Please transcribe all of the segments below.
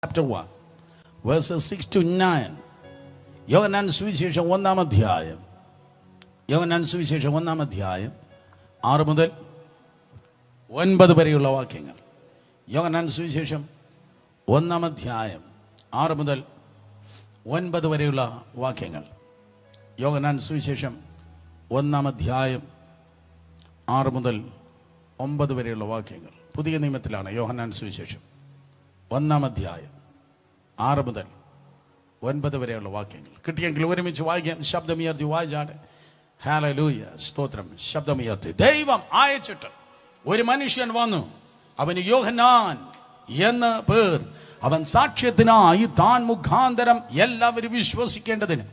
chapter 1, verses 6 to 9. യോഹന്നാൻ സുവിശേഷം 1-ാം അധ്യായം. യോഹന്നാൻ സുവിശേഷം 1-ാം അധ്യായം 6 മുതൽ 9 വരെയുള്ള വാക്യങ്ങൾ. യോഹന്നാൻ സുവിശേഷം 1-ാം അധ്യായം 6 മുതൽ 9 വരെയുള്ള വാക്യങ്ങൾ. യോഹന്നാൻ സുവിശേഷം 1-ാം അധ്യായം 6 മുതൽ 9 വരെയുള്ള വാക്യങ്ങൾ. പുതിയ നിയമത്തിലാണ് യോഹന്നാൻ സുവിശേഷം 1-ാം അധ്യായം 6 മുതൽ 9 വരെയുള്ള വാക്യങ്ങൾ. കിട്ടിയെങ്കിൽ ഒരുമിച്ച് വായിക്കാം. ശബ്ദമുയർത്തി വായിച്ചാണ്. ഹല്ലേലൂയ, സ്തോത്രം. ശബ്ദമുയർത്തി. ദൈവം അയച്ചിട്ട് ഒരു മനുഷ്യൻ വന്നു, അവന് യോഹന്നാൻ എന്ന് പേർ. അവൻ സാക്ഷ്യത്തിനായി താൻ മുഖാന്തരം എല്ലാവരും വിശ്വസിക്കേണ്ടതിന്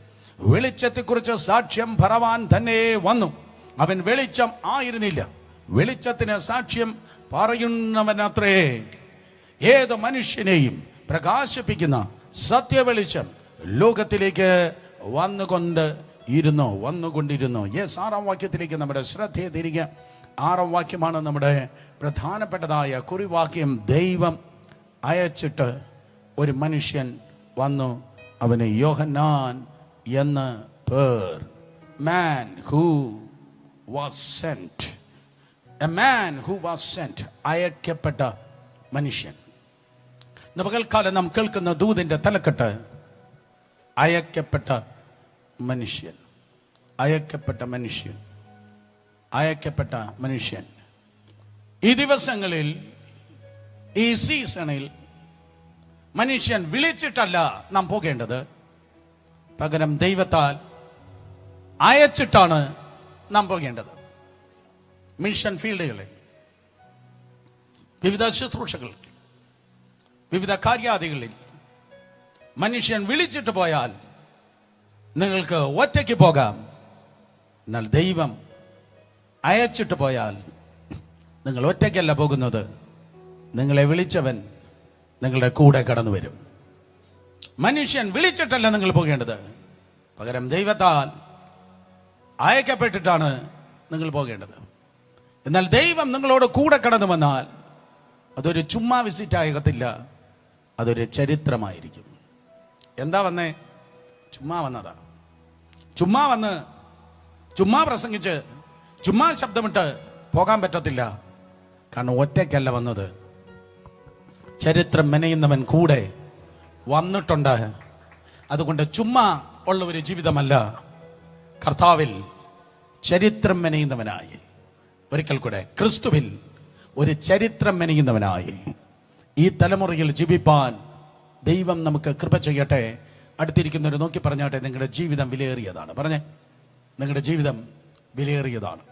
വെളിച്ചത്തെക്കുറിച്ച് സാക്ഷ്യം പറവാൻ തന്നെ വന്നു. അവൻ വെളിച്ചം ആയിരുന്നില്ല, വെളിച്ചത്തിന് സാക്ഷ്യം പറയുന്നവനത്രേ. ഏത് മനുഷ്യനെയും പ്രകാശിപ്പിക്കുന്ന സത്യവെളിച്ചം ലോകത്തിലേക്ക് വന്നുകൊണ്ടിരുന്നു. യെസ്, 6-ാം വാക്യത്തിലേക്ക് നമ്മുടെ ശ്രദ്ധയെ തിരികെ. 6-ാം വാക്യമാണ് നമ്മുടെ പ്രധാനപ്പെട്ടതായ കുറിവാക്യം. ദൈവം അയച്ചിട്ട് ഒരു മനുഷ്യൻ വന്നു, അവന് യോഹന്നാൻ എന്ന് പേർ. Man who was sent. A man who was sent. അയക്കപ്പെട്ട മനുഷ്യൻ. പകൽക്കാലം നാം കേൾക്കുന്ന ദൂതിന്റെ തലക്കെട്ട് അയക്കപ്പെട്ട മനുഷ്യൻ. അയക്കപ്പെട്ട മനുഷ്യൻ. അയക്കപ്പെട്ട മനുഷ്യൻ. ഈ ദിവസങ്ങളിൽ, ഈ സീസണിൽ മനുഷ്യൻ വിളിച്ചിട്ടല്ല നാം പോകേണ്ടത്, പകരം ദൈവത്താൽ അയച്ചിട്ടാണ് നാം പോകേണ്ടത്. മിഷൻ ഫീൽഡുകളിൽ, വിവിധ ശുശ്രൂഷകൾ, വിവിധ കാര്യാദികളിൽ മനുഷ്യൻ വിളിച്ചിട്ട് പോയാൽ നിങ്ങൾക്ക് ഒറ്റയ്ക്ക് പോകാം. എന്നാൽ ദൈവം അയച്ചിട്ട് പോയാൽ നിങ്ങൾ ഒറ്റയ്ക്കല്ല പോകുന്നത്, നിങ്ങളെ വിളിച്ചവൻ നിങ്ങളുടെ കൂടെ കടന്നു വരും. മനുഷ്യൻ വിളിച്ചിട്ടല്ല നിങ്ങൾ പോകേണ്ടത്, പകരം ദൈവത്താൽ അയക്കപ്പെട്ടിട്ടാണ് നിങ്ങൾ പോകേണ്ടത്. എന്നാൽ ദൈവം നിങ്ങളോട് കൂടെ കടന്നു വന്നാൽ അതൊരു ചുമ്മാ വിസിറ്റ് ആകത്തില്ല, അതൊരു ചരിത്രമായിരിക്കും. എന്താ വന്നേ? ചുമ്മാ വന്നതാ. ചുമ്മാ വന്ന് ചുമ്മാ പ്രസംഗിച്ച് ചുമ്മാ ശബ്ദമിട്ട് പോകാൻ പറ്റത്തില്ല. കാരണം ഒറ്റയ്ക്കല്ല വന്നത്, ചരിത്രം മെനയുന്നവൻ കൂടെ വന്നിട്ടുണ്ട്. അതുകൊണ്ട് ചുമ്മാ ഉള്ള ഒരു ജീവിതമല്ല, കർത്താവിൽ ചരിത്രം മെനയുന്നവനായി, ഒരിക്കൽ കൂടെ ക്രിസ്തുവിൽ ഒരു ചരിത്രം മെനയുന്നവനായി ഈ തലമുറയിൽ ജീവിപ്പാൻ ദൈവം നമുക്ക് കൃപ ചെയ്യട്ടെ. അടുത്തിരിക്കുന്നവർ നോക്കി പറഞ്ഞാട്ടെ, നിങ്ങളുടെ ജീവിതം വിലയേറിയതാണ്. പറഞ്ഞേ, നിങ്ങളുടെ ജീവിതം വിലയേറിയതാണ്.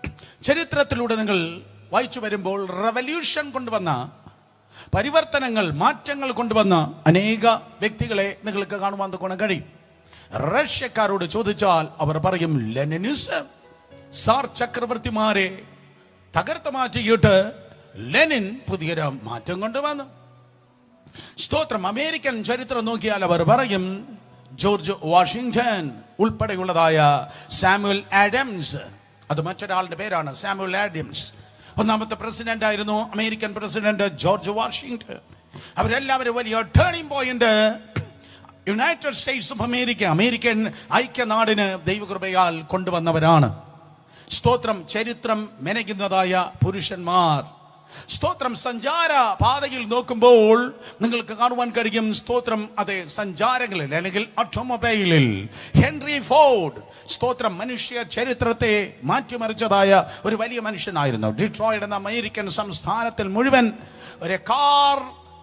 ചരിത്രത്തിലൂടെ നിങ്ങൾ വായിച്ചു വരുമ്പോൾ റവല്യൂഷൻ കൊണ്ടുവന്ന പരിവർത്തനങ്ങൾ, മാറ്റങ്ങൾ കൊണ്ടുവന്ന അനേക വ്യക്തികളെ നിങ്ങൾക്ക് കാണുവാൻ തൊക്കെ കഴിയും. റഷ്യക്കാരോട് ചോദിച്ചാൽ അവർ പറയും ലെനിനിസം. സാർ ചക്രവർത്തിമാരെ തകർത്ത് മാറ്റിയിട്ട് ലെനിൻ പുതിയൊരു മാറ്റം കൊണ്ടുവന്നു. സ്തോത്രം. അമേരിക്കൻ ചരിത്രം നോക്കിയാൽ അവർ പറയും ജോർജ് വാഷിംഗ്ടൺ ഉൾപ്പെടെയുള്ളതായ സാമുവൽ ആഡംസ്. അത് മറ്റൊരാളുടെ പേരാണ്, സാമുവൽ ആഡംസ്. ഒന്നാമത്തെ പ്രസിഡന്റ് ആയിരുന്നു അമേരിക്കൻ പ്രസിഡന്റ് ജോർജ് വാഷിംഗ്ടൺ. അവരെല്ലാവരും വലിയ turning point United States of America, American ഐക്യനാടിന് ദൈവകൃപയാൽ കൊണ്ടുവന്നവരാണ്. സ്തോത്രം. ചരിത്രം മെനയ്ക്കുന്നതായ പുരുഷന്മാർ. സ്തോത്രം. സഞ്ചാര പാതയിൽ നോക്കുമ്പോൾ നിങ്ങൾക്ക് കാണുവാൻ കഴിയും. സ്തോത്രം. അതെ, സഞ്ചാരങ്ങളിൽ അല്ലെങ്കിൽ ഓട്ടോമൊബൈലിൽ ഹെൻറി ഫോർഡ്, സ്തോത്രം, മനുഷ്യ ചരിത്രത്തെ മാറ്റിമറിച്ചതായ ഒരു വലിയ മനുഷ്യനായിരുന്നു. ഡിട്രോയിഡ് എന്ന അമേരിക്കൻ സംസ്ഥാനത്തിൽ മുഴുവൻ ഒരു കാർ,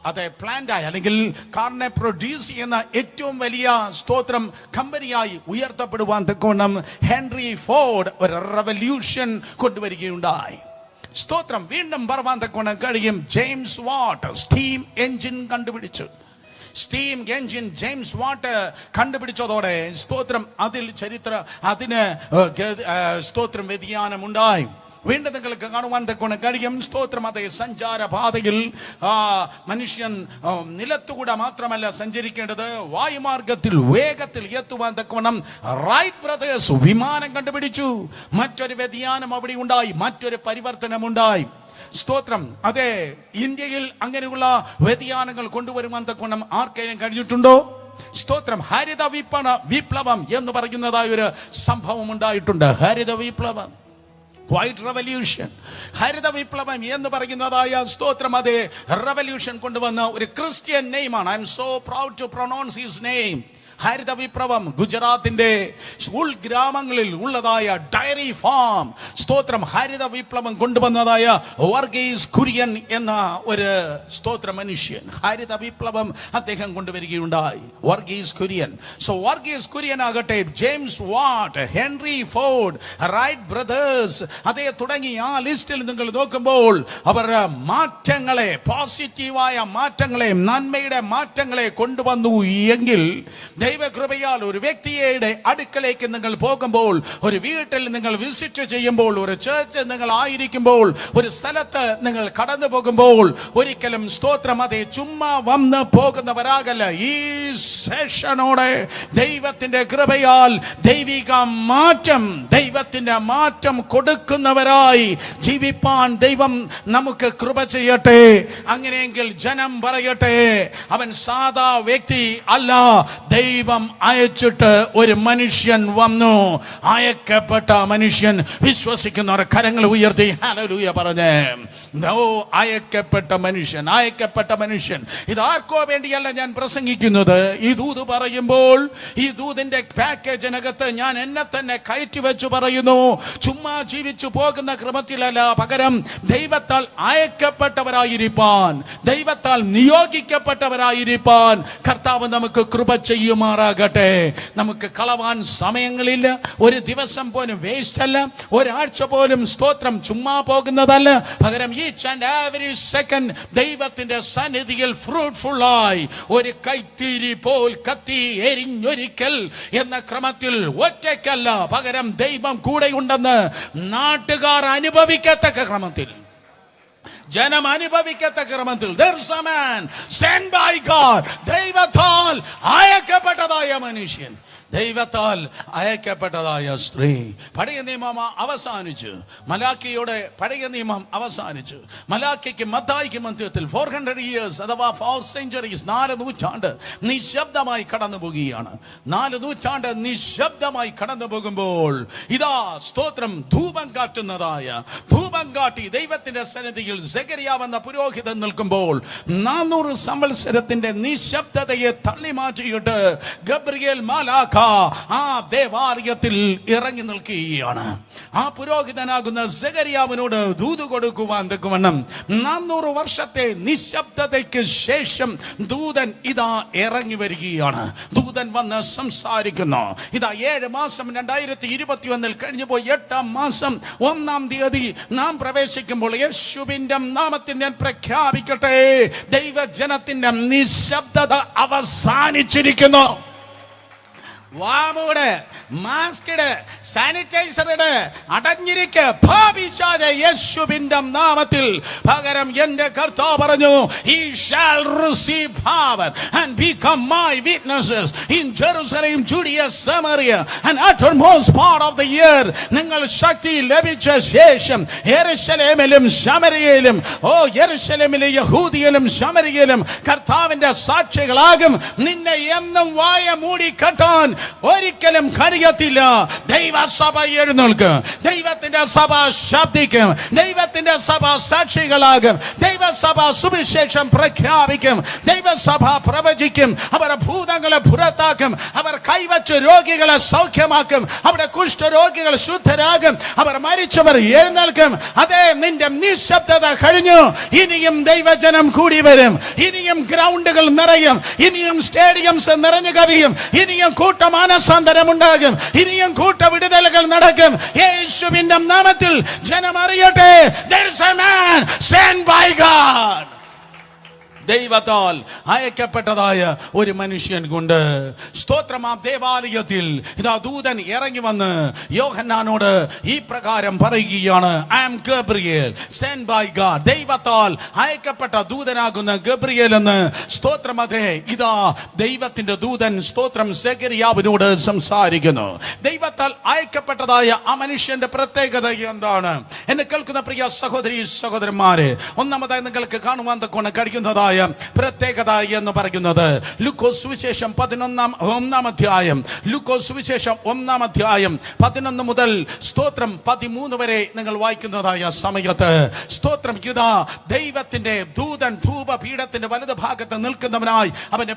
അതെ, പ്ലാന്റായി അല്ലെങ്കിൽ കാറിനെ പ്രൊഡ്യൂസ് ചെയ്യുന്ന ഏറ്റവും വലിയ സ്തോത്രം കമ്പനിയായി ഉയർത്തപ്പെടുവാൻ തക്കവണ്ണം ഹെൻറി ഫോർഡ് ഒരു റവല്യൂഷൻ കൊണ്ടുവരികയുണ്ടായി. സ്തോത്രം. വീണ്ടും പറവാൻ തക്കവണ്ണം കഴിയും. ജെയിംസ് വാട്ട് സ്റ്റീം എഞ്ചിൻ കണ്ടുപിടിച്ചു. സ്റ്റീം എഞ്ചിൻ ജെയിംസ് വാട്ട് കണ്ടുപിടിച്ചതോടെ സ്തോത്രം അതിന് സ്തോത്രം വ്യതിയാനമുണ്ടായി. വീണ്ടും നിങ്ങൾക്ക് കാണുവാൻ തക്കവണ്ണം കഴിയും. സ്തോത്രം. അതേ, സഞ്ചാരപാതയിൽ മനുഷ്യൻ നിലത്തുകൂടെ മാത്രമല്ല സഞ്ചരിക്കേണ്ടത്, വായുമാർഗത്തിൽ വേഗത്തിൽ എത്തുവാൻ തക്കവണ്ണം റൈറ്റ് ബ്രദേഴ്സ് വിമാനം കണ്ടുപിടിച്ചു. മറ്റൊരു വ്യതിയാനം അവിടെ ഉണ്ടായി, മറ്റൊരു പരിവർത്തനമുണ്ടായി. സ്തോത്രം. അതെ, ഇന്ത്യയിൽ അങ്ങനെയുള്ള വ്യതിയാനങ്ങൾ കൊണ്ടുവരുവാൻ തക്കവണ്ണം ആർക്കെങ്കിലും കഴിഞ്ഞിട്ടുണ്ടോ? സ്തോത്രം. ഹരിത വിപ്ലവം എന്ന് പറയുന്നതായ ഒരു സംഭവം ഉണ്ടായിട്ടുണ്ട്. ഹരിത വിപ്ലവം, വൈറ്റ് റെവല്യൂഷൻ. ഹരിത വിപ്ലവം എന്ന് പറയുന്നതായ സ്തോത്രം, അത് റെവല്യൂഷൻ കൊണ്ടുവന്ന ഒരു ക്രിസ്ത്യൻ നെയിമാണ്. I am so proud to pronounce his name. ഹരിത വിപ്ലവം ഗുജറാത്തിന്റെ ഉൾഗ്രാമങ്ങളിൽ ഉള്ളതായ ഡയറി ഫാം, സ്തോത്രം, ഹരിത വിപ്ലവം കൊണ്ടുവന്നതായ വർഗീസ് കുര്യൻ എന്ന ഒരു സ്തോത്ര മനുഷ്യൻ ഹരിത വിപ്ലവം അദ്ദേഹം കൊണ്ടുവരികയുണ്ടായി. വർഗീസ് കുര്യൻ. സോ വർഗീസ് കുര്യൻ ആകട്ടെ, James Watt, Henry Ford, Wright Brothers, അതേ തുടങ്ങി ആ ലിസ്റ്റിൽ നിങ്ങൾ നോക്കുമ്പോൾ അവർ മാറ്റങ്ങളെ, പോസിറ്റീവായ മാറ്റങ്ങളെ, നന്മയുടെ മാറ്റങ്ങളെ കൊണ്ടുവന്നു എങ്കിൽ ദൈവകൃപയാൽ ഒരു വ്യക്തിയുടെ അടുക്കലേക്ക് നിങ്ങൾ പോകുമ്പോൾ, ഒരു വീട്ടിൽ നിങ്ങൾ വിസിറ്റ് ചെയ്യുമ്പോൾ, ഒരു ചർച്ച് നിങ്ങൾ ആയിരിക്കുമ്പോൾ, ഒരു സ്ഥലത്ത് നിങ്ങൾ കടന്നു പോകുമ്പോൾ ഒരിക്കലും സ്തോത്രം അതെ ചുമ്മാ വന്ന് പോകുന്നവരാകല്ല. ഈ സെഷനോടെ ദൈവത്തിന്റെ കൃപയാൽ ദൈവിക മാറ്റം, ദൈവത്തിന്റെ മാറ്റം കൊടുക്കുന്നവരായി ജീവിപ്പാൻ ദൈവം നമുക്ക് കൃപ ചെയ്യട്ടെ. അങ്ങനെയെങ്കിൽ ജനം പറയട്ടെ, അവൻ സാധാ വ്യക്തി അല്ല, ദൈവം അയച്ചിട്ട് ഒരു മനുഷ്യൻ വന്നു. അയക്കപ്പെട്ട മനുഷ്യൻ. വിശ്വസിക്കുന്നവർ കരങ്ങൾ ഉയർത്തി ഹല്ലേലൂയ പറഞ്ഞേ. അയക്കപ്പെട്ട മനുഷ്യൻ, അയക്കപ്പെട്ട മനുഷ്യൻ. ഇതാർക്കോ വേണ്ടിയല്ല ഞാൻ പ്രസംഗിക്കുന്നത്. ഈ ദൂത് പറയുമ്പോൾ ഈ ദൂതിന്റെ പാക്കേജിനകത്ത് ഞാൻ എന്നെ തന്നെ കയറ്റി വെച്ച് പറയുന്നു. ചുമ്മാ ജീവിച്ചു പോകുന്ന ക്രമത്തിലല്ല, പകരം ദൈവത്താൽ അയക്കപ്പെട്ടവരായിരിക്കാൻ, ദൈവത്താൽ നിയോഗിക്കപ്പെട്ടവരായിരിക്കാൻ കർത്താവ് നമുക്ക് കൃപ ചെയ്യുമാറാകട്ടെ. നമുക്ക് കളവാൻ സമയങ്ങളില്ല. ഒരു ദിവസം പോലും വേസ്റ്റ് അല്ല, ഒരാഴ്ച പോലും സ്തോത്രം ചുമ്മാ പോകുന്നതല്ല. പകരം ഈച്ച് ആൻഡ് എവരി സെക്കൻഡ് ദൈവത്തിന്റെ സന്നിധിയിൽ ഫ്രൂട്ട്ഫുള്ളായി ഒരു കൈത്തീരി പോൽ കത്തി എരിഞ്ഞൊരിക്കൽ എന്ന ക്രമത്തിൽ ഒറ്റയ്ക്കല്ല, പകരം ദൈവം കൂടെയുണ്ടെന്ന് നാട്ടുകാർ അനുഭവിക്കത്തക്ക ക്രമത്തിൽ, ജനം അനുഭവിക്കത്തക്ക ക്രമത്തിൽ, there's a man sent by God, ദൈവത്താൽ അയക്കപ്പെട്ടതായ മനുഷ്യൻ, ദൈവത്താൽ അയക്കപ്പെട്ടതായ സ്ത്രീ. പഴയ നിയമം അവസാനിച്ചു. മലാക്കിയുടെ പഴയ നിയമം അവസാനിച്ചു. മലാക്കിക്ക് മത്തായിക്ക് മധ്യത്തിൽ 400 years അഥവാ 4 centuries, 4 നൂറ്റാണ്ട് നിശബ്ദമായി കടന്നു പോകുകയാണ്. 4 നൂറ്റാണ്ട് നിശബ്ദമായി കടന്നു പോകുമ്പോൾ ഇതാ സ്തോത്രം ധൂപം കാട്ടുന്നതായ, ധൂപം കാട്ടി ദൈവത്തിന്റെ സന്നിധിയിൽ സെഖര്യാവ് എന്ന പുരോഹിതൻ നിൽക്കുമ്പോൾ 400 സംവത്സരത്തിന്റെ നിശബ്ദതയെ തള്ളി മാറ്റിയിട്ട് ഗബ്രിയേൽ മാലാഖ ആ ദേവാലയത്തിൽ ഇറങ്ങി നിൽക്കുകയാണ്. ആ പുരോഹിതനാകുന്ന സെഖര്യാവിനോട് ദൂത് കൊടുക്കുവാൻ തക്കവണ്ണം 400 വർഷത്തെ നിശബ്ദതയ്ക്ക് ശേഷം ദൂതൻ ഇതാ ഇറങ്ങി വരികയാണ്. ദൂതൻ വന്ന് സംസാരിക്കുന്നു. ഇതാ 7 മാസം 2021 കഴിഞ്ഞു പോയി. 8ാം മാസം 1-ാം തീയതി നാം പ്രവേശിക്കുമ്പോൾ യേശുവിന്റെ നാമത്തിൽ ഞാൻ പ്രഖ്യാപിക്കട്ടെ, ദൈവജനത്തിന്റെ നിശബ്ദത അവസാനിച്ചിരിക്കുന്നു. വാമൂടെ, മാസ്കിട്, സാനിറ്റൈസറുടെ അടഞ്ഞിരിക്ക് ഭാവിച്ചാതെ യേശുവിന്റെ നാമത്തിൽ. പകരം എന്റെ കർത്താവ് പറഞ്ഞു, he shall receive power and become my witnesses in Jerusalem, Judea, Samaria and uttermost part of the year. നിങ്ങൾ ശക്തി ലഭിച്ച ശേഷം യെരൂശലേമിലും ശമരിയയിലും, യെരൂശലേമിലെ യഹൂദിയിലും ശമരിയയിലും കർത്താവിന്റെ സാക്ഷികളാകും. നിന്നെ എന്നും വായ മൂടി കെട്ടാൻ ഒരിക്കലും കഴിയത്തില്ല. ദൈവസഭ എഴുന്നേൽക്കും, ദൈവത്തിന്റെ സഭ ശബ്ദിക്കും, ദൈവത്തിന്റെ സഭ സാക്ഷികളാകും, ദൈവസഭ സുവിശേഷം പ്രഖ്യാപിക്കും, ദൈവസഭ പ്രവചിക്കും. അവർ ഭൂതങ്ങളെ പുറത്താക്കും, അവർ കൈവച്ച് രോഗികളെ സൗഖ്യമാക്കും, അവിടെ കുഷ്ഠരോഗികൾ ശുദ്ധരാകും, അവർ മരിച്ചവർ എഴുന്നേൽക്കും. അതെ, നിന്റെ നിശബ്ദത കഴിഞ്ഞു. ഇനിയും ദൈവജനം കൂടി വരും, ഇനിയും ഗ്രൗണ്ടുകൾ നിറയും, ഇനിയും സ്റ്റേഡിയംസ് നിറഞ്ഞു കവിയും, ഇനിയും കൂട്ടമാനസാന്തരം ഉണ്ടാകും, ഇനിയും കൂട്ട വിടുതലുകൾ നടക്കും. യേശുവിന്റെ നാമത്തിൽ ജനം അറിയട്ടെ, there is a man sent by God. ദൈവത്താൽ അയക്കപ്പെട്ടതായ ഒരു മനുഷ്യൻ കൊണ്ട്. സ്തോത്രം. ആ ദേവാലയത്തിൽ ഇതാ ദൂതൻ ഇറങ്ങി വന്ന് യോഹന്നാനോട് ഈ പ്രകാരം പറയുകയാണ്, I am Gabriel sent by God. ദൈവത്താൽ അയക്കപ്പെട്ട ദൂതനാകുന്ന ഗബ്രിയേൽ എന്ന്. സ്തോത്രം. അതെ, ഇതാ ദൈവത്തിന്റെ ദൂതൻ സ്തോത്രം സെഖര്യാവിനോട് സംസാരിക്കുന്നു. ദൈവത്താൽ അയക്കപ്പെട്ടതായ ആ മനുഷ്യന്റെ പ്രത്യേകത എന്താണ്? എന്നെ കേൾക്കുന്ന പ്രിയ സഹോദരി സഹോദരന്മാരെ, ഒന്നാമതായി നിങ്ങൾക്ക് കാണുവാൻ തക്കോണം കഴിയുന്നതായ പ്രത്യേകത എന്ന് പറയുന്നത് ലൂക്കോസ് സുവിശേഷം 11 അധ്യായം, ലൂക്കോസ് സുവിശേഷം 1 അധ്യായം 11 മുതൽ സ്തോത്രം 13 വരെ നിങ്ങൾ വായിക്കുന്നതായ സമയത്ത് സ്തോത്രം ഇതാ ദൈവത്തിന്റെ ദൂതൻ ധൂപപീഠത്തിന്റെ വലതു ഭാഗത്ത് നിൽക്കുന്നവനായി അവന്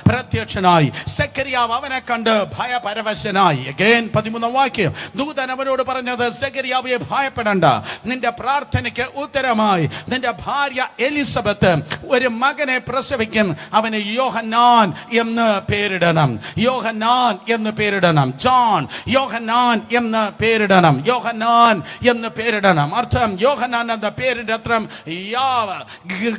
പ്രത്യക്ഷനായി. സെഖര്യാവ് അവനെ കണ്ട് ഭയപരവശനായി. 13 വാക്യം. ദൂതൻ അവനോട് പറഞ്ഞത്, സെഖര്യാവേ ഭയപ്പെടണ്ട, നിന്റെ പ്രാർത്ഥനയ്ക്ക് ഉത്തരമായി നിന്റെ ഭാര്യ എലിസബത്ത് ഒരു മകനെ പ്രസവിക്കും, അവന് യോഹന്നാൻ എന്ന് പേരിടണം. യോഹന്നാൻ എന്ന് പേരിടണം. ജോൺ. യോഹന്നാൻ എന്ന് പേരിടണം. യോഹന്നാൻ എന്ന് പേരിടണം. അർത്ഥം യോഹന്നാൻ എന്ന പേരിന്റെ അർത്ഥം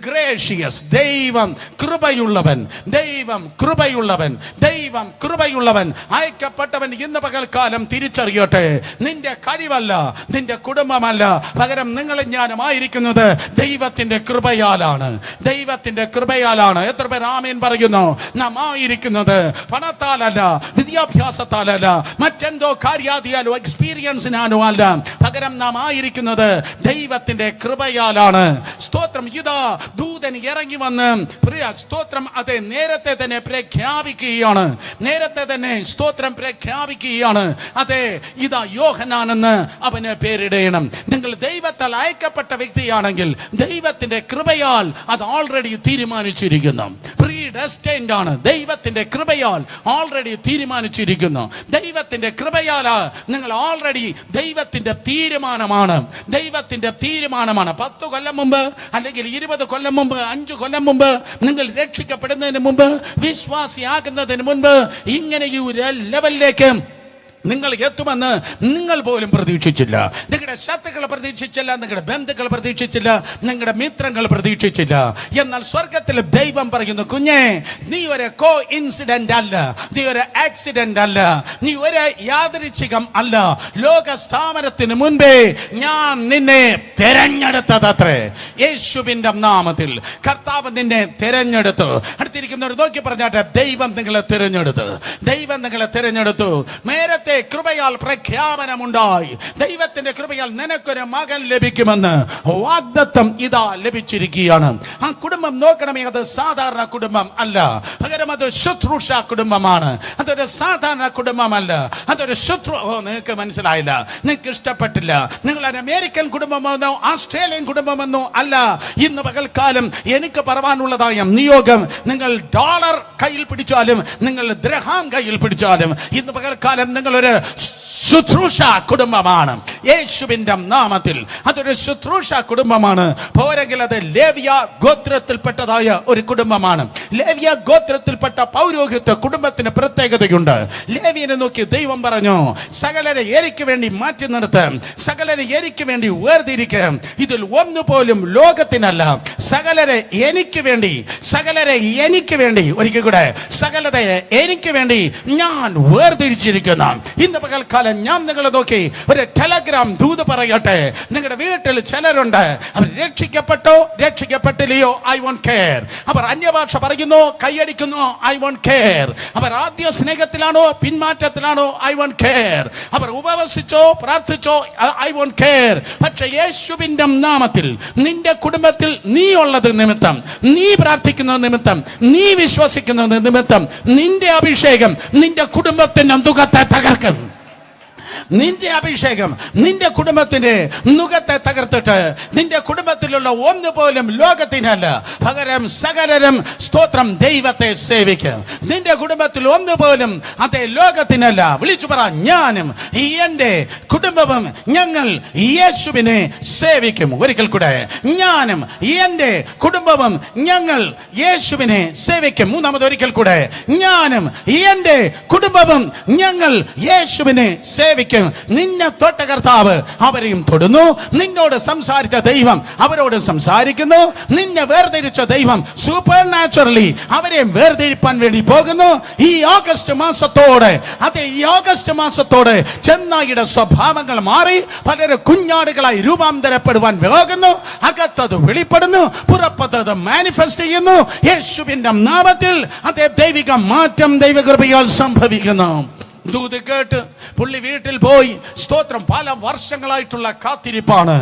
ഗ്രേഷ്യസ്, ദൈവം കൃപയുള്ളവൻ, ദൈവം കൃപയുള്ളവൻ, ദൈവം കൃപയുള്ളവൻ. അയക്കപ്പെട്ടവൻ ഇന്ന് പകൽക്കാലം തിരിച്ചറിയട്ടെ, നിന്റെ കഴിവല്ല, നിന്റെ കുടുംബമല്ല, പകരം നിങ്ങളും ഞാനുമായിരിക്കുന്നത് ദൈവത്തിന്റെ കൃപയാലാണ്. ദൈവത്തിന്റെ കൃപയാലാണ്. എത്ര പേർ ആമേൻ പറയുന്നു? നാം ആയിരിക്കുന്നത് പണത്താലല്ല, വിദ്യാഭ്യാസത്താലല്ല, മറ്റെന്തോ കാര്യാദിയാലോ എക്സ്പീരിയൻസിനാലോ അല്ല, പകരം നാം ആയിരിക്കുന്നത് ദൈവത്തിന്റെ കൃപയാലാണ്. സ്തോത്രം. ഇതാ ദൂതൻ ഇറങ്ങി വന്ന് പ്രിയ സ്തോത്രം അതെ നേരത്തെ തന്നെ പ്രഖ്യാപിക്കുകയാണ്. നേരത്തെ തന്നെ സ്തോത്രം പ്രഖ്യാപിക്കുകയാണ്. അതെ, ഇതാ യോഹന്നാൻ എന്ന് അവന് പേരിടണം. നിങ്ങൾ ദൈവത്താൽ അയക്കപ്പെട്ട വ്യക്തിയാണെങ്കിൽ ദൈവത്തിന്റെ കൃപയാൽ അത് ഓൾറെഡി തീരുമാനിച്ചിരിക്കുന്നു. പ്രീഡെസ്റ്റൈൻഡ് ആണ്. ദൈവത്തിന്റെ കൃപയാൽ ഓൾറെഡി തീരുമാനിച്ചിരിക്കുന്നു. ദൈവത്തിന്റെ കൃപയാൽ നിങ്ങൾ ഓൾറെഡി ദൈവത്തിന്റെ തീരുമാനമാണ്. ദൈവത്തിന്റെ തീരുമാനമാണ്. 10 കൊല്ലം മുമ്പ് അല്ലെങ്കിൽ 20 കൊല്ലം മുമ്പ് 5 കൊല്ലം മുമ്പ് നിങ്ങൾ രക്ഷിക്കപ്പെടുന്നതിന് മുമ്പ് വിശ്വാസിയാകുന്നതിന് മുൻപ് ഇങ്ങനെയൊരു ലെവലിലേക്ക് നിങ്ങൾ എത്തുമെന്ന് നിങ്ങൾ പോലും പ്രതീക്ഷിച്ചില്ല. നിങ്ങളുടെ ശത്രുക്കൾ പ്രതീക്ഷിച്ചില്ല, നിങ്ങളുടെ ബന്ധുക്കൾ പ്രതീക്ഷിച്ചില്ല, നിങ്ങളുടെ മിത്രങ്ങൾ പ്രതീക്ഷിച്ചില്ല. എന്നാൽ സ്വർഗത്തിൽ ദൈവം പറയുന്നു, കുഞ്ഞേ, നീ ഒരു കോ ഇൻസിഡന്റ് അല്ല, നീ ഒരു ആക്സിഡന്റ് അല്ല, നീ ഒരു യാദൃച്ഛികം അല്ല. ലോക സ്ഥാപനത്തിന് മുൻപേ ഞാൻ നിന്നെ തെരഞ്ഞെടുത്തതത്രേ. യേശുവിന്റെ നാമത്തിൽ കർത്താവ് നിന്നെ തെരഞ്ഞെടുത്തു. അടുത്തിരിക്കുന്നവർ നോക്കി പറഞ്ഞാട്ടെ, ദൈവം നിങ്ങളെ തിരഞ്ഞെടുത്തു. ദൈവം നിങ്ങളെ തിരഞ്ഞെടുത്തു. നേരത്തെ കൃപയാൽ പ്രഖ്യാപനമുണ്ടായി. ദൈവത്തിന്റെ കൃപയാൽ നിനക്കൊരു മകൻ ലഭിക്കുമെന്ന് വാഗ്ദത്തം ഇതാ ലഭിച്ചിരിക്കുകയാണ്. ആ കുടുംബം നോക്കണമേ, അത് സാധാരണ കുടുംബം അല്ല, പകരം അത് ശുശ്രൂഷ കുടുംബമാണ്. അതൊരു സാധാരണ കുടുംബമല്ല, അതൊരു നിങ്ങൾക്ക് മനസ്സിലായില്ല, നിങ്ങൾക്ക് ഇഷ്ടപ്പെട്ടില്ല. നിങ്ങൾ ഒരു അമേരിക്കൻ കുടുംബമെന്നോ ഓസ്ട്രേലിയൻ കുടുംബമെന്നോ അല്ല. ഇന്ന് പകൽക്കാലം എനിക്ക് പറയാനുള്ളതായ നിയോഗം, നിങ്ങൾ ഡോളർ കയ്യിൽ പിടിച്ചാലും നിങ്ങൾ ദ്രഹാം കയ്യിൽ പിടിച്ചാലും ഇന്ന് പകൽക്കാലം നിങ്ങൾ ഒരു ശുശ്രൂഷ കുടുംബമാണ്. യേശുവിന്റെ നാമത്തിൽ അതൊരു ശുശ്രൂഷ കുടുംബമാണ്. പോരെങ്കിൽ അത് ലേവ്യ ഗോത്രത്തിൽപ്പെട്ടതായ ഒരു കുടുംബമാണ്. ലേവ്യ ഗോത്രത്തിൽപ്പെട്ട പൗരോഹിത്യ കുടുംബത്തിന് പ്രത്യേകതയുണ്ട്. ലേവ്യനെ നോക്കി ദൈവം പറഞ്ഞു, സകലരെ എനിക്ക് വേണ്ടി മാറ്റി നിർത്താം, സകലരെ എനിക്ക് വേണ്ടി വേർതിരിക്കാം. ഇതിൽ ഒന്നുപോലും ലോകത്തിനല്ല, സകലരെ എനിക്ക് വേണ്ടി, സകലരെ എനിക്ക് വേണ്ടി, ഒരിക്കൽ കൂടെ, സകലതയെ എനിക്ക് വേണ്ടി ഞാൻ വേർതിരിച്ചിരിക്കുന്നു. ഇന്ന് പകൽക്കാലം ഞാൻ നിങ്ങളെ നോക്കി ഒരു ടെലഗ്രാം ദൂത് പറയട്ടെ. നിങ്ങളുടെ വീട്ടിൽ ചിലരുണ്ട്, അവർ രക്ഷിക്കപ്പെട്ടോ രക്ഷിക്കപ്പെട്ടില്ലയോ, ഐ വോണ്ട് കെയർ. അവർ അന്യഭാഷ പറയുന്നു, കൈയടിക്കുന്നു, ഐ വോണ്ട് കെയർ. അവർ ആദ്യ സ്നേഹത്തിലാണോ പിന്മാറ്റത്തിലാണോ, ഐ വോണ്ട് കെയർ. അവർ ഉപവസിച്ചോ പ്രാർത്ഥിച്ചോ, ഐ വോണ്ട് കെയർ. പക്ഷെ യേശുവിന്റെ നാമത്തിൽ നിന്റെ കുടുംബത്തിൽ നീ ഉള്ളത് നിമിത്തം, നീ പ്രാർത്ഥിക്കുന്നത് നിമിത്തം, നീ വിശ്വസിക്കുന്നത് നിമിത്തം നിന്റെ അഭിഷേകം നിന്റെ കുടുംബത്തിന്റെ മുഖത്തെ തകർക്കും. നിന്റെ അഭിഷേകം നിന്റെ കുടുംബത്തിന്റെ മുഖത്തെ തകർത്തിട്ട് നിന്റെ കുടുംബത്തിലുള്ള ഒന്നുപോലും ലോകത്തിനല്ല, പകരം സകലരും സ്തോത്രം ദൈവത്തെ സേവിക്കും. നിന്റെ കുടുംബത്തിൽ ഒന്നുപോലും അതേ ലോകത്തിനല്ല. വിളിച്ചു പറ, ഞാനും എന്റെ കുടുംബവും ഞങ്ങൾ യേശുവിനെ സേവിക്കും. ഒരിക്കൽ കൂടെ, ഞാനും എന്റെ കുടുംബവും ഞങ്ങൾ യേശുവിനെ സേവിക്കും. മൂന്നാമത് ഒരിക്കൽ കൂടെ, ഞാനും എന്റെ കുടുംബവും ഞങ്ങൾ യേശുവിനെ സേവിക്കും. ആയിരിക്കും. നിന്നെ തൊട്ട കർത്താവ് അവരെയും തൊടുന്നു. നിന്നോട് സംസാരിച്ച ദൈവം അവരോട് സംസാരിക്കുന്നു. നിന്നെ വേർതിരിച്ച ദൈവം സൂപ്പർ നാച്ചുറലി അവരെ വേർതിരിപ്പാൻ വേണ്ടി പോകുന്നു. ഈ ഓഗസ്റ്റ് മാസത്തോടെ ചെന്നായിയുടെ സ്വഭാവങ്ങൾ മാറി പലരും കുഞ്ഞാടുകളായി രൂപാന്തരപ്പെടുവാൻ പോകുന്നു. അകത്തത് വെളിപ്പെടുന്നു, പുറപ്പെട്ടത് മാനിഫെസ്റ്റ് ചെയ്യുന്നു. യേശുവിന്റെ നാമത്തിൽ അതേ ദൈവിക മാറ്റം ദൈവകൃപയാൽ സംഭവിക്കുന്നു. ദൂത് കേട്ട് പുള്ളി വീട്ടിൽ പോയി. സ്തോത്രം. പല വർഷങ്ങളായിട്ടുള്ള കാത്തിരിപ്പാണ്.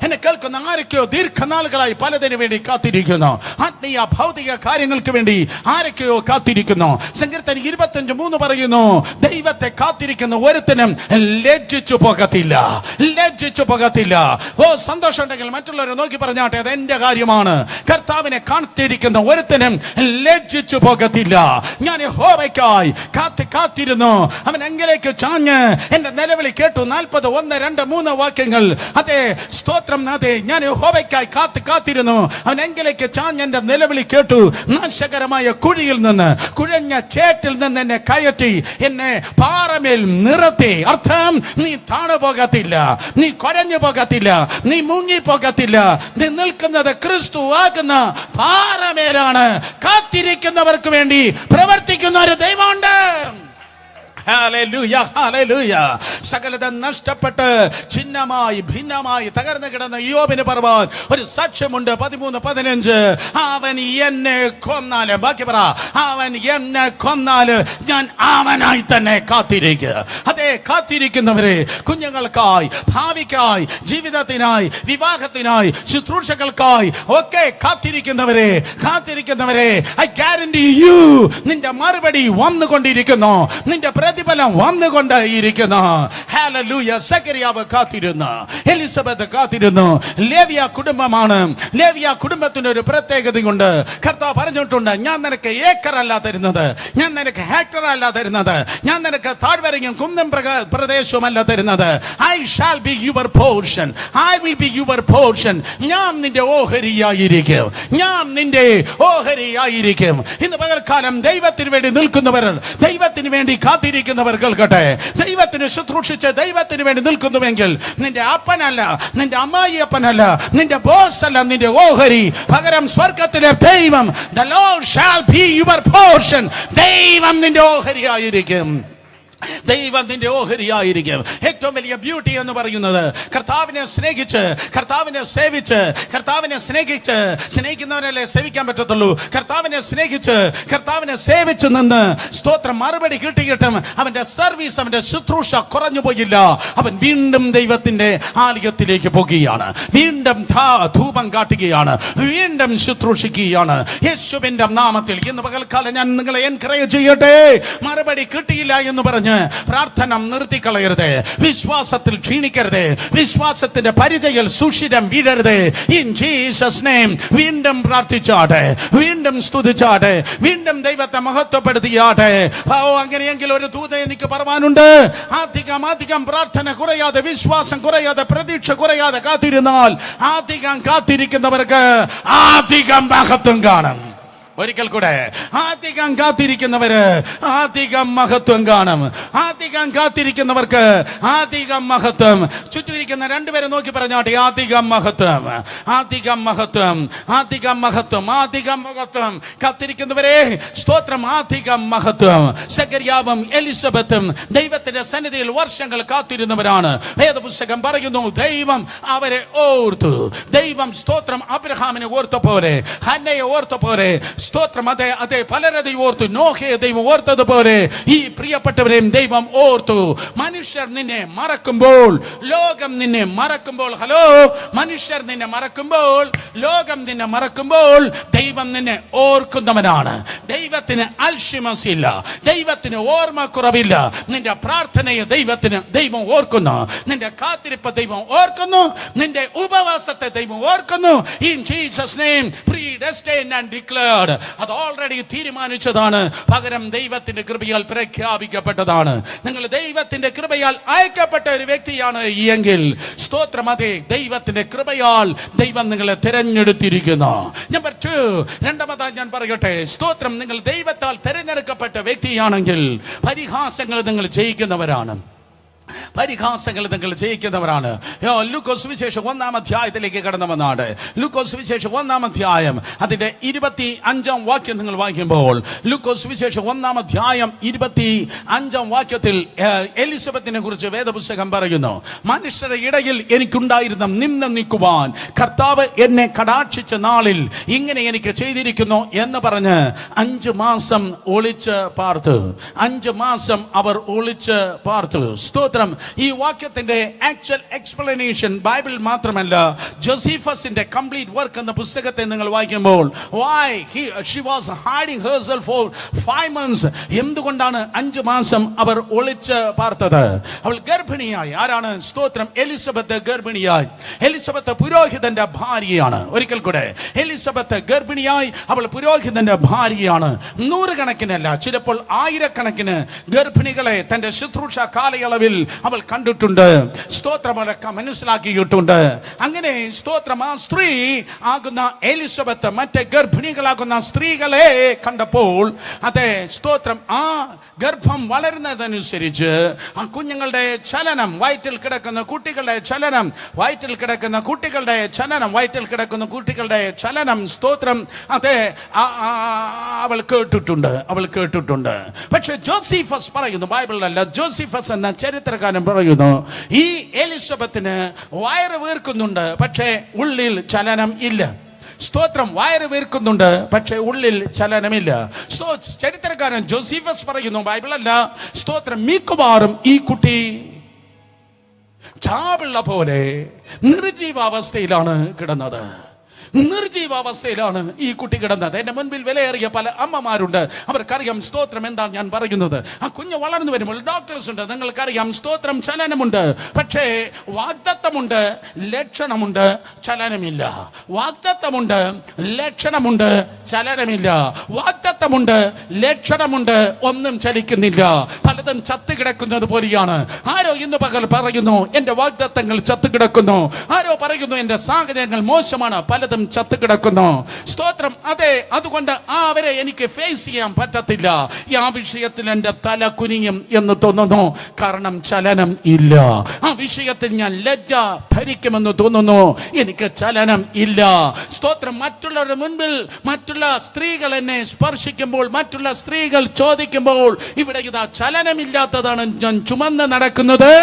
എന്നെ കേൾക്കുന്ന ആരൊക്കെയോ ദീർഘനാളുകളായി പലതിനു വേണ്ടി കാത്തിരിക്കുന്നു. ആത്മീയ ഭൗതിക കാര്യങ്ങൾക്ക് വേണ്ടി ആരൊക്കെയോ കാത്തിരിക്കുന്നു. സങ്കീർത്തനം 25:3 പറയുന്നു, ദൈവത്തെ കാത്തിരിക്കുന്ന ഒരുത്തനും ലജ്ജിച്ചു പോകത്തില്ല. ഓ, സന്തോഷം ഉണ്ടെങ്കിൽ മറ്റുള്ളവരെ നോക്കി പറഞ്ഞാട്ടെ, അത് എന്റെ കാര്യമാണ്. കർത്താവിനെ കാത്തിരിക്കുന്ന ഒരുത്തനും ലജ്ജിച്ചു പോകത്തില്ല. ഞാൻ യഹോവയ്ക്കായി കാത്തിരുന്നു. അവൻ എങ്കിലേക്ക് ചാഞ്ഞ് എന്റെ നിലവിളി കേട്ടു. 40, 1, 2, 3 വാക്യങ്ങൾ. അതെ, സ്തോത്രം. അതെ, ഞാൻ യഹോവയ്ക്കായി കാത്തിരുന്നു. അവൻ എങ്കിലേക്ക് ചാഞ്ഞ് എന്റെ നിലവിളി കേട്ടു. നാശകരമായ കുഴിയിൽ നിന്ന്, കുഴഞ്ഞ ചേറ്റിൽ നിന്ന് എന്നെ കയറ്റി, എന്നെ പാറമേൽ നിർത്തി. അർത്ഥം, നീ താണു പോകത്തില്ല, നീ കുഴഞ്ഞു പോകത്തില്ല, നീ മുങ്ങി പോകത്തില്ല. നീ നിൽക്കുന്നത് ക്രിസ്തു ആകുന്ന പാറമേലാണ്. കാത്തിരിക്കുന്നവർക്ക് വേണ്ടി പ്രവർത്തിക്കുന്ന ഒരു ദൈവമുണ്ട്. Hallelujah, hallelujah. സകലതും നഷ്ടപ്പെട്ട് ഭിന്നമായി തകർന്നു കിടന്ന യോബിന് പറവാൻ ഒരു സാക്ഷ്യമുണ്ട്. 13:15. അവൻ എന്നെ കൊന്നാല്, ബാക്കി പറ, അവൻ എന്നെ കൊന്നാല് ഞാൻ അവനായി തന്നെ കാത്തിരിക്കുക. അതെ, കാത്തിരിക്കുന്നവരെ, കുഞ്ഞുങ്ങൾക്കായി, ഭാവിക്കായി, ജീവിതത്തിനായി, വിവാഹത്തിനായി, ശുശ്രൂഷകൾക്കായി ഒക്കെ കാത്തിരിക്കുന്നവരെ ഐ ഗ്യാരണ്ടി യു, നിന്റെ മറുപടി വന്നുകൊണ്ടിരിക്കുന്നു. നിന്റെ പ്രതിഫലം വന്നുകൊണ്ടേയിരിക്കുന്നു. ഹല്ലേലൂയ. സക്കറിയാവ് കാത്തിരുന്നു, എലിസബത്ത് കാത്തിരുന്നു. ലേവിയ കുടുംബമാണ്. ലേവിയ കുടുംബത്തിന് ഒരു പ്രത്യേകതയുണ്ട്. കർത്താവ് പറഞ്ഞിട്ടുണ്ട്, ഞാൻ നിനക്ക് ഏക്കർ അല്ല തരുന്നത്, ഞാൻ നിനക്ക് ഹെക്ടർ അല്ല തരുന്നത്, ഞാൻ നിനക്ക് താഴ്വരയും കുന്നും പ്രദേശവും അല്ല തരുന്നത്. I shall be your portion, I will be your portion. ഞാൻ നിന്റെ ഓഹരിയായിരിക്കും, ഇന്ന് പകൽക്കാലം ദൈവത്തിന് വേണ്ടി നിൽക്കുന്നവർ, ദൈവത്തിന് വേണ്ടി കാത്തിരിക്കുന്നവർ കേൾക്കട്ടെ. ദൈവത്തിന് ശുശ്രൂഷിച്ച് ദൈവത്തിന് വേണ്ടി നിൽക്കുന്നുവെങ്കിൽ നിന്റെ അപ്പനല്ല, നിന്റെ അമ്മായി അപ്പനല്ല, നിന്റെ ബോസ് അല്ല, നിന്റെ ഓഹരി പകരം സ്വർഗത്തിലെ ദൈവം. The Lord shall be your portion. ദൈവം നിന്റെ ഓഹരിയായിരിക്കും. ഏറ്റവും വലിയ ബ്യൂട്ടി എന്ന് പറയുന്നത് കർത്താവിനെ സ്നേഹിക്കുന്നവനല്ലേ സേവിക്കാൻ പറ്റത്തുള്ളൂ. കർത്താവിനെ സേവിച്ച് നിന്ന് സ്തോത്രം മറുപടി കിട്ടിയിട്ടും അവന്റെ സർവീസ്, അവന്റെ ശുശ്രൂഷ കുറഞ്ഞു പോയില്ല. അവൻ വീണ്ടും ദൈവത്തിന്റെ ആലയത്തിലേക്ക് പോകുകയാണ്, വീണ്ടും ധൂപം കാട്ടുകയാണ്, വീണ്ടും ശുശ്രൂഷിക്കുകയാണ് യേശുവിന്റെ നാമത്തിൽ. ഇന്ന് പകൽക്കാലം ഞാൻ നിങ്ങളെ എൻകറേജ് ചെയ്യട്ടെ. മറുപടി കിട്ടിയില്ല എന്ന് പറഞ്ഞ് പ്രാർത്ഥന നിർത്തിക്കളയരുത്, വിശ്വാസത്തിൽ ക്ഷീണിക്കരുത്, വിശ്വാസത്തിന്റെ പരിചയിൽ സുഷിരം വീഴരുത്. ഇൻ ജീസസ് നെയിം വീണ്ടും പ്രാർത്ഥിച്ചാട്ടെ, വീണ്ടും സ്തുതിച്ചാട്ടെ, വീണ്ടും ദൈവത്തെ മഹത്വപ്പെടുത്തിയാട്ടെ. അങ്ങനെയെങ്കിൽ ഒരു ദൂത എനിക്ക് പറയാനുണ്ട്. അധികം പ്രാർത്ഥന കുറയാതെ, വിശ്വാസം കുറയാതെ, പ്രതീക്ഷ കുറയാതെ കാത്തിരുന്നാൽ അധികം കാത്തിരിക്കുന്നവർക്ക് അധികം മഹത്വം കാണും. ഒരിക്കൽ കൂടെ, അധികം കാത്തിരിക്കുന്നവര് അധികം മഹത്വം കാണും. അധികം കാത്തിരിക്കുന്നവർക്ക് അധികം മഹത്വം. ചുറ്റിരിക്കുന്ന രണ്ടുപേരെ നോക്കി പറഞ്ഞാട്ടെ, അധികം മഹത്വം. കാത്തിരിക്കുന്നവരെ സ്തോത്രം, അധികം മഹത്വം. സക്കറിയാവും എലിസബത്തും ദൈവത്തിന്റെ സന്നിധിയിൽ വർഷങ്ങൾ കാത്തിരുന്നവരാണ്. വേദപുസ്തകം പറയുന്നു, ദൈവം അവരെ ഓർത്തു. ദൈവം സ്തോത്രം അബ്രഹാമിനെ ഓർത്ത പോലെ, ഹന്നയെ ഓർത്ത പോലെ, സ്തോത്രം അതെ പലരെ ദൈവം ഓർത്തു. നോഹയെ ദൈവം ഓർത്തതുപോലെ ഈ പ്രിയപ്പെട്ടവരെയും ദൈവം ഓർത്തു. മനുഷ്യർ നിന്നെ മറക്കുമ്പോൾ, ലോകം നിന്നെ മറക്കുമ്പോൾ, ഹലോ, മനുഷ്യർ നിന്നെ മറക്കുമ്പോൾ, ലോകം നിന്നെ മറക്കുമ്പോൾ, ദൈവം നിന്നെ ഓർക്കുന്നവനാണ്. ദൈവത്തിന് അൽഷിമസ് ഇല്ല, ദൈവത്തിന് ഓർമ്മക്കുറവില്ല. നിന്റെ പ്രാർത്ഥനയെ ദൈവം ഓർക്കുന്നു, നിന്റെ കാത്തിരിപ്പ് ദൈവം ഓർക്കുന്നു, നിന്റെ ഉപവാസത്തെ ദൈവം ഓർക്കുന്നു. In Jesus name predestined and declared. അത് ഓൾറെഡി തീരുമാനിച്ചതാണ്, പകരം ദൈവത്തിന്റെ കൃപയാൽ പ്രഖ്യാപിക്കപ്പെട്ടതാണ്. നിങ്ങൾ ദൈവത്തിന്റെ കൃപയാൽ അയക്കപ്പെട്ട ഒരു വ്യക്തിയാണ് എങ്കിൽ സ്തോത്രം, അതെ, ദൈവത്തിന്റെ കൃപയാൽ ദൈവം നിങ്ങളെ തിരഞ്ഞെടുത്തിരിക്കുന്നു. നമ്പർ 2, രണ്ടാമതായി ഞാൻ പറയട്ടെ, സ്തോത്രം, നിങ്ങൾ ദൈവത്താൽ തിരഞ്ഞെടുക്കപ്പെട്ട വ്യക്തിയാണെങ്കിൽ പരിഹാസങ്ങൾ നിങ്ങൾ ജയിക്കുന്നവരാണ്. പരിഹാസങ്ങൾ നിങ്ങൾ ജയിക്കുന്നവരാണ്. ലൂക്കോസ് സുവിശേഷം 1-ാം അധ്യായത്തിലേക്ക് കടന്നു വന്നാണ്. ലൂക്കോസ് സുവിശേഷം 1-ാം അധ്യായം അതിന്റെ 25-ാം വാക്യം നിങ്ങൾ വായിക്കുമ്പോൾ, ലൂക്കോസ് സുവിശേഷം 1-ാം അധ്യായം 25-ാം വാക്യത്തിൽ എലിസബത്തിനെ കുറിച്ച് വേദപുസ്തകം പറയുന്നു, മനുഷ്യരുടെ ഇടയിൽ എനിക്കുണ്ടായിരുന്ന നിന്ന നിൽക്കുവാൻ കർത്താവ് എന്നെ കടാക്ഷിച്ച നാളിൽ ഇങ്ങനെ എനിക്ക് ചെയ്തിരിക്കുന്നു എന്ന് പറഞ്ഞ് 5 മാസം ഒളിച്ച് പാർത്തു. 5 മാസം അവർ ഒളിച്ച് പാർത്തു. ഈ വാക്യത്തിന്റെ ആക്ച്വൽ എക്സ്പ്ലനേഷൻ ബൈബിൾ മാത്രമല്ല, ജോസഫസിന്റെ കംപ്ലീറ്റ് വർക്ക് എന്ന പുസ്തകത്തെ നിങ്ങൾ വായിക്കുമ്പോൾ, why she was hiding herself for 5 months, എന്തുകൊണ്ടാണ് 5 മാസം അവർ ഒളിച്ച് പാർത്തത്? അവൾ ഗർഭിണിയായി. ആരാണ്? സ്തോത്രം, എലിസബത്ത് ഗർഭിണിയായി. എലിസബത്ത് പുരോഹിതന്റെ ഭാര്യയാണ്. ഒരിക്കൽ കൂടെ, എലിസബത്ത് ഗർഭിണിയായി, അവൾ പുരോഹിതന്റെ ഭാര്യയാണ്. 100 കണക്കിനല്ല, ചിലപ്പോൾ 1000 ഗർഭിണികളെ തന്റെ ശുശ്രൂഷ കാലയളവിൽ അവൾ കണ്ടിട്ടുണ്ട്. സ്തോത്രമൊക്കെ മനസ്സിലാക്കിയിട്ടുണ്ട്. അങ്ങനെ സ്തോത്രം, ആ സ്ത്രീ ആകുന്ന എലിസബത്ത് മറ്റേ ഗർഭിണികളാകുന്ന സ്ത്രീകളെ കണ്ടപ്പോൾ, അതെ സ്തോത്രം, ആ ഗർഭം വളരുന്നതനുസരിച്ച് ആ കുഞ്ഞുങ്ങളുടെ ചലനം, വയറ്റിൽ കിടക്കുന്ന കുട്ടികളുടെ ചലനം, വയറ്റിൽ കിടക്കുന്ന കുട്ടികളുടെ ചലനം, വയറ്റിൽ കിടക്കുന്ന കുട്ടികളുടെ ചലനം, സ്തോത്രം, അതെ അവൾ കേട്ടിട്ടുണ്ട്. പക്ഷെ ജോസഫസ് പറയുന്നു, ബൈബിളിലല്ല, ജോസഫസ് എന്ന ചരിത്രകാരൻ പറയുന്നു, ഈ എലിസബത്തിന് വയറ് വീർക്കുന്നുണ്ട്, പക്ഷേ ഉള്ളിൽ ചലനം ഇല്ല. സ്തോത്രം, വയറ് വീർക്കുന്നുണ്ട്, പക്ഷേ ഉള്ളിൽ ചലനമില്ല. ചരിത്രകാരൻ ജോസഫസ് പറയുന്നു, ബൈബിളല്ല, സ്തോത്രം, മിക്കവാറും ഈ കുട്ടി ചാവുള്ള പോലെ നിർജീവാവസ്ഥയിലാണ് കിടന്നത്. നിർജീവാവസ്ഥയിലാണ് ഈ കുട്ടി കിടന്നത്. എന്റെ മുൻപിൽ വിലയേറിയ പല അമ്മമാരുണ്ട്, അവർക്കറിയാം സ്തോത്രം എന്താണ് ഞാൻ പറയുന്നത്. ആ കുഞ്ഞ് വളർന്നു വരുമ്പോൾ ഡോക്ടേഴ്സ് ഉണ്ട്, നിങ്ങൾക്കറിയാം സ്തോത്രം, ചലനമുണ്ട്, പക്ഷേ വാഗ്ദത്തമുണ്ട്, ലക്ഷണമുണ്ട്, ചലനമില്ല. വാഗ്ദത്തമുണ്ട്, ലക്ഷണമുണ്ട്, ചലനമില്ല. വാഗ്ദത്തമുണ്ട്, ലക്ഷണമുണ്ട്, ഒന്നും ചലിക്കുന്നില്ല. പലതും ചത്തു കിടക്കുന്നത് പോലെയാണ്. ആരോ ഇന്ന് പകൽ പറയുന്നു, എന്റെ വാഗ്ദത്തങ്ങൾ ചത്തു കിടക്കുന്നു. ആരോ പറയുന്നു, എന്റെ സാഹചര്യങ്ങൾ മോശമാണ്, പലതും ചത്തു കിടക്കുന്നു. സ്തോത്രം, അതെ, അതുകൊണ്ട് അവരെ എനിക്ക് ഫേസ് ചെയ്യാൻ പറ്റത്തില്ല. ആ വിഷയത്തിൽ എന്റെ തല കുനിയും എന്ന് തോന്നുന്നു, കാരണം ചലനം ഇല്ല. ആ വിഷയത്തിൽ ഞാൻ ലജ്ജ ഭരിക്കുമെന്ന് തോന്നുന്നു, എനിക്ക് ചലനം ഇല്ല. സ്തോത്രം, മറ്റുള്ളവരുടെ മുൻപിൽ മറ്റുള്ള സ്ത്രീകൾ എന്നെ സ്പർശിക്കുമ്പോൾ, മറ്റുള്ള സ്ത്രീകൾ ചോദിക്കുമ്പോൾ, ഇവിടെ ഇതാ ചലനമില്ലാത്തതാണ് ഞാൻ ചുമന്ന് നടക്കുന്നത്,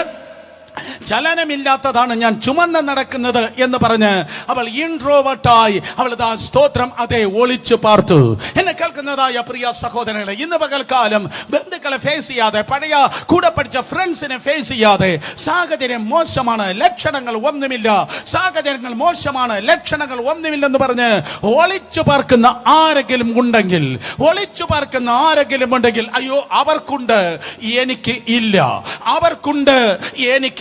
ചലനമില്ലാത്തതാണ് ഞാൻ ചുമന്ന് നടക്കുന്നത് എന്ന് പറഞ്ഞ് അവൾ ഇൻട്രോവേർട്ടായി, അവൾ സ്തോത്രം, അതെ, ഒളിച്ചു പാർത്തു. എന്നെ കേൾക്കുന്നതായ പ്രിയ സഹോദരങ്ങളെ, ഇന്ന് പകൽക്കാലം ബന്ധുക്കളെ ഫേസ് ചെയ്യാതെ, പഴയ കൂടെ പഠിച്ച ഫ്രണ്ട്സിനെ ഫേസ് ചെയ്യാതെ, സാഹചര്യം മോശമാണ്, ലക്ഷണങ്ങൾ ഒന്നുമില്ല, സാഹചര്യങ്ങൾ മോശമാണ്, ലക്ഷണങ്ങൾ ഒന്നുമില്ലെന്ന് പറഞ്ഞ് ഒളിച്ചു പാർക്കുന്ന ആരെങ്കിലും ഉണ്ടെങ്കിൽ, ഒളിച്ചു പാർക്കുന്ന ആരെങ്കിലും ഉണ്ടെങ്കിൽ, അയ്യോ അവർക്കുണ്ട്, എനിക്ക് ഇല്ല, അവർക്കുണ്ട്, എനിക്കില്ല,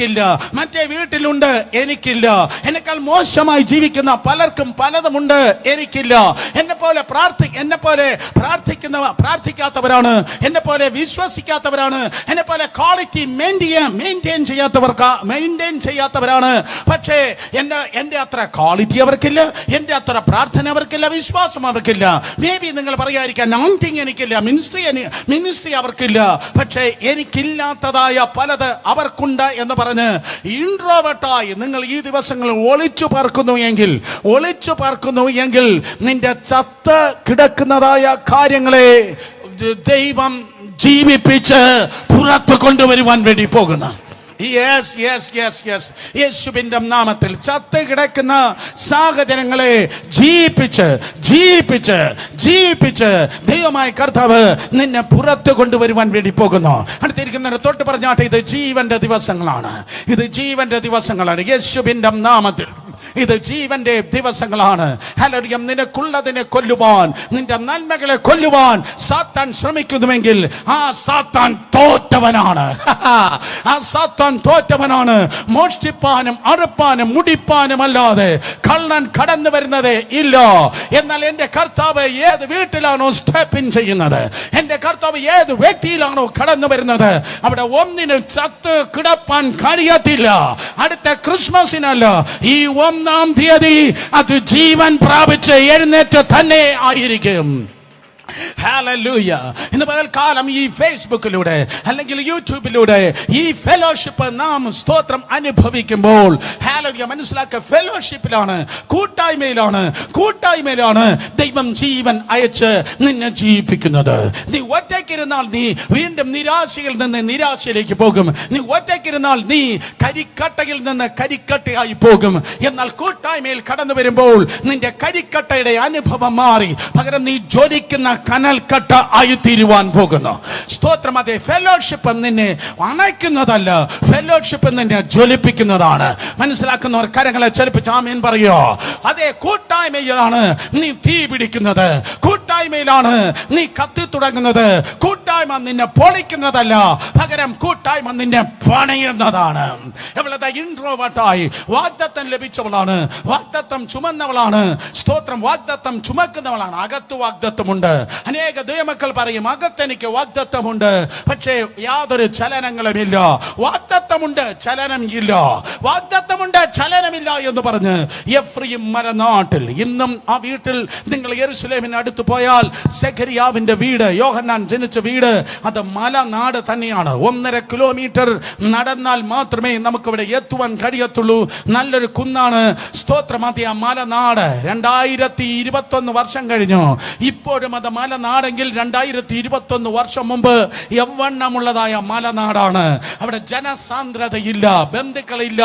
മറ്റേ വീട്ടിലുണ്ട്, എനിക്കില്ല, എന്നെക്കാൾ മോശമായി ജീവിക്കുന്ന പലർക്കും പലതുമുണ്ട്, എനിക്കില്ല, എന്നെ പോലെ പ്രാർത്ഥിക്കാത്തവരാണ്, എന്നെ പോലെ വിശ്വസിക്കാത്തവരാണ്, എന്നെ പോലെ ക്വാളിറ്റി മെയിൻറ്റെയിൻ ചെയ്യാത്തവരാണ്. പക്ഷേ എന്റെ അത്ര ക്വാളിറ്റി അവർക്കില്ല, എന്റെ അത്ര പ്രാർത്ഥന അവർക്കില്ല, വിശ്വാസം അവർക്കില്ല. മേ ബി നിങ്ങൾ പറയാതിരിക്കാൻ, അനോയിന്റിംഗ് എനിക്കില്ല, മിനിസ്ട്രി അവർക്കില്ല, പക്ഷേ എനിക്കില്ലാത്തതായ പലത് അവർക്കുണ്ട് എന്ന് പറഞ്ഞ് ഇൻട്രോവേർട്ടായി നിങ്ങൾ ഈ ദിവസങ്ങളിൽ ഒളിച്ചു പാർക്കുന്നു എങ്കിൽ നിന്റെ ചത്ത് കിടക്കുന്നതായ കാര്യങ്ങളെ ദൈവം ജീവിപ്പിച്ച് പുറത്തു കൊണ്ടുവരുവാൻ വേണ്ടി പോകുന്നു. യേശുവിന്റെ നാമത്തിൽ ചത്ത് കിടക്കുന്ന സാഹചര്യങ്ങളെ ജീവിപ്പിച്ച് ദൈവമായ കർത്താവ് നിന്നെ പുറത്തു കൊണ്ടുവരുവാൻ വേണ്ടി പോകുന്നു. അടുത്തിരിക്കുന്നതിന് തൊട്ട് പറഞ്ഞാട്ടെ, ഇത് ജീവന്റെ ദിവസങ്ങളാണ്, ഇത് ജീവന്റെ ദിവസങ്ങളാണ്. യേശുവിന്റെ നാമത്തിൽ ഇത് ജീവന്റെ ദിവസങ്ങളാണ്. ഹല്ലേലൂയ. നിനക്കുള്ളതിനെ കൊല്ലുവാൻ, നിന്റെ നന്മകളെ കൊല്ലുവാൻ സാത്താൻ ശ്രമിക്കുന്നുവെങ്കിൽ ആ സാത്താൻ തോറ്റവനാണ്. ആ സാത്താൻ തോറ്റവനാണ്. മോഷ്ടിപ്പാനും അറുപ്പാനും മുടിപ്പാനും അല്ലാതെ കള്ളൻ കടന്നു വരുന്നത് ഇല്ല. എന്നാൽ എന്റെ കർത്താവ് ഏത് വീട്ടിലാണോ സ്റ്റെപ്പ് ഇൻ ചെയ്യുന്നത്, എന്റെ കർത്താവ് ഏത് വ്യക്തിയിലാണോ കടന്നു വരുന്നത്, അവിടെ ഒന്നിനും ചത്ത് കിടപ്പാൻ കഴിയത്തില്ല. അടുത്ത ക്രിസ്മസിനല്ല, ഈ 1-ാം തീയതി അത് ജീവൻ പ്രാപിച്ച് എഴുന്നേറ്റ് തന്നെ ആയിരിക്കും. ഹല്ലേലൂയ. ഇന്ന് പകൽക്കാലം ഈ ഫേസ്ബുക്കിലൂടെ അല്ലെങ്കിൽ യൂട്യൂബിലൂടെ ഈ ഫെലോഷിപ്പ് നാം സ്തോത്രം അനുഭവിക്കുമ്പോൾ ഹല്ലേലൂയ മനസ്സിലാക്കുക, ഫെലോഷിപ്പിലാണ്, കൂട്ടായ്മയിലാണ് ദൈവം ജീവൻ അയച്ച് നിന്നെ ജീവിപ്പിക്കുന്നത്. നീ ഒറ്റയ്ക്കിരുന്നാൽ നീ വീണ്ടും നിരാശയിൽ നിന്ന് നിരാശയിലേക്ക് പോകും. നീ ഒറ്റയ്ക്കിരുന്നാൽ നീ കരിക്കട്ടയിൽ നിന്ന് കരിക്കട്ടയായി പോകും. എന്നാൽ കൂട്ടായ്മയിൽ കടന്നു വരുമ്പോൾ നിന്റെ കരിക്കട്ടയുടെ അനുഭവം മാറി പകരം നീ ജ്വലിക്കുന്ന കനൽക്കട്ട ആയി തീരുവാൻ പോകുന്നു. സ്തോത്രം. അതെ, ഫെലോഷിപ്പ് നിന്നെ അണയ്ക്കുന്നതല്ല, ഫെലോഷിപ്പ് നിന്നെ ജ്വലിപ്പിക്കുന്നതാണ്. മനസ്സിലാക്കുന്നവർ കരങ്ങളെ ചലിപ്പിച്ച് ആമേൻ പറയോ. അതെ, കൂട്ടായ്മയിലാണ് നീ തീ പിടിക്കുന്നത്, കൂട്ടായ്മയിലാണ് നീ കത്തി തുടങ്ങുന്നത്. കൂട്ടായ്മ നിന്നെ പൊളിക്കുന്നതല്ല, പകരം കൂട്ടായ്മ നിന്നെ പണിയുന്നതാണ്. എവളെ ഇൻട്രോവേർട്ടായി വാഗ്ദത്തം ലഭിച്ചവളാണ്, വാഗ്ദത്തം ചുമന്നവളാണ്. സ്തോത്രം. വാഗ്ദത്തം ചുമക്കുന്നവളാണ്. അകത്ത് വാഗ്ദത്തമുണ്ട്. അനേക ദൈവമക്കൾ പറയും അകത്തെനിക്ക് വാഗ്ദത്തമുണ്ട്, പക്ഷേ യാതൊരു ചലനങ്ങളുമില്ല. വാഗ്ദത്തമുണ്ട്, ചലനം ഇല്ല. വാഗ്ദത്തമുണ്ട്, ചലനമില്ല എന്ന് പറഞ്ഞ് എഫ്രയീം മലനാട്ടിൽ ഇന്നും ആ വീട്ടിൽ നിങ്ങൾ യെരൂശലേമിന് അടുത്ത് പോയാൽ സെഖരിയാവിന്റെ വീട്, യോഹന്നാൻ ജനിച്ച വീട്, അത് മലനാട് തന്നെയാണ്. 1.5 കിലോമീറ്റർ നടന്നാൽ മാത്രമേ നമുക്കിവിടെ എത്തുവാൻ കഴിയത്തുള്ളൂ. നല്ലൊരു കുന്നാണ്. സ്തോത്രം. അത് ആ മലനാട് 2021 വർഷം കഴിഞ്ഞു. ഇപ്പോഴും അത് മലനാടെങ്കിൽ 2021 വർഷം മുമ്പ് യൗവണ്ണമുള്ളതായ മലനാടാണ്. അവിടെ ജനസാന്ദ്രതയില്ല, ബന്ധുക്കളില്ല,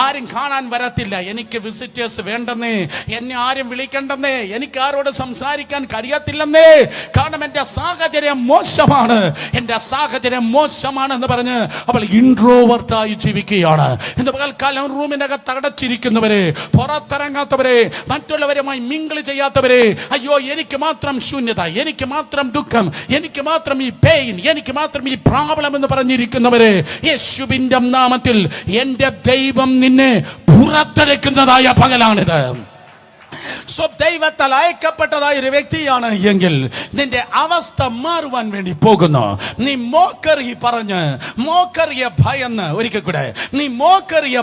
ആരും കാണാൻ വരത്തില്ല. എനിക്ക് വിസിറ്റേഴ്സ് വേണ്ടെന്നേ, എന്നെ ആരും വിളിക്കണ്ടെന്നേ, എനിക്ക് ആരോട് സംസാരിക്കാൻ കഴിയത്തില്ലെന്നേ, കാരണം എന്റെ സാഹചര്യം മോശമാണ്, എന്റെ സാഹചര്യം മോശമാണെന്ന് പറഞ്ഞ് അവൾ ഇൻട്രോവേർട്ടായി ജീവിക്കുകയാണ്. ഇന്ന് പകൽക്കാലം റൂമിനകത്ത് അടച്ചിരിക്കുന്നവരെ, പുറത്തിറങ്ങാത്തവരെ, മറ്റുള്ളവരുമായി മിങ്കിൾ ചെയ്യാത്തവരെ, അയ്യോ എനിക്ക് മാത്രം ശൂന്യത, എനിക്ക് മാത്രം ദുഃഖം, എനിക്ക് മാത്രം ഈ പെയിൻ, എനിക്ക് മാത്രം ഈ പ്രോബ്ലം എന്ന് പറഞ്ഞിരിക്കുന്നവരെ, യേശുവിന്റെ നാമത്തിൽ എന്റെ ദൈവം നിന്നെ പുറത്തെടുക്കുന്നതായ പകലാണിത്. ദൈവത്താൽ അയക്കപ്പെട്ടതായ ഒരു വ്യക്തിയാണ് എങ്കിൽ നിന്റെ അവസ്ഥ മാറുവാൻ വേണ്ടി പോകുന്നു. നീ മോക്കറിയെ പറഞ്ഞ്, മോക്കറിയെ ഭയന്ന്, ഒരിക്കൽ കൂടെ, നീ മോക്കറിയെ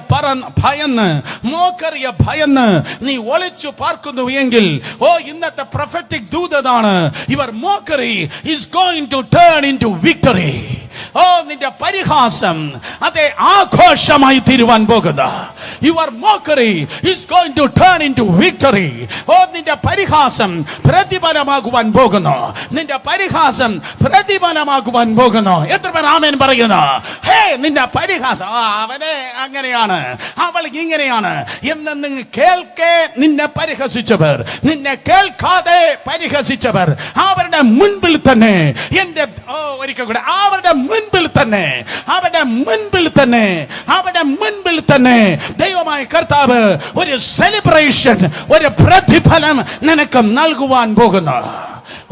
ഭയന്ന് നീ ഒളിച്ചു പാർക്കുന്നു എങ്കിൽ, ഓ ഇന്നത്തെ പ്രൊഫറ്റിക് ദൂതനാണ്, your mockery is going to turn into victory. ഓ നിന്റെ പരിഹാസം അതെ ആഘോഷമായി തീരുവാൻ പോകുന്നു. Your mockery is going to turn into victory. ഓ നിന്റെ പരിഹാസം പ്രതിഫലമാകുവാൻ പോകുന്നു. നിന്റെ പരിഹാസം പ്രതിഫലമാകുവാൻ പോകുന്നു. എത്ര പേർ ആമേൻ പറയുന്നു? ഹേ, നിന്റെ പരിഹാസം, അവനെ അങ്ങനെയാണ്, അവൾ ഇങ്ങനെയാണ് എന്ന് നിങ്ങൾ കേൾക്കെ നിന്നെ പരിഹസിച്ചവർ, നിന്നെ കേൾക്കാതെ പരിഹസിച്ചവർ, അവരുടെ മുൻപിൽ തന്നെ എന്റെ ഒരിക്കൽ കൂടെ അവരുടെ മുൻപിൽ തന്നെ ദൈവമായ കർത്താവ് ഒരു സെലിബ്രേഷൻ, ഒരു പ്രതിഫലം നിനക്ക് നൽകുവാൻ പോകുന്നു.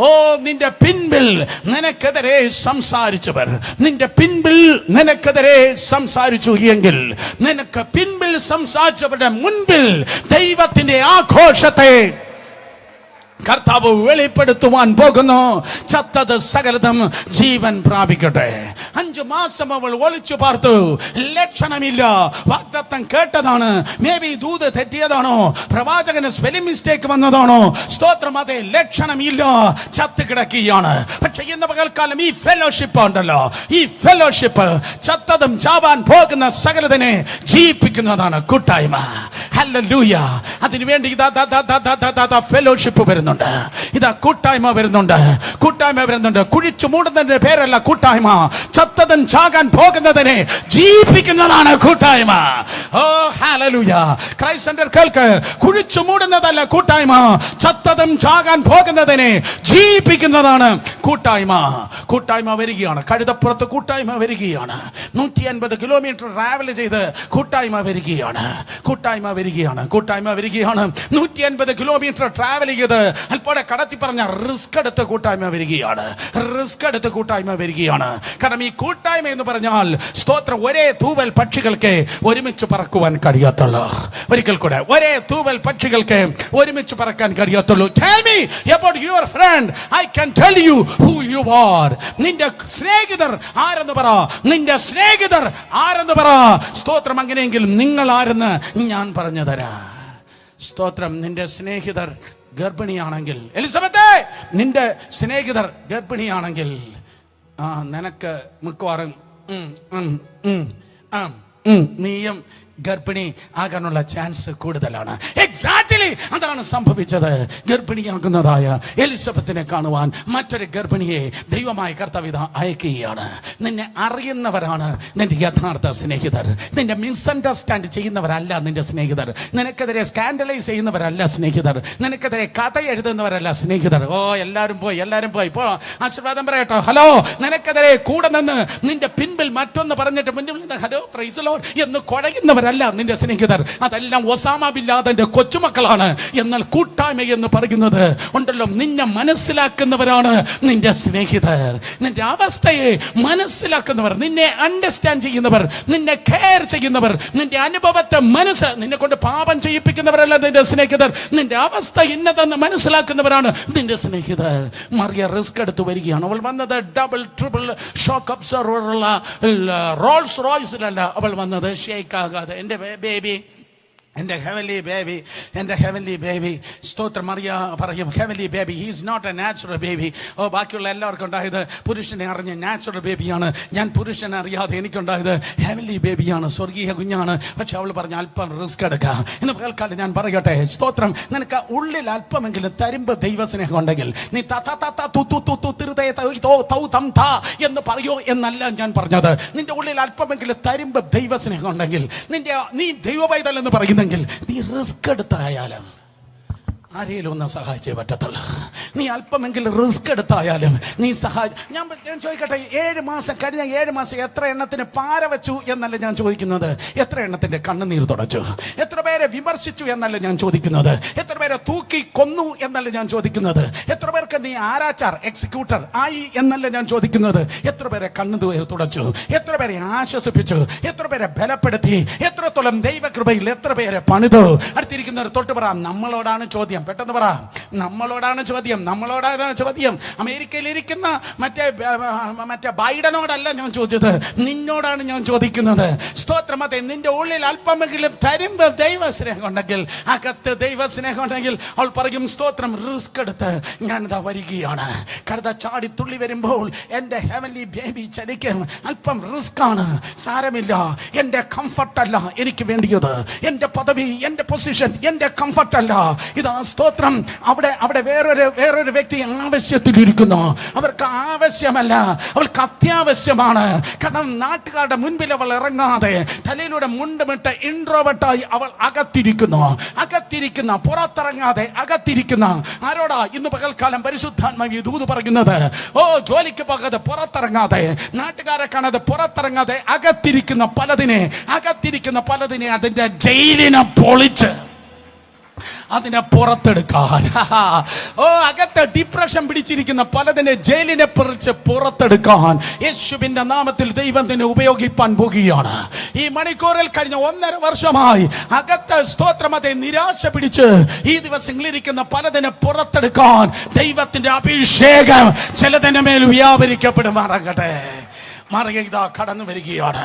ഓ നിന്റെ പിൻപിൽ നിനക്കെതിരെ സംസാരിച്ചവർ, നിന്റെ പിൻപിൽ നിനക്കെതിരെ സംസാരിച്ചു എങ്കിൽ, നിനക്ക് പിൻപിൽ സംസാരിച്ചവരുടെ മുൻപിൽ ദൈവത്തിന്റെ ആഘോഷത്തെ കർത്താവ് വെളിപ്പെടുത്തുവാൻ പോകുന്നു. ചത്തത് സകലതും ജീവൻ പ്രാപിക്കട്ടെ. 5 മാസം അവൾ ഒളിച്ചു പാർത്തു, ലക്ഷണമില്ല. വാഗ്ദത്തം കേട്ടതാണ്, മേ ബി ദൂത് തെറ്റിയതാണോ, പ്രവാചകന് സ്പെല്ലിംഗ് മിസ്റ്റേക്ക് വന്നതാണോ, സ്തോത്രം, അതെ ലക്ഷണമില്ല, ചത്ത് കിടക്കുകയാണ്. പക്ഷെ ഇന്ന് പകൽക്കാലം ഈ ഫെലോഷിപ്പ് ഉണ്ടല്ലോ, ഈ ഫെലോഷിപ്പ് ചത്തതും ചാവാൻ പോകുന്ന സകലതിനെ ജീവിപ്പിക്കുന്നതാണ് കൂട്ടായ്മ. ഹല്ലേലൂയ. അതിനുവേണ്ടി ഫെലോഷിപ്പ് വരുന്നു, ഇതാ കൂട്ടായ്മ വരുന്നുണ്ട്. കുഴിച്ചു മൂടുന്നതിന്റെ പേരല്ല കൂട്ടായ്മ, ചത്തതും ചാകാൻ പോകുന്നതിനെ ജീവിപ്പിക്കുന്നതാണ് കൂട്ടായ്മ. ഓ ഹല്ലേലൂയ. ക്രൈസ്റ്റ് സെന്റർ കേൾക്ക്, കുഴിച്ചു മൂടുന്നതല്ല കൂട്ടായ്മ, ചത്തതും ചാകാൻ പോകുന്നതിനെ ജീവിപ്പിക്കുന്നതാണ് കൂട്ടായ്മ. കൂട്ടായ്മ വരികയാണ്. കഴുതപ്പുറത്ത് കൂട്ടായ്മ വരികയാണ്. 150 കിലോമീറ്റർ ട്രാവൽ ചെയ്ത് കൂട്ടായ്മ വരികയാണ്. 150 കിലോമീറ്റർ ട്രാവൽ ചെയ്ത് അല്പോടെ കടത്തി പറഞ്ഞ റിസ്ക് എടുത്ത് കൂട്ടായ്മ വരികയാണ്. കാരണം ഈ കൂട്ടായ്മ എന്ന് പറഞ്ഞാൽ സ്തോത്രം, ഒരേ തൂവൽ പക്ഷികൾക്ക് ഒരുമിച്ച് പറക്കുവാൻ കഴിയത്തുള്ളൂ. ഒരിക്കൽ കൂടെ, ഒരേ തൂവൽ പക്ഷികൾക്ക് ഒരുമിച്ച് പറക്കാൻ കഴിയത്തുള്ളൂ. Tell me about your friend, I can tell you who you are. നിന്റെ സ്നേഹിതർ ആരെന്ന് പറ, നിന്റെ സ്നേഹിതർ ആരെന്ന് പറ. സ്തോത്രം. അങ്ങനെയെങ്കിൽ നിങ്ങൾ ആരെന്ന് ഞാൻ പറഞ്ഞു തരാം. സ്തോത്രം. നിന്റെ സ്നേഹിതർ ഗർഭിണിയാണെങ്കിൽ, എലിസബത്തെ നിന്റെ സ്നേഹിതർ ഗർഭിണിയാണെങ്കിൽ നിനക്ക് മിക്കവാറും നീയും ഗർഭിണി ആകാനുള്ള ചാൻസ് കൂടുതലാണ്. എക്സാക്ട്ലി അതാണ് സംഭവിച്ചത്. ഗർഭിണിയാകുന്നതായ എലിസബത്തിനെ കാണുവാൻ മറ്റൊരു ഗർഭിണിയെ ദൈവമായ കർത്താവ് അയക്കുകയാണ്. നിന്നെ അറിയുന്നവരാണ് നിന്റെ യഥാർത്ഥ സ്നേഹിതർ. നിന്റെ മിസ്അണ്ടർസ്റ്റാൻഡ് ചെയ്യുന്നവരല്ല നിന്റെ സ്നേഹിതർ. നിനക്കെതിരെ സ്കാൻഡലൈസ് ചെയ്യുന്നവരല്ല സ്നേഹിതർ. നിനക്കെതിരെ കഥ എഴുതുന്നവരല്ല സ്നേഹിതർ. എല്ലാവരും പോയി പോ. ആശീർവാദം പറയട്ടോ. ഹലോ, നിനക്കെതിരെ കൂടെ നിന്ന് നിന്റെ പിൻപിൽ മറ്റൊന്ന് പറഞ്ഞിട്ട് മുന്നിൽ നിന്ന് ഹലോ പ്രൈസ് ദി ലോർഡ് എന്ന് കുഴയുന്നവരല്ല നിന്റെ സ്നേഹിതർ. അതെല്ലാം ഒസാമ ബിൻ ലാദന്റെ കൊച്ചുമക്കളാണ്. എന്നാൽ കൂട്ടായ്മ എന്ന് പറയുന്നത് ഉണ്ടല്ലോ, നിന്നെ മനസ്സിലാക്കുന്നവരാണ് നിന്റെ സ്നേഹിതർ. നിന്റെ അവസ്ഥയെ മനസ്സിലാക്കുന്നവർ, നിന്നെ അണ്ടർസ്റ്റാൻഡ് ചെയ്യുന്നവർ, നിന്നെ കെയർ ചെയ്യുന്നവർ, നിന്റെ അനുഭവത്തെ നിന്നെ കൊണ്ട് പാപം ചെയ്യിപ്പിക്കുന്നവരല്ല നിന്റെ സ്നേഹിതർ. നിന്റെ അവസ്ഥ ഇന്നതെന്ന് മനസ്സിലാക്കുന്നവരാണ് നിന്റെ സ്നേഹിതർ. മറിയ റിസ്ക് എടുത്ത് വരികയാണ്. അവൾ വന്നത് ഡബിൾ ട്രിപ്പിൾ ഷോക്ക് അബ്സോർവർ ഉള്ള റോൾസ് റോയ്സിലല്ല അവൾ വന്നത്. ഷേക്ക് ആകാതെ എൻ്റെ ബേബി, എൻ്റെ ഹെവൻലി ബേബി സ്തോത്രം. മറിയ പറയും heavenly baby, he is not a natural baby. ബാക്കിയുള്ള എല്ലാവർക്കും ഉണ്ടായത് പുരുഷനെ അറിഞ്ഞ് നാച്ചുറൽ ബേബിയാണ്. ഞാൻ പുരുഷനെ അറിയാതെ എനിക്കുണ്ടായത് ഹെവൻലി ബേബിയാണ്, സ്വർഗീയ കുഞ്ഞാണ്. പക്ഷെ അവൾ പറഞ്ഞ അല്പം റിസ്ക് എടുക്കാം എന്ന് കേൾക്കാതെ ഞാൻ പറയട്ടെ. സ്തോത്രം. നിനക്ക് ഉള്ളിൽ അല്പമെങ്കിലും തരുമ്പ് ദൈവസ്നേഹം ഉണ്ടെങ്കിൽ നീ എന്ന് പറയോ എന്നല്ല ഞാൻ പറഞ്ഞത്. നിന്റെ ഉള്ളിൽ അല്പമെങ്കിലും തരുമ്പ് ദൈവസ്നേഹം ഉണ്ടെങ്കിൽ നീ ദൈവപൈതൽ എന്ന് പറയുന്നത് നീ റിസ്ക് എടുത്തായാലും ആരെയും ഒന്ന് സഹായിച്ചേ പറ്റത്തുള്ളൂ. നീ അല്പമെങ്കിലും റിസ്ക് എടുത്തായാലും നീ ഞാൻ ചോദിക്കട്ടെ, 7 മാസം കഴിഞ്ഞ 7 മാസം എത്ര എണ്ണത്തിന് പാര വെച്ചു എന്നല്ല ഞാൻ ചോദിക്കുന്നത്. എത്ര എണ്ണത്തിന്റെ കണ്ണുനീർ തുടച്ചു? എത്ര പേരെ വിമർശിച്ചു എന്നല്ല ഞാൻ ചോദിക്കുന്നത്. എത്ര പേരെ തൂക്കി കൊന്നു എന്നല്ല ഞാൻ ചോദിക്കുന്നത്. എത്ര പേർക്ക് നീ ആരാച്ചാർ എക്സിക്യൂട്ടർ ആയി എന്നല്ല ഞാൻ ചോദിക്കുന്നത്. എത്ര പേരെ കണ്ണുനീർ തുടച്ചു? എത്ര പേരെ ആശ്വസിപ്പിച്ചു? എത്ര പേരെ ബലപ്പെടുത്തി? എത്രത്തോളം ദൈവകൃപയിൽ എത്ര പേരെ പണിതു? അടുത്തിരിക്കുന്നവർ തൊട്ട് പറ, നമ്മളോടാണ് ചോദ്യം. പെട്ടെന്ന് പറ, നമ്മളോടാണ് ചോദ്യം. അമേരിക്കയിൽ ഇരിക്കുന്ന മറ്റേ ബൈഡനോടല്ല ഞാൻ ചോദിച്ചത്, നിന്നോടാണ് ഞാൻ ചോദിക്കുന്നത്. സ്തോത്രം. അതെ, നിന്റെ ഉള്ളിൽ അല്പമെങ്കിലും തരുമ്പോ ദൈവസ്നേഹം ഉണ്ടെങ്കിൽ, അകത്ത് ദൈവസ്നേഹം ഉണ്ടെങ്കിൽ അവൾ പറയും സ്തോത്രം, റിസ്ക് എടുത്ത് ഞാനിതാ വരികയാണ്. കരുത ചാടി തുള്ളി വരുമ്പോൾ എൻ്റെ ഹെവൻലി ബേബി ചലിക്കും. അല്പം റിസ്ക് ആണ്, സാരമില്ല. എൻ്റെ കംഫർട്ടല്ല എനിക്ക് വേണ്ടിയത്. എൻ്റെ പദവി, എൻ്റെ പൊസിഷൻ, എൻ്റെ കംഫർട്ടല്ല. ഇതാ സ്തോത്രം. അവിടെ വേറൊരു വ്യക്തി ആവശ്യത്തിലിരിക്കുന്നു. അവർക്ക് ആവശ്യമല്ല, അവൾക്ക് അത്യാവശ്യമാണ്. കാരണം നാട്ടുകാരുടെ മുൻപിൽ അവൾ ഇറങ്ങാതെ തലയിലൂടെ മുണ്ടുമിട്ട് ഇൻട്രോവേർട്ടായി അവൾ അകത്തിരിക്കുന്ന പുറത്തിറങ്ങാതെ അകത്തിരിക്കുന്ന ആരോടാ ഇന്ന് പകൽക്കാലം പരിശുദ്ധാത്മാവ് ദൂത് പറയുന്നത്? ജോലിക്ക് പോകാതെ പുറത്തിറങ്ങാതെ, നാട്ടുകാരെ കാണാതെ പുറത്തിറങ്ങാതെ അകത്തിരിക്കുന്ന പലതിനെ അതിന്റെ ജയിലിനെ പൊളിച്ച് അതിനെ പുറത്തെടുക്കാൻ, അകത്ത് ഡിപ്രഷൻ പിടിച്ചിരിക്കുന്ന പലതിനെ ജയിലിനെ പറിച്ച് പുറത്തെടുക്കാൻ യേശുവിന്റെ നാമത്തിൽ ദൈവം തന്നെ ഉപയോഗിപ്പാൻ പോകുകയാണ്. ഈ മണിക്കൂറിൽ കഴിഞ്ഞ 1.5 വർഷമായി അകത്ത് സ്തോത്രം അതെ നിരാശ പിടിച്ച് ഈ ദിവസങ്ങളിരിക്കുന്ന പലതിനെ പുറത്തെടുക്കാൻ ദൈവത്തിന്റെ അഭിഷേകം ചിലതിന്റെ മേൽ വ്യാപരിക്കപ്പെടുമാറാകട്ടെ. മറിയ ഇതാ കടന്നു വരികയാണ്.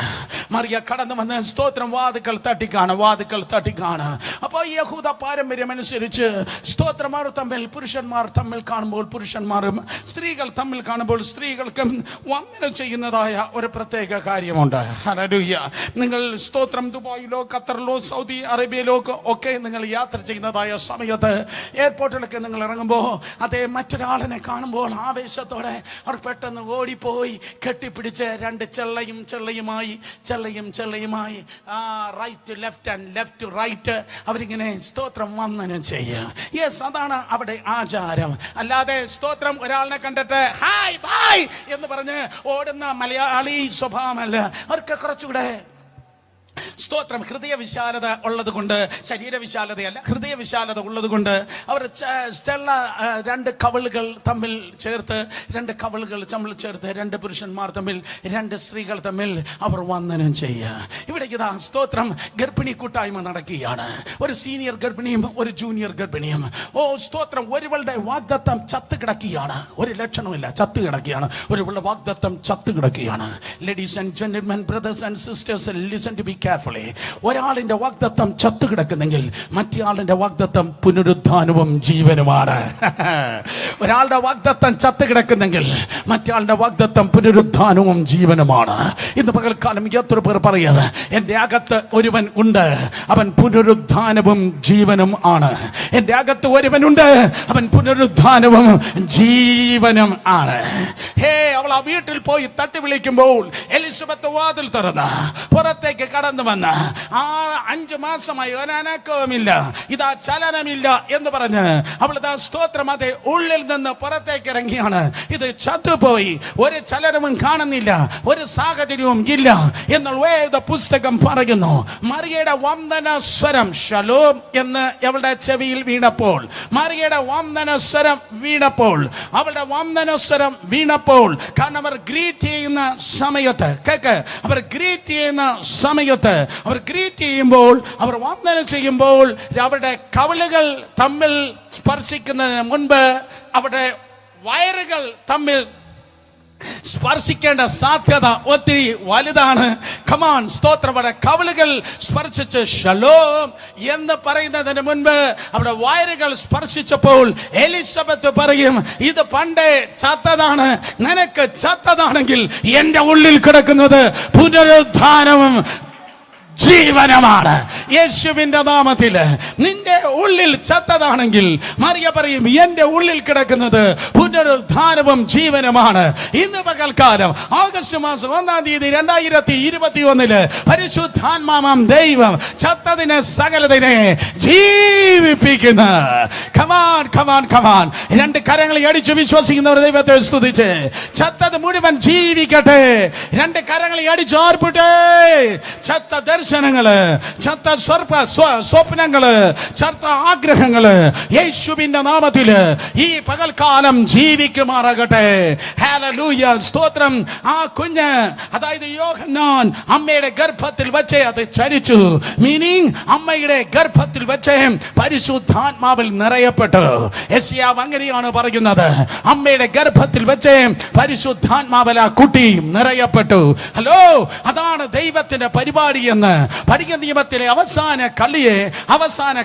മറിയ കടന്നു വന്ന് സ്തോത്രം വാതിക്കൽ തട്ടിക്കാണ്. അപ്പോൾ യഹൂദ പാരമ്പര്യം അനുസരിച്ച് സ്തോത്രം പുരുഷന്മാർ തമ്മിൽ കാണുമ്പോൾ പുരുഷന്മാരും സ്ത്രീകൾ തമ്മിൽ കാണുമ്പോൾ സ്ത്രീകൾക്കും വന്ദനം ചെയ്യുന്നതായ ഒരു പ്രത്യേക കാര്യമുണ്ട്. ഹല്ലേലൂയ. നിങ്ങൾ സ്തോത്രം ദുബായിലോ ഖത്തറിലോ സൗദി അറേബ്യയിലോ ഒക്കെ നിങ്ങൾ യാത്ര ചെയ്യുന്നതായ സമയത്ത് എയർപോർട്ടിലൊക്കെ നിങ്ങൾ ഇറങ്ങുമ്പോൾ അതേ മറ്റൊരാളിനെ കാണുമ്പോൾ ആവേശത്തോടെ അവർ പെട്ടെന്ന് ഓടിപ്പോയി കെട്ടിപ്പിടിച്ച് 2 ചെള്ളയുമായി right left and left right അവരിങ്ങനെ സ്തോത്രം വന്ദനം ചെയ്യുക. യെസ്, അതാണ് അവിടെ ആചാരം. അല്ലാതെ സ്തോത്രം ഒരാളിനെ കണ്ടിട്ട് ഹായ് ബായ് എന്ന് പറഞ്ഞ് ഓടുന്ന മലയാളി സ്വഭാവമല്ല. അവർക്ക് കുറച്ചുകൂടെ സ്തോത്രം ഹൃദയ വിശാലത ഉള്ളത് കൊണ്ട്, ശരീര വിശാലതയല്ല ഹൃദയ വിശാലത ഉള്ളത് കൊണ്ട് അവർ 2 കവിളുകൾ തമ്മിൽ ചേർത്ത് 2 പുരുഷന്മാർ തമ്മിൽ 2 സ്ത്രീകൾ തമ്മിൽ അവർ വന്ദനം ചെയ്യുക. ഇവിടെ ഇതാ സ്തോത്രം ഗർഭിണി കൂട്ടായ്മ നടക്കുകയാണ്. ഒരു സീനിയർ ഗർഭിണിയും ഒരു ജൂനിയർ ഗർഭിണിയും. സ്തോത്രം ഒരുവളുടെ വാഗ്ദത്തം ചത്ത് കിടക്കുകയാണ്. ഒരു ലക്ഷണമില്ല, ചത്ത് കിടക്കുകയാണ്. ഒരുവളുടെ വാഗ്ദത്തം ചത്ത് കിടക്കുകയാണ്. Ladies and gentlemen, brothers and sisters, listen to be carefully. ദൈവമക്കളെ, ഒരാളിന്റെ വാഗ്ദത്തം ചത്തുകിടക്കുന്നെങ്കിൽ മറ്റേയാളിന്റെ വാഗ്ദത്തം പുനരുദ്ധാനവും ജീവനുമാണ്. ഒരാളുടെ വാഗ്ദത്തം ചത്തുകിടക്കുന്നെങ്കിൽ മറ്റേയാളുടെ വാഗ്ദത്തം പുനരുദ്ധാനവും ജീവനുമാണ്. ഇന്ന് പകൽക്കാലം എത്ര പേർ പറയുന്നത്, എന്റെ അകത്ത് ഒരുവൻ ഉണ്ട്, അവൻ പുനരുദ്ധാനവും ജീവനും ആണ്. എന്റെ അകത്ത് ഒരുവനുണ്ട്, അവൻ പുനരുദ്ധാനവും ജീവനും ആണ്. ഹേ, അവൾ ആ വീട്ടിൽ പോയി തട്ടി വിളിക്കുമ്പോൾ എലിസബത്ത് വാതിൽ തുറന്ന് പുറത്തേക്ക് കടന്നു വന്ന് 5 മാസമായി ഒരനക്കവുമില്ല, ഇതാ ചലനമില്ല എന്ന് പറഞ്ഞ് അവൾ ഇതാ സ്തോത്രം അതെ ഉള്ളിൽ നിന്ന് പുറത്തേക്ക് ഇറങ്ങിയാണ്. ഇത് ചത്തുപോയി, ഒരു ചലനവും കാണുന്നില്ല, ഒരു സാഹചര്യവും ഇല്ല എന്നുള്ള വേദ പുസ്തകം പറയുന്നു. മറിയയുടെ വന്ദന സ്വരം ഷലോം എന്ന് അവളുടെ ചെവിയിൽ വീണപ്പോൾ, മറിയയുടെ വന്ദന സ്വരം വീണപ്പോൾ, അവളുടെ വന്ദന സ്വരം വീണപ്പോൾ, കാരണം അവർ ഗ്രീറ്റ് ചെയ്യുന്ന സമയത്ത് കേക്ക്, അവർ ഗ്രീറ്റ് ചെയ്യുന്ന സമയത്ത്, അവർ ഗ്രീറ്റ് ചെയ്യുമ്പോൾ, അവർ വന്ദനം ചെയ്യുമ്പോൾ അവരുടെ കവിളുകൾ തമ്മിൽ സ്പർശിക്കുന്നതിന് മുൻപ് അവരുടെ വയറുകൾ തമ്മിൽ സ്പർശിക്കേണ്ട സാധ്യത ഒത്തിരി വലുതാണ്. കമാൻ സ്തോത്രം. അവിടെ കവിളുകൾ സ്പർശിച്ച് ഷലോം എന്ന് പറയുന്നതിന് മുൻപ് അവിടെ വയറുകൾ സ്പർശിച്ചപ്പോൾ എലിസബത്ത് പറയും, ഇത് പണ്ടേ ചത്തതാണ്, നിനക്ക് ചത്തതാണെങ്കിൽ എന്റെ ഉള്ളിൽ കിടക്കുന്നത് പുനരുദ്ധാനവും ജീവനമാണ്. യേശുവിന്റെ നാമത്തിൽ നിന്റെ ഉള്ളിൽ ചത്തതാണെങ്കിൽ മറിയ പറയും, എന്റെ ഉള്ളിൽ കിടക്കുന്നത് പുനരുദ്ധാനവും ജീവനുമാണ്. ഇന്ന് പകൽക്കാലം ഓഗസ്റ്റ് മാസം 1-ാം തീയതി 2021 പരിശുദ്ധാത്മാവാം ദൈവം ചത്തതിനെ സകലതിനെ ജീവിപ്പിക്കുന്ന കമാൻ കമാൻ കമാൻ. 2 കരങ്ങളെ അടിച്ചു വിശ്വസിക്കുന്നവർ ദൈവത്തെ സ്തുതിച്ച് ചത്തത് മുഴുവൻ ജീവിക്കട്ടെ. 2 കരങ്ങളെ അടിച്ചു ആർപ്പിട്ടെ. ചത്ത ദർശനങ്ങള്, ചത്ത സ്വപ്നങ്ങള്, ചത്ത ആഗ്രഹങ്ങള് യേശുവിന്റെ നാമത്തില് ഈ പകൽക്കാലം ജീവിക്കുമാറാകട്ടെ. ഹല്ലേലൂയ, സ്തോത്രം. ആ കുഞ്ഞ്, അതായത് യോഹന്നാൻ അമ്മയുടെ ഗർഭത്തിൽ വെച്ച് അത് ചരിച്ചു. മീനിങ് അമ്മയുടെ ഗർഭത്തിൽ വെച്ച് പരിശുദ്ധാത്മാവിൽ നിറയപ്പെട്ടു. യെശയ്യാവ് അങ്ങനെയാണ് പറയുന്നത്, അമ്മയുടെ ഗർഭത്തിൽ വെച്ച് പരിശുദ്ധാത്മാവിൽ ആ കുട്ടി നിറയപ്പെട്ടു. ഹലോ, അതാണ് ദൈവത്തിന്റെ പരിപാടി എന്ന് പഴയ നിയമത്തിലെ അവസാന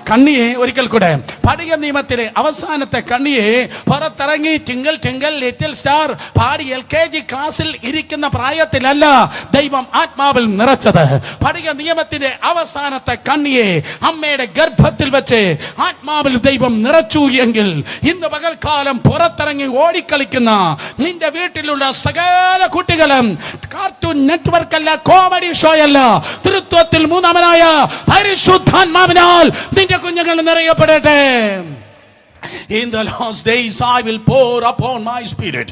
കണ്ണിയെ ഒരിക്കൽ കൂടെ, പഴയ നിയമത്തിലെ അവസാനത്തെ കണ്ണിയെ പുറത്തിറങ്ങി ടിങ്കിൾ ടിങ്കിൾ ലിറ്റിൽ സ്റ്റാർ പാടി LKG ക്ലാസ്സിൽ ഇരിക്കുന്ന പ്രായത്തിലല്ല ദൈവം ആത്മാവിൽ നിറച്ചത്. പഴയ നിയമത്തിന്റെ അവസാനത്തെ കണ്ണിയെ അമ്മയുടെ ഗർഭത്തിൽ വെച്ച് ആത്മാവിൽ ദൈവം നിറച്ചു എങ്കിൽ ഇന്ന് പകൽക്കാലം പുറത്തിറങ്ങി ഓടിക്കളിക്കുന്ന നിന്റെ വീട്ടിലുള്ള സകല കുട്ടികളും കാർട്ടൂൺ നെറ്റ്വർക്ക് അല്ല, കോമഡി ഷോ അല്ല, തൃത്വത്തിൽ 3-ാമനായ പരിശുദ്ധാത്മാവിനാൽ നിന്റെ കുഞ്ഞുങ്ങൾ നിറയപ്പെടട്ടെ. In the last days I will pour upon my spirit.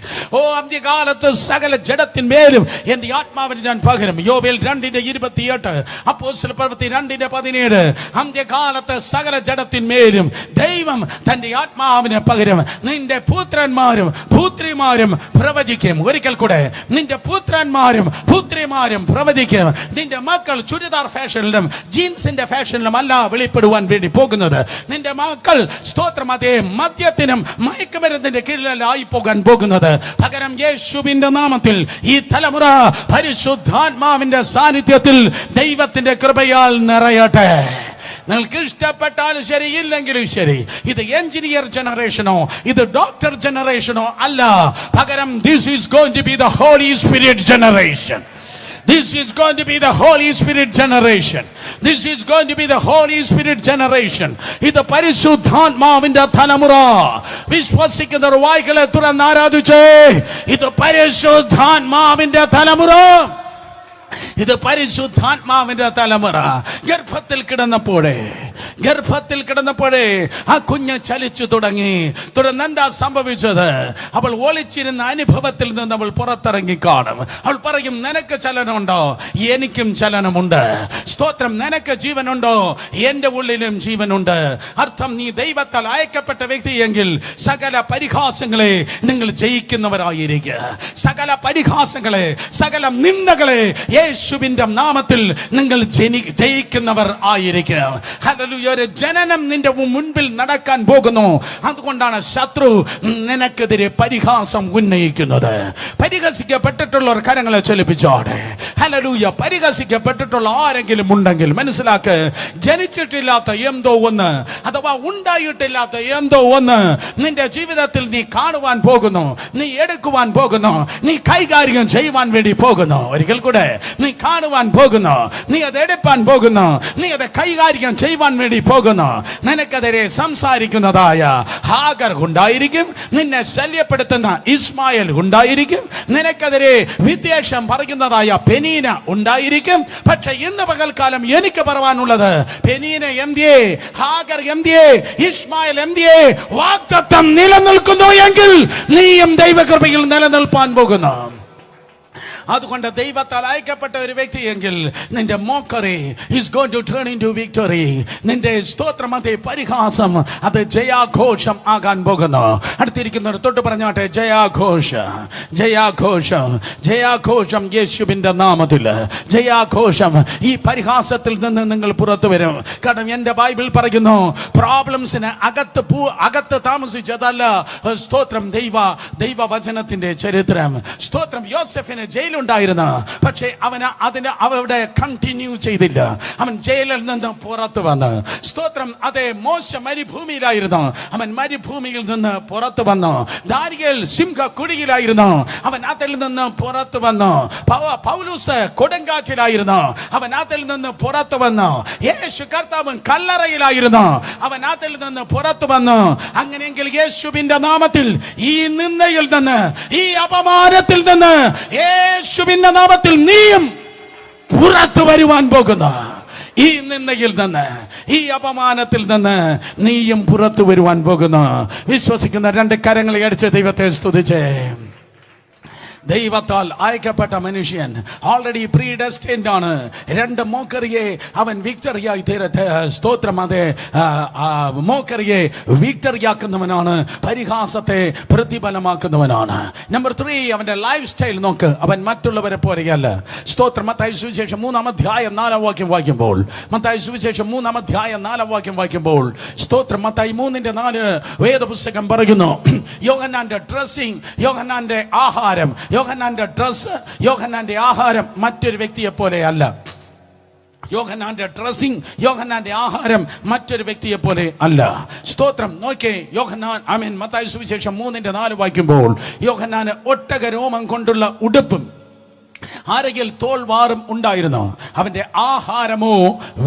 അന്ത്യകാലത്ത് സകല ജഡത്തിന്മേലും എന്റെ ആത്മാവിനെ ഞാൻ പകരും. യോവേൽ 2:28, അപ്പോസ്തല പ്രവൃത്തി 2:17. അന്ത്യകാലത്ത് സകല ജഡത്തിന്മേലും ദൈവം തന്റെ ആത്മാവിനെ പകരും. നിന്റെ പുത്രന്മാരും പുത്രിമാരും പ്രവചിക്കും. ഒരിക്കൽ കൂടെ, നിന്റെ പുത്രന്മാരും പുത്രിമാരും പ്രവചിക്കും. നിന്റെ മക്കൾ ചുരിദാർ ഫാഷനിലും ജീൻസിന്റെ ഫാഷനിലും അല്ല വെളിപ്പെടുവാൻ വേണ്ടി പോകുന്നത്. നിന്റെ മക്കൾ സ്തോത്രം അതേ മദ്യത്തിനും മയക്കുമരുന്നിന്റെ കീഴിലായി പോകാൻ പോകുന്നത്. പകരം യേശുവിന്റെ നാമത്തിൽ ഈ തലമുറ പരിശുദ്ധാത്മാവിന്റെ സാന്നിധ്യത്തിൽ ദൈവത്തിന്റെ കൃപയാൽ നിറയട്ടെ. നിങ്ങൾക്ക് ഇഷ്ടപ്പെട്ടാലും ശരി, ഇല്ലെങ്കിലും ശരി, ഇത് എഞ്ചിനീയർ ജനറേഷനോ ഇത് ഡോക്ടർ ജനറേഷനോ അല്ല. പകരം this is going to be the holy spirit generation. This is going to be the Holy Spirit generation. This is going to be the Holy Spirit generation. ഇത് പരിശുദ്ധാത്മാവിന്റെ തലമുറ. വിശ്വസിക്കുന്നവർ വായ്കളെ തുറന്ന് ആരാധിച്ചേ. ഇത് പരിശുദ്ധാത്മാവിന്റെ തലമുറ. ഇത് പരിശുദ്ധാത്മാവിന്റെ തലമുറ. ഗർഭത്തിൽ കിടന്നപ്പോഴേ ആ കുഞ്ഞ് ചലിച്ചു തുടങ്ങി. തുടർന്ന് എന്താ സംഭവിച്ചത്? അവൾ ഒളിച്ചിരുന്ന അനുഭവത്തിൽ നിന്ന് അവൾ പുറത്തിറങ്ങി കാണും. അവൾ പറയും, നിനക്ക് ചലനമുണ്ടോ? എനിക്കും ചലനമുണ്ട്. സ്തോത്രം. നിനക്ക് ജീവനുണ്ടോ? എന്റെ ഉള്ളിലും ജീവനുണ്ട്. അർത്ഥം, നീ ദൈവത്താൽ അയക്കപ്പെട്ട വ്യക്തിയെങ്കിൽ സകല പരിഹാസങ്ങളെ നിങ്ങൾ ജയിക്കുന്നവരായിരിക്കുക. സകല പരിഹാസങ്ങളെ, സകല നിന്ദകളെ യേശു യേശുവിന്റെ നാമത്തിൽ നിങ്ങൾ ജയിക്കുന്നവർ ആയിരിക്കും. ഹല്ലേലൂയ. ഒരു ജനനം നിന്റെ മുൻപിൽ നടക്കാൻ പോകുന്നു. അതുകൊണ്ടാണ് ശത്രു നിനക്കെതിരെ പരിഹാസം ഉന്നയിക്കുന്നത്. പരിഹസിക്കപ്പെട്ടിട്ടുള്ളവർ കരങ്ങളെ ചലിപ്പിച്ചോടെ. ഹല്ലേലൂയ. പരിഹസിക്കപ്പെട്ടിട്ടുള്ള ആരെങ്കിലും ഉണ്ടെങ്കിൽ മനസ്സിലാക്ക്, ജനിച്ചിട്ടില്ലാത്ത എന്തോ ഒന്ന് അഥവാ ഉണ്ടായിട്ടില്ലാത്ത എന്തോ ഒന്ന് നിന്റെ ജീവിതത്തിൽ നീ കാണുവാൻ പോകുന്നു, നീ എടുക്കുവാൻ പോകുന്നു, നീ കൈകാര്യം ചെയ്യുവാൻ വേണ്ടി പോകുന്നു. ഒരിക്കൽ കൂടെ, നീ കാണുവാൻ പോകുന്നു, നീ അത് എടുപ്പാൻ പോകുന്നു, നീ അത് കൈകാര്യം ചെയ്യുവാൻ വേണ്ടി പോകുന്നു. നിനക്കെതിരെ സംസാരിക്കുന്നതായ ഹാഗർ ഉണ്ടായിരിക്കും, നിന്നെ ശല്യപ്പെടുത്തുന്ന ഇസ്മായേൽ ഉണ്ടായിരിക്കും, നിനക്കെതിരെ വിദ്വേഷം പറയുന്നതായ പെനീന ഉണ്ടായിരിക്കും. പക്ഷെ ഇന്ന് പകൽക്കാലം എനിക്ക് പറയാനുള്ളത്, പെനീന എന്തിയേ, ഹാഗർ എന്തിയേ, ഇസ്മായേൽ എന്തിയേ, വാഗ്ദത്തം നിലനിൽക്കുന്നു എങ്കിൽ നീയും ദൈവകൃപയിൽ നിലനിൽപ്പാൻ പോകുന്നു. അതുകൊണ്ട് ദൈവത്താൽ അയക്കപ്പെട്ട ഒരു വ്യക്തിയെങ്കിൽ നിന്റെ mockery is going to turn into victory. നിന്റെ സ്തോത്രം, അതേ പരിഹാസം, അത് ജയാഘോഷം ആകാൻ പോകുന്നു. അടുത്തിരിക്കുന്നവർ തൊട്ട് പറഞ്ഞാട്ടെ, ജയാഘോഷം, ജയാഘോഷം, ജയാഘോഷം യേശുവിന്റെ നാമത്തിൽ, ജയാഘോഷം. ഈ പരിഹാസത്തിൽ നിന്ന് നിങ്ങൾ പുറത്തു വരും. കാരണം എന്റെ ബൈബിൾ പറയുന്നു, പ്രോബ്ലംസിന് അകത്ത് താമസിച്ചതല്ല സ്തോത്രം ദൈവവചനത്തിന്റെ ചരിത്രം. സ്തോത്രം. യോസെഫിന് ജയിലുണ്ടായിരുന്നു, പക്ഷേ അവരുടെ കണ്ടിന്യൂ ചെയ്തില്ല. അവൻ ജയിലിൽ നിന്ന് പുറത്തു വന്ന്, സ്തോത്രം, അതേ മോശ മരുഭൂമിയിലായിരുന്നു, അവൻ മരുഭൂമിയിൽ നിന്ന് പുറത്തു വന്നു. ദാനിയേൽ സിംഹക്കുഴിയിലായിരുന്നു, അവൻ അതിൽ നിന്ന് പുറത്തു വന്നു. പൗലോസ് കൊടുങ്കാറ്റിലായിരുന്നു, അവൻ അതിൽ നിന്ന് പുറത്തു വന്നു. യേശു കർത്താവ് കല്ലറയിലായിരുന്നു, അവൻ അതിൽ നിന്ന് പുറത്തു വന്നു. അങ്ങനെയെങ്കിൽ യേശുവിന്റെ നാമത്തിൽ ഈ നിന്ദയിൽ നിന്ന്, ഈ അപമാനത്തിൽ നിന്ന് യേശുവിന്റെ നാമത്തിൽ നീയും പുറത്തു വരുവാൻ പോകുന്ന, ഈ നിന്ദയിൽ നിന്ന്, ഈ അപമാനത്തിൽ നിന്ന് നീയും പുറത്തു വരുവാൻ പോകുന്നു. വിശ്വസിക്കുന്ന രണ്ട് കരങ്ങളെ അടിച്ച് ദൈവത്തെ സ്തുതിച്ചേ. ദൈവത്താൽ അയക്കപ്പെട്ട മനുഷ്യൻ ഓൾറെഡി പ്രീഡെസ്റ്റിൻഡ് ആണ്. രണ്ട് മോക്കറിയെ അവൻ വിക്ടറിയായി തീരത്തെ, സ്തോത്രം, അതെ, മോക്കറിയെ വിക്ടറിയാക്കുന്നവനാണ്, പരിഹാസത്തെ പ്രതിഫലമാക്കുന്നവനാണ്. നമ്പർ 3, അവന്റെ ലൈഫ് സ്റ്റൈൽ നോക്ക്. അവൻ മറ്റുള്ളവരെ പോലെയല്ല. സ്തോത്രം. മത്തായി സുവിശേഷം 3-ാം 4-ാം വാക്യം വായിക്കുമ്പോൾ, മത്തായി സുവിശേഷം 3-ാം 4-ാം വാക്യം വായിക്കുമ്പോൾ, സ്തോത്രം, മത്തായി 3:4 വേദപുസ്തകം പറയുന്നു, യോഹന്നാന്റെ ഡ്രസ്സിംഗ്, യോഹന്നാന്റെ ആഹാരം, യോഹന്നാന്റെ ഡ്രസ്, യോഹന്നാന്റെ ആഹാരം മറ്റൊരു വ്യക്തിയെ പോലെയല്ല. യോഹന്നാന്റെ ഡ്രസ്സിംഗ്, യോഹന്നാന്റെ ആഹാരം മറ്റൊരു വ്യക്തിയെ പോലെ അല്ല. സ്തോത്രം. നോക്കേ, യോഹന്നാൻ മത്തായി സുവിശേഷം 3:4 വായിക്കുമ്പോൾ, യോഹന്നാന് ഒട്ടക രോമം കൊണ്ടുള്ള ഉടുപ്പും അരയിൽ തോൾവാറും ഉണ്ടായിരുന്നു. അവന്റെ ആഹാരമോ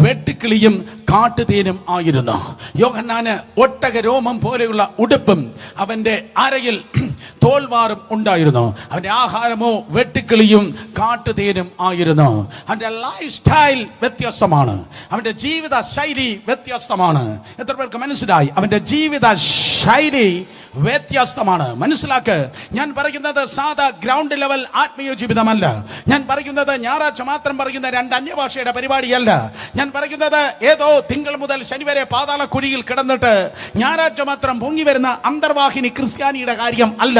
വെട്ടുക്കിളിയും കാട്ടുതേനും ആയിരുന്നു. യോഹന്നാന് ഒട്ടക രോമം പോലെയുള്ള ഉടുപ്പും അവന്റെ അരയിൽ തോൾവാറും ഉണ്ടായിരുന്നു. അവന്റെ ആഹാരമോ വെട്ടുക്കിളിയും കാട്ടുതേനും ആയിരുന്നു. അവന്റെ ലൈഫ് സ്റ്റൈൽ വ്യത്യസ്തമാണ്, അവന്റെ ജീവിത ശൈലി വ്യത്യസ്തമാണ്. എത്ര പേർക്ക് മനസ്സിലായി? അവന്റെ ജീവിത ശൈലി വ്യത്യസ്തമാണ്. മനസ്സിലാക്ക്, ഞാൻ പറയുന്നത് സാധാ ഗ്രൗണ്ട് ലെവൽ ആത്മീയ ജീവിതമല്ല. ഞാൻ പറയുന്നത് ഞായറാഴ്ച മാത്രം പറയുന്ന 2 അന്യഭാഷയുടെ പരിപാടിയല്ല. ഞാൻ പറയുന്നത് ഏതോ തിങ്കൾ മുതൽ ശനി വരെ പാതാള കുഴിയിൽ കിടന്നിട്ട് ഞായറാഴ്ച മാത്രം പൊങ്ങി വരുന്ന അന്തർവാഹിനി ക്രിസ്ത്യാനിയുടെ കാര്യം അല്ല.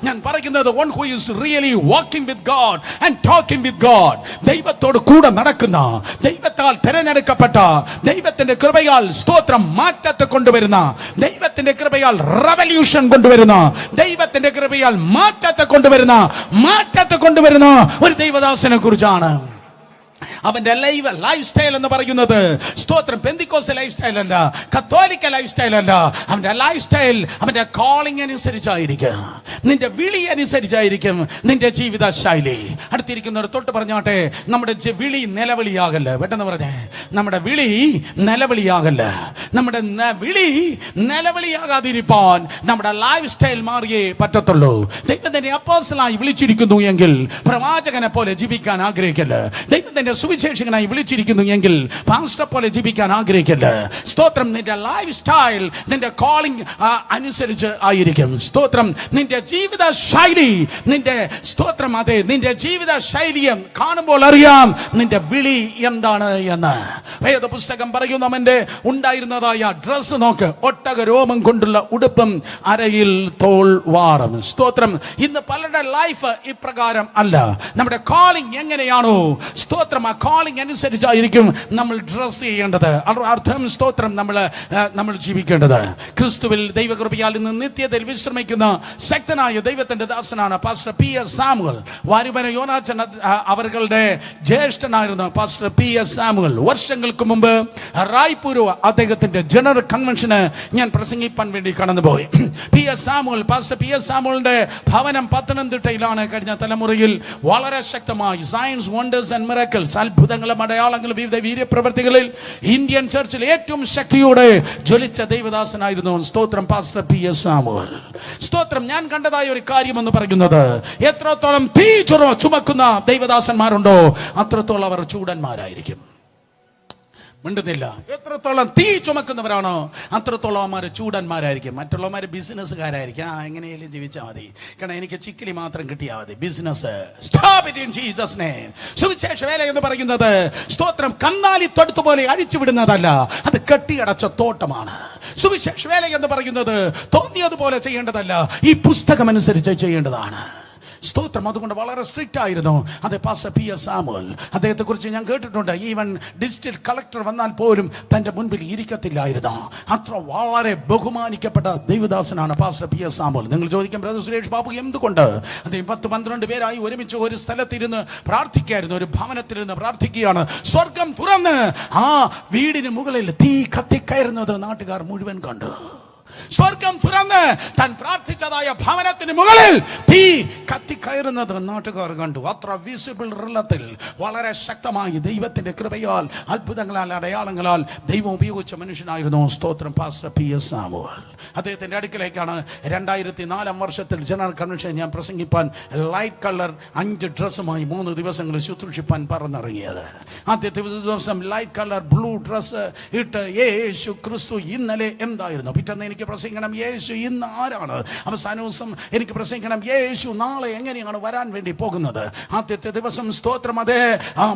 ഞാൻ പറയുന്നത് one who is really walking with God and talking with God. ദൈവത്തോട് കൂടെ നടക്കുന്ന, ദൈവത്താൽ തിരഞ്ഞെടുക്കപ്പെട്ട, ദൈവത്തിന്റെ കൃപയാൽ സ്തോത്രം മാറ്റത്തെ കൊണ്ടുവരുന്ന, ദൈവത്തിന്റെ കൃപയാൽ റവല്യൂഷൻ കൊണ്ടുവരുന്ന, ദൈവത്തിന്റെ കൃപയാൽ മാറ്റത്തെ കൊണ്ടുവരുന്ന ഒരു ദൈവദാസനെ കുറിച്ചാണ്. അവന്റെ ലൈഫ് സ്റ്റൈൽ എന്ന് പറയുന്നത് സ്തോത്രം പെന്തിക്കോസ് ലൈഫ് സ്റ്റൈൽ അല്ല, കത്തോലിക്ക ലൈഫ് സ്റ്റൈൽ അല്ല. അവന്റെ ലൈഫ് സ്റ്റൈൽ അവന്റെ കോളിംഗ് അനുസരിച്ചായിരിക്കും, നിന്റെ വിളി അനുസരിച്ചായിരിക്കും നിന്റെ ജീവിത ശൈലി. അടുത്തിരിക്കുന്നവർ തൊട്ട് പറഞ്ഞാട്ടെ, നമ്മുടെ വിളി നിലവിളിയാകല്ല. പെട്ടെന്ന് പറഞ്ഞേ, നമ്മുടെ വിളി നിലവിളിയാകല്ല. നമ്മുടെ വിളി നിലവിളിയാകാതിരിക്കാൻ നമ്മുടെ ലൈഫ് സ്റ്റൈൽ മാറിയേ പറ്റത്തുള്ളൂ. ദൈവത്തിന്റെ അപ്പോസ്തലനായി വിളിച്ചിരിക്കുന്നു എങ്കിൽ പ്രവാചകനെ പോലെ ജീവിക്കാൻ ആഗ്രഹിക്കല്ല. ദൈവത്തിന്റെ സുവിശേഷകനായി വിളിച്ചിരിക്കുന്നു എങ്കിൽ പാസ്റ്റർ പോലെ ജീവിക്കാൻ ആഗ്രഹിക്കല്ല. സ്തോത്രം. നിന്റെ ലൈഫ് സ്റ്റൈൽ നിന്റെ കോളിംഗ് അനുസരിച്ച് ആയിരിക്കും. സ്തോത്രം. നിന്റെ ജീവിത ശൈലി, നിന്റെ സ്തോത്രം, അതെ, നിന്റെ ജീവിത ശൈലിയും കാണുമ്പോൾ അറിയാം നിന്റെ വിളി എന്താണ് എന്ന്. വേദപുസ്തകം പറയുന്നു, അവന്റെ ഉണ്ടായിരുന്നതായ ഡ്രസ് നോക്ക്, ഒട്ടക രോമം കൊണ്ടുള്ള ഉടുപ്പും അരയിൽ തോൾ വാറും. സ്തോത്രം. ഇന്ന് പലരുടെ ലൈഫ് ഇപ്രകാരം അല്ല. നമ്മുടെ കോളിംഗ് എങ്ങനെയാണോ, സ്തോത്രം, ആ കോളിംഗ് അനുസരിച്ചായിരിക്കും നമ്മൾ ഡ്രസ് ചെയ്യേണ്ടത്. അർത്ഥം, സ്തോത്രം, നമ്മൾ ജീവിക്കേണ്ടത്. ക്രിസ്തുവിൽ ദൈവകൃപയാൽ ഇന്ന് നിത്യതയിൽ വിശ്രമിക്കുന്ന ശക്തനായ ദൈവത്തിന്റെ ദാസനാണ് പാസ്റ്റർ PS സാമുവൽ. വാരിമന യോനാച്ചൻ അവരുടെ ജ്യേഷ്ഠനായിരുന്നു പാസ്റ്റർ PS സാമുവൽ. വർഷങ്ങൾക്ക് മുമ്പ് റായ്പൂർ അദ്ദേഹത്തിന്റെ ജനറൽ കൺവെൻഷന് ഞാൻ പ്രസംഗിപ്പാൻ വേണ്ടി കടന്നുപോയി. പാസ്റ്റർ PS സാമുവലിന്റെ ഭവനം പത്തനംതിട്ടയിലാണ്. കഴിഞ്ഞ തലമുറയിൽ വളരെ ശക്തമായി സയൻസ്, വണ്ടേഴ്സ് ആൻഡ് മിറക്കിൾസ്, അത്ഭുതങ്ങളും അടയാളങ്ങളും വിവിധ വീര്യപ്രവർത്തികളിൽ ഇന്ത്യൻ ചർച്ചിൽ ഏറ്റവും ശക്തിയോടെ ജ്വലിച്ച ദൈവദാസനായിരുന്നു. സ്തോത്രം, പാസ്റ്റർ PS സാമുവൽ. സ്തോത്രം. ഞാൻ കണ്ടതായ ഒരു കാര്യം എന്ന് പറയുന്നത്, എത്രത്തോളം തീ ചുമക്കുന്ന ദൈവദാസന്മാരുണ്ടോ അത്രത്തോളം അവർ ചൂടന്മാരായിരിക്കും. മിണ്ടുന്നില്ല. എത്രത്തോളം തീ ചുമക്കുന്നവരാണോ അത്രത്തോളം അവന്മാർ ചൂടന്മാരായിരിക്കും. മറ്റുള്ളവന്മാർ ബിസിനസ്സുകാരായിരിക്കും. എങ്ങനെയാലും ജീവിച്ചാൽ മതി, കാരണം എനിക്ക് ചിക്കിലി മാത്രം കിട്ടിയാൽ മതി. ബിസിനസ് സുവിശേഷ വേല എന്ന് പറയുന്നത്, സ്തോത്രം, കന്നാലി തൊടുത്തുപോലെ അഴിച്ചുവിടുന്നതല്ല, അത് കെട്ടിയടച്ച തോട്ടമാണ്. സുവിശേഷ വേല എന്ന് പറയുന്നത് തോന്നിയതുപോലെ ചെയ്യേണ്ടതല്ല, ഈ പുസ്തകം അനുസരിച്ച് ചെയ്യേണ്ടതാണ്. സ്തോത്രം. അതുകൊണ്ട് വളരെ സ്ട്രിക്റ്റ് ആയിരുന്നു. അതെ, പാസ്റ്റർ PS സാമുവൽ. അദ്ദേഹത്തെ കുറിച്ച് ഞാൻ കേട്ടിട്ടുണ്ട്. ഈവൻ ഡിസ്ട്രിക്ട് കളക്ടർ വന്നാൽ പോലും തന്റെ മുൻപിൽ ഇരിക്കത്തില്ലായിരുന്നു. അത്ര വളരെ ബഹുമാനിക്കപ്പെട്ട ദൈവദാസനാണ് പാസ്റ്റർ PS സാമുവൽ. നിങ്ങൾ ചോദിക്കും, ബ്രദർ സുരേഷ് ബാബു എന്തുകൊണ്ട്? അദ്ദേഹം 10-12 പേരായി ഒരുമിച്ച് ഒരു സ്ഥലത്തിരുന്ന് പ്രാർത്ഥിക്കായിരുന്നു. ഒരു ഭവനത്തിലിരുന്ന് പ്രാർത്ഥിക്കുകയാണ്. സ്വർഗം തുറന്ന് ആ വീടിന് മുകളിൽ തീ കത്തിക്കയറുന്നത് നാട്ടുകാർ മുഴുവൻ കണ്ടു. സ്വർഗം തുറന്ന് താൻ പ്രാർത്ഥിച്ചതായ ഭവനത്തിന് മുകളിൽ തീ കത്തിക്കയറുന്നത് നാട്ടുകാർ കണ്ടു. അത്ര വിസിബിൾ റിലത്തിൽ വളരെ ശക്തമായി ദൈവത്തിന്റെ കൃപയാൽ, അത്ഭുതങ്ങളാൽ, അടയാളങ്ങളാൽ ദൈവം ഉപയോഗിച്ച മനുഷ്യനായിരുന്നു. സ്തോത്രം, പാസ്റ്റർ PS സാമുവൽ. അദ്ദേഹത്തിന്റെ അടുക്കലേക്കാണ് 2004 വർഷത്തിൽ ജനറൽ കൺവെൻഷൻ ഞാൻ പ്രസംഗിപ്പാൻ ലൈറ്റ് കളർ 5 ഡ്രസ്സുമായി 3 ദിവസങ്ങളിൽ ശുശ്രൂഷിപ്പാൻ പറഞ്ഞിറങ്ങിയത്. ആദ്യത്തെ ദിവസം ലൈറ്റ് കളർ ബ്ലൂ ഡ്രസ്സ് ഇട്ട് യേശു ക്രിസ്തു ഇന്നലെ എന്തായിരുന്നു, പിറ്റേന്ന് എനിക്ക് പ്രസംഗിക്കണം യേശു ഇന്ന് ആരാണ്, അവസാന ദിവസം എനിക്ക് പ്രസംഗിക്കണം യേശു നാളെ എങ്ങനെയാണ് വരാൻ വേണ്ടി പോകുന്നത്. ആദ്യത്തെ ദിവസം സ്തോത്രം, അതേ,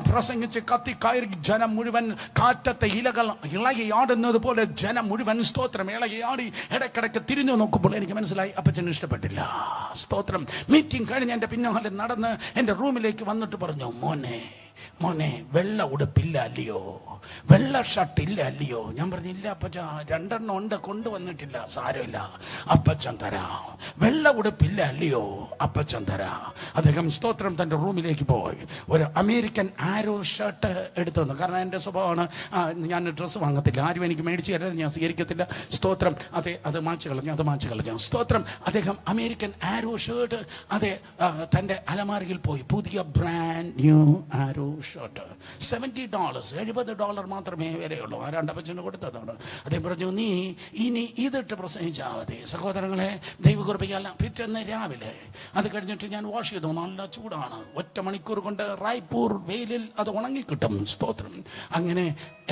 പ്രസംഗിച്ച് കത്തിക്കയറി ജനം മുഴുവൻ കാറ്റത്തെ ഇലകൾ ഇളകിയാടുന്നത് പോലെ ജനം മുഴുവൻ സ്തോത്രം ഇളകിയാടി. ഇടയ്ക്കിടയ്ക്ക് തിരിഞ്ഞു നോക്കുമ്പോൾ എനിക്ക് മനസ്സിലായി അപ്പച്ചന് ഇഷ്ടപ്പെട്ടില്ല. സ്തോത്രം. മീറ്റിംഗ് കഴിഞ്ഞ് എൻ്റെ പിന്നാലെ നടന്ന് എൻ്റെ റൂമിലേക്ക് വന്നിട്ട് പറഞ്ഞു, മോനെ വെള്ള ഉടുപ്പില്ല അല്ലയോ, വെള്ള ഷർട്ട് ഇല്ല അല്ലയോ? ഞാൻ പറഞ്ഞു, ഇല്ല അപ്പച്ച, 2 ഉണ്ട്, കൊണ്ടുവന്നിട്ടില്ല. സാരമില്ല, അപ്പച്ചൻ തരാം. വെള്ള ഉടുപ്പില്ല അല്ലയോ? അപ്പച്ചൻ തരാം. അദ്ദേഹം സ്തോത്രം തൻ്റെ റൂമിലേക്ക് പോയി ഒരു അമേരിക്കൻ ആരോ ഷർട്ട് എടുത്തു വന്നു. കാരണം എൻ്റെ സ്വഭാവമാണ്, ഞാൻ ഡ്രസ്സ് വാങ്ങത്തില്ല, ആരും എനിക്ക് മേടിച്ച് തരാൻ ഞാൻ സ്വീകരിക്കത്തില്ല. സ്തോത്രം. അതെ, അത് മാച്ച് കളഞ്ഞു. സ്തോത്രം. അദ്ദേഹം അമേരിക്കൻ ആരോ ഷർട്ട് അതെ തൻ്റെ അലമാരയിൽ പോയി, പുതിയ ബ്രാൻഡ് ന്യൂ ആരോ ഷർട്ട്, $70, $70 മാത്രമേ വിലയുള്ളൂ. ആരാണ്ട് അപ്പച്ചന് കൊടുത്തതാണ്. അദ്ദേഹം പറഞ്ഞു, നീ ഇനി ഇതിട്ട് പ്രസംഗിച്ചാൽ മതി. സഹോദരങ്ങളെ, ദൈവകൃപയല്ല, പിറ്റേന്ന് രാവിലെ അത് കഴിഞ്ഞിട്ട് ഞാൻ വാഷ് ചെയ്തു. നല്ല ചൂടാണ്, 1 മണിക്കൂർ കൊണ്ട് റായ്പൂർ വെയിലിൽ അത് ഉണങ്ങിക്കിട്ടും. സ്തോത്രം. അങ്ങനെ